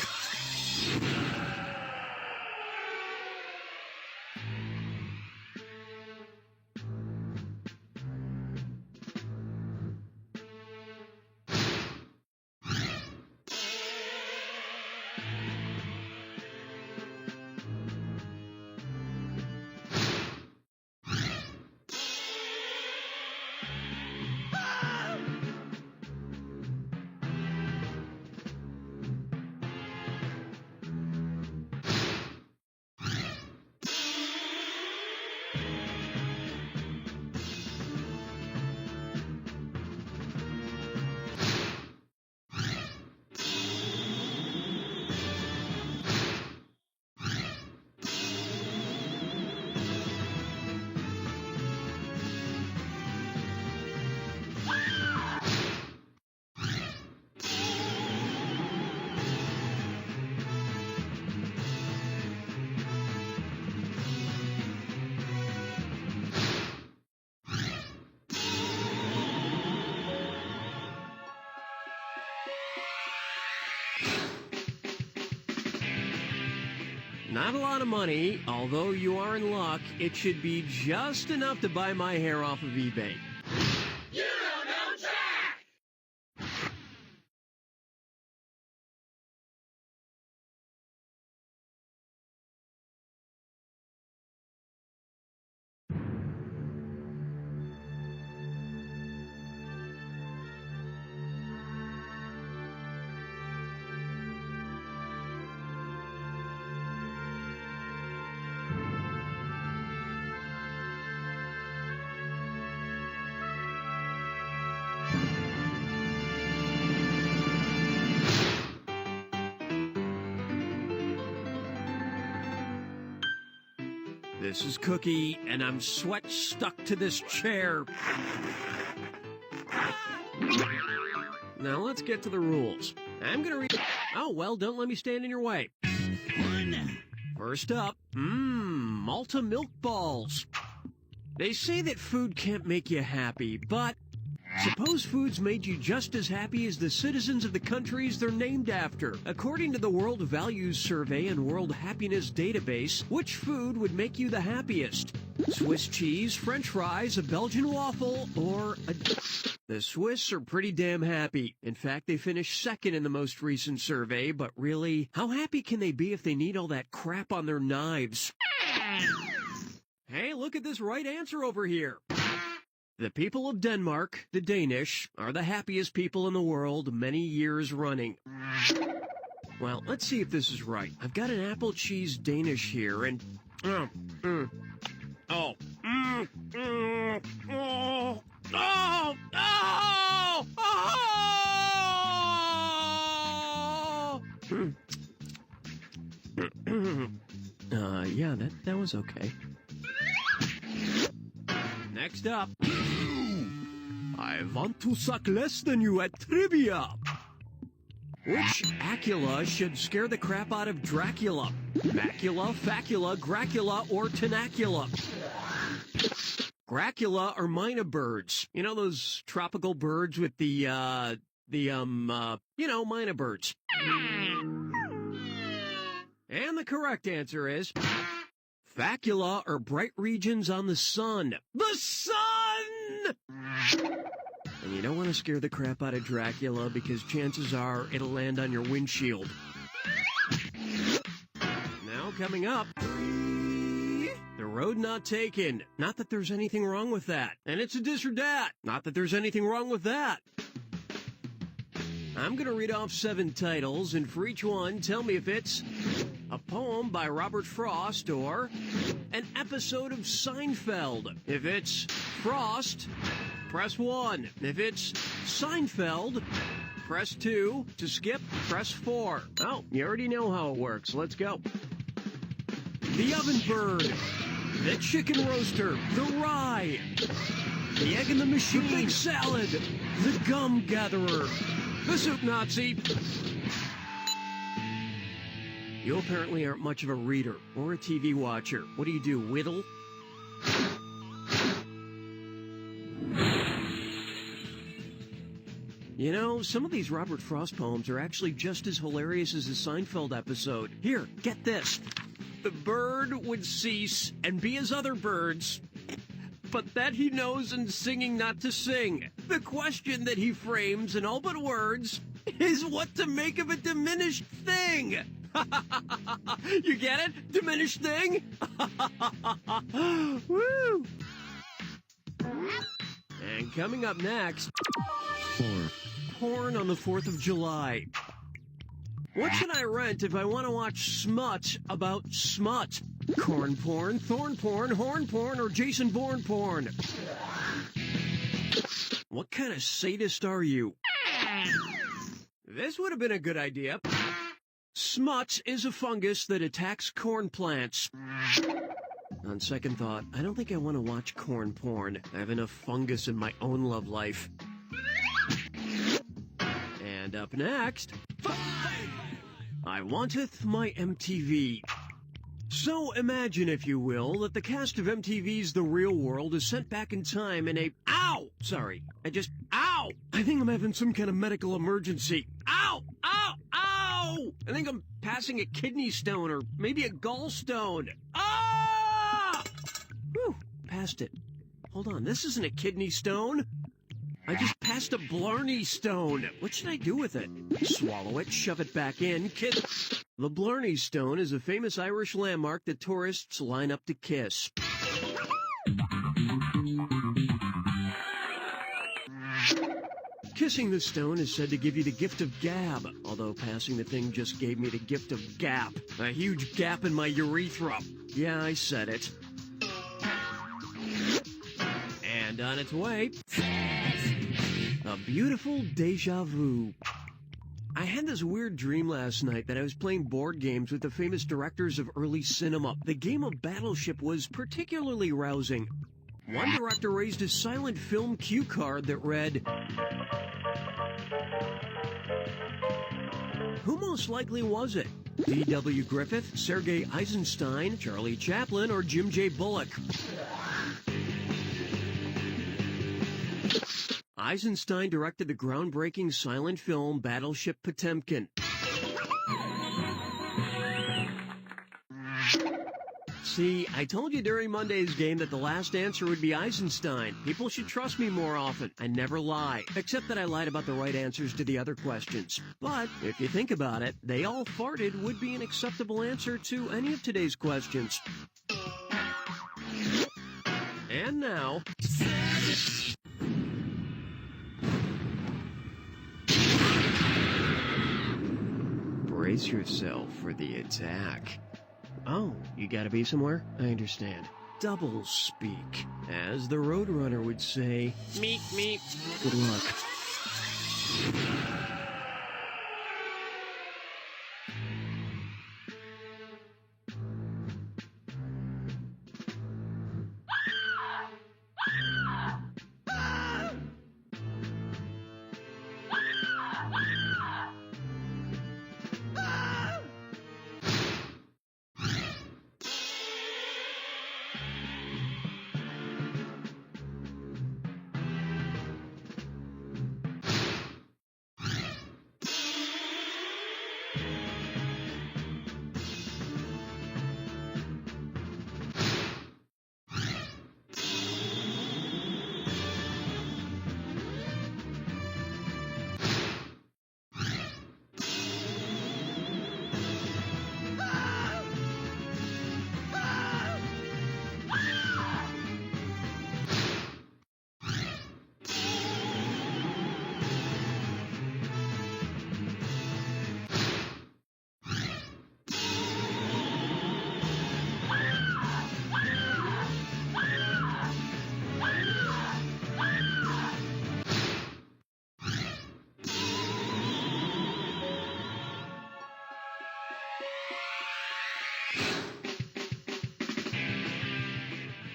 Not a lot of money, although you are in luck. It should be just enough to buy my hair off of eBay. You don't know Jack! This is Cookie, and I'm sweat stuck to this chair. Now let's get to the rules. I'm gonna read. Oh, well, don't let me stand in your way. First up, Malta milk balls. They say that food can't make you happy, but suppose foods made you just as happy as the citizens of the countries they're named after. According to the World Values Survey and World Happiness Database, which food would make you the happiest? Swiss cheese, French fries, a Belgian waffle, or a... The Swiss are pretty damn happy. In fact, they finished second in the most recent survey, but really, how happy can they be if they need all that crap on their knives? Hey, look at this right answer over here. The people of Denmark, the Danish, are the happiest people in the world many years running. Well, let's see if this is right. I've got an apple cheese Danish here, and... Yeah, that was okay. Next up. I want to suck less than you at trivia. Which Acula should scare the crap out of Dracula? Macula, Facula, Gracula, or Tenacula? Gracula are mina birds. You know those tropical birds with the mina birds. And the correct answer is... Facula are bright regions on the sun. The sun! And you don't want to scare the crap out of Dracula because chances are it'll land on your windshield. Now coming up, the road not taken. Not that there's anything wrong with that. And it's a this or that. Not that there's anything wrong with that. I'm going to read off 7 titles, and for each one, tell me if it's a poem by Robert Frost or an episode of Seinfeld. If it's Frost, press 1. If it's Seinfeld, press 2. To skip, press 4. Oh, you already know how it works. Let's go. The Oven Bird, the Chicken Roaster, the Rye, the Egg in the Machine, the Big Salad, the Gum Gatherer, the Soup Nazi. You apparently aren't much of a reader or a TV watcher. What do? Whittle? You know, some of these Robert Frost poems are actually just as hilarious as the Seinfeld episode. Here, get this. The bird would cease and be as other birds, but that he knows in singing not to sing. The question that he frames in all but words is what to make of a diminished thing. You get it? Diminished thing? Woo! And coming up next, 4. porn on the 4th of July. What should I rent if I want to watch smut about smut? Corn porn, thorn porn, horn porn, or Jason Bourne porn? What kind of sadist are you? This would have been a good idea. Smut is a fungus that attacks corn plants. On second thought, I don't think I want to watch corn porn. I have enough fungus in my own love life. And up next, 5! I wanteth my MTV. So imagine, if you will, that the cast of MTV's The Real World is sent back in time in a... Ow! Sorry, Ow! I think I'm having some kind of medical emergency. Ow! Ow! Ow! I think I'm passing a kidney stone or maybe a gallstone. Ah! Whew, passed it. Hold on, this isn't a kidney stone. I just passed a Blarney stone. What should I do with it? Swallow it, shove it back in, kiss. The Blarney Stone is a famous Irish landmark that tourists line up to kiss. Kissing the stone is said to give you the gift of gab, although passing the thing just gave me the gift of gap. A huge gap in my urethra. Yeah, I said it. And on its way, a beautiful deja vu. I had this weird dream last night that I was playing board games with the famous directors of early cinema. The game of Battleship was particularly rousing. One director raised a silent film cue card that read, who most likely was it? D.W. Griffith, Sergei Eisenstein, Charlie Chaplin, or Jim J. Bullock? Eisenstein directed the groundbreaking silent film Battleship Potemkin. See, I told you during Monday's game that the last answer would be Eisenstein. People should trust me more often. I never lie, except that I lied about the right answers to the other questions. But if you think about it, they all farted would be an acceptable answer to any of today's questions. And now... brace yourself for the attack. Oh, you gotta be somewhere? I understand. Double speak. As the Roadrunner would say, meep meep. Good luck.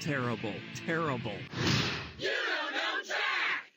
Terrible, terrible. You don't know Jack!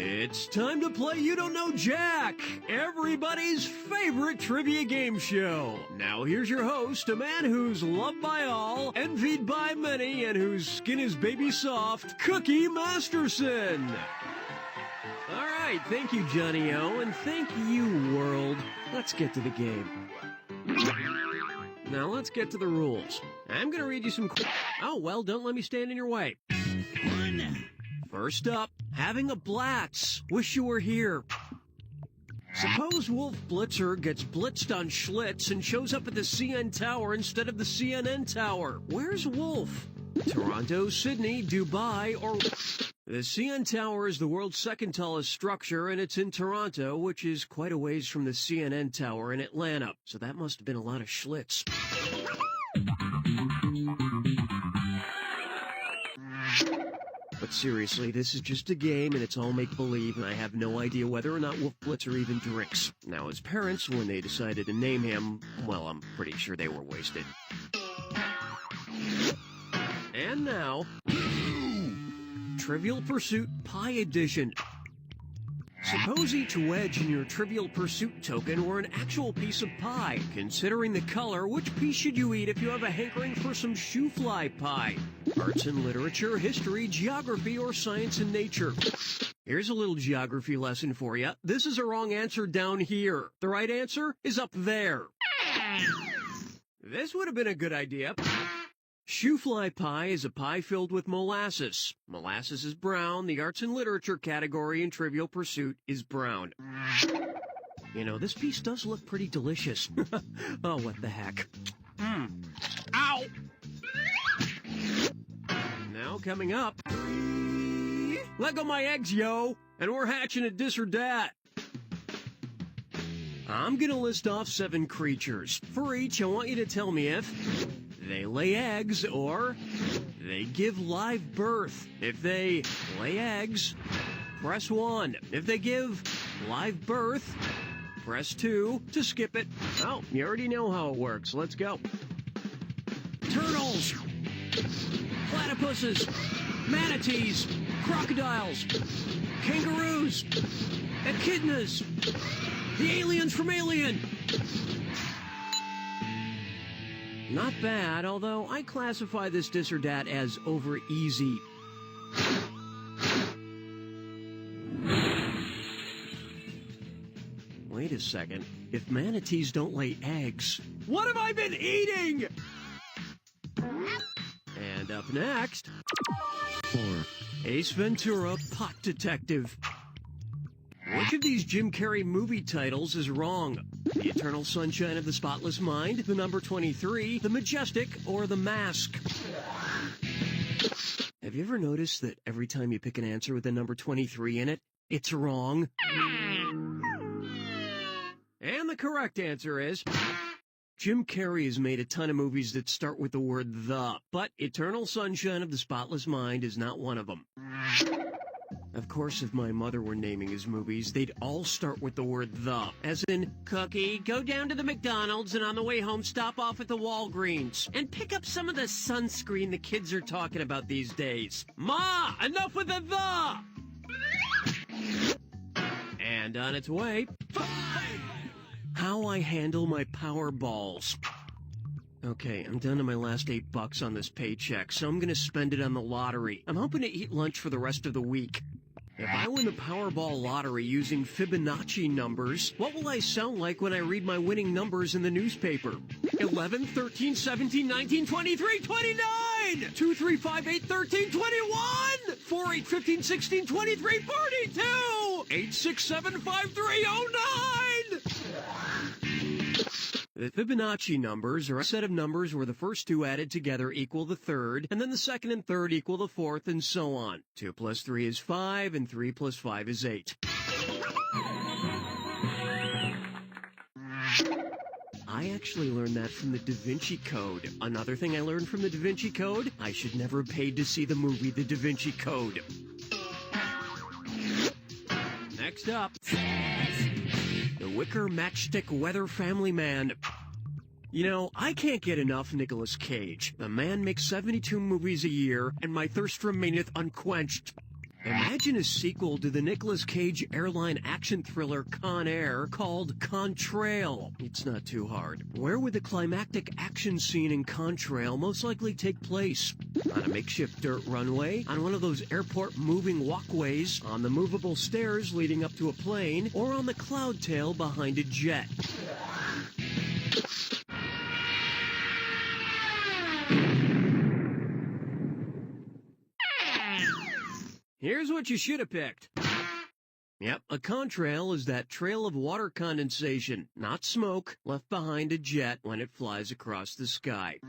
It's time to play You Don't Know Jack, everybody's favorite trivia game show. Now here's your host, a man who's loved by all, envied by many, and whose skin is baby soft, Cookie Masterson. All right, thank you, Johnny O, and thank you, world. Let's get to the game. Now let's get to the rules. I'm gonna read you some oh, well, don't let me stand in your way. First up, having a Blatz. Wish you were here. Suppose Wolf Blitzer gets blitzed on Schlitz and shows up at the CN Tower instead of the CNN Tower. Where's Wolf? Toronto, Sydney, Dubai, or... The CN Tower is the world's second tallest structure, and it's in Toronto, which is quite a ways from the CNN Tower in Atlanta. So that must have been a lot of Schlitz. But seriously, this is just a game, and it's all make-believe, and I have no idea whether or not Wolf Blitzer even drinks. Now, his parents, when they decided to name him, well, I'm pretty sure they were wasted. And now, Trivial Pursuit Pie Edition. Suppose each wedge in your Trivial Pursuit token were an actual piece of pie. Considering the color, which piece should you eat if you have a hankering for some shoe fly pie? Arts and literature, history, geography, or science and nature? Here's a little geography lesson for you. This is a wrong answer down here. The right answer is up there. This would have been a good idea. Shoe fly pie is a pie filled with molasses. Molasses is brown. The arts and literature category in Trivial Pursuit is brown. You know, this piece does look pretty delicious. Oh, what the heck. Ow! Now coming up. Let go my eggs, yo! And we're hatching a dis or dat. I'm gonna list off 7 creatures. For each, I want you to tell me if they lay eggs or they give live birth. If they lay eggs, press 1. If they give live birth, press 2 to skip it. Oh, you already know how it works. Let's go. Turtles, platypuses, manatees, crocodiles, kangaroos, echidnas, the aliens from Alien. Not bad, although I classify this dis or dat as over easy. Wait a second. If manatees don't lay eggs, what have I been eating? And up next, 4. Ace Ventura, Pot Detective. Which of these Jim Carrey movie titles is wrong? The Eternal Sunshine of the Spotless Mind, The Number 23, The Majestic, or The Mask? Have you ever noticed that every time you pick an answer with the number 23 in it, it's wrong? And the correct answer is... Jim Carrey has made a ton of movies that start with the word the, but Eternal Sunshine of the Spotless Mind is not one of them. Of course, if my mother were naming his movies, they'd all start with the word the. As in, Cookie, go down to the McDonald's and on the way home stop off at the Walgreens. And pick up some of the sunscreen the kids are talking about these days. Ma, enough with the the! And on its way, 5! How I handle my power balls. Okay, I'm down to my last $8 on this paycheck, so I'm gonna spend it on the lottery. I'm hoping to eat lunch for the rest of the week. If I win the Powerball lottery using Fibonacci numbers, what will I sound like when I read my winning numbers in the newspaper? 11, 13, 17, 19, 23, 29! 2, 3, 5, 8, 13, 21! 4, 8, 15, 16, 23, 42! 8, 6, 7, 5, 3, 09! The Fibonacci numbers are a set of numbers where the first 2 added together equal the third, and then the second and third equal the fourth, and so on. 2 plus 3 is 5, and 3 plus 5 is 8. I actually learned that from the Da Vinci Code. Another thing I learned from the Da Vinci Code, I should never have paid to see the movie The Da Vinci Code. Next up... The Wicker Matchstick Weather Family Man. You know, I can't get enough Nicolas Cage. The man makes 72 movies a year, and my thirst remaineth unquenched. Imagine a sequel to the Nicolas Cage airline action thriller Con Air called Contrail. It's not too hard. Where would the climactic action scene in Contrail most likely take place? On a makeshift dirt runway? On one of those airport moving walkways? On the movable stairs leading up to a plane? Or on the cloud tail behind a jet? Here's what you should have picked. Yep, a contrail is that trail of water condensation, not smoke, left behind a jet when it flies across the sky.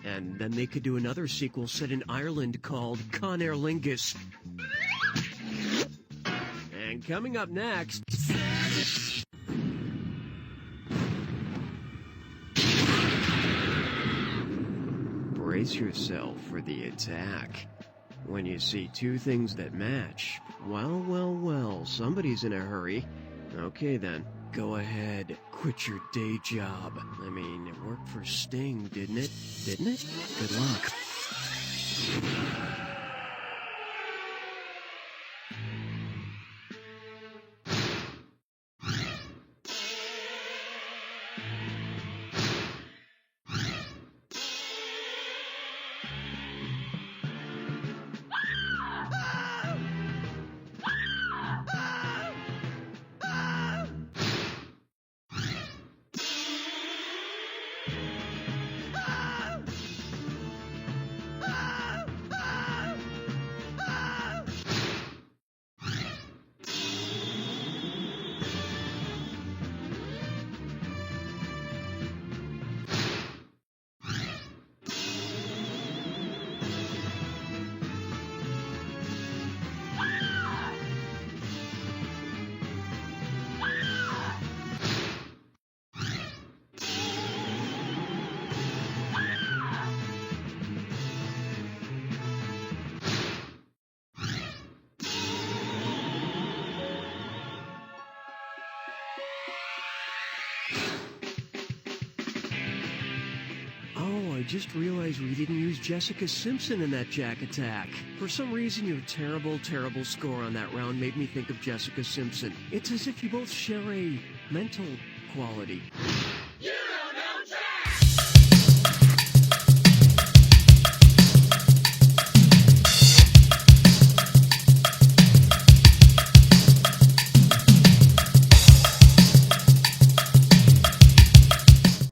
And then they could do another sequel set in Ireland called Con Aer Lingus. And coming up next... Brace yourself for the attack. When you see two things that match, well, somebody's in a hurry. Okay then, go ahead, quit your day job. I mean, it worked for Sting, didn't it? Didn't it? Good luck. I just realized we didn't use Jessica Simpson in that Jack attack. For some reason, your terrible score on that round made me think of Jessica Simpson. It's as if you both share a mental quality.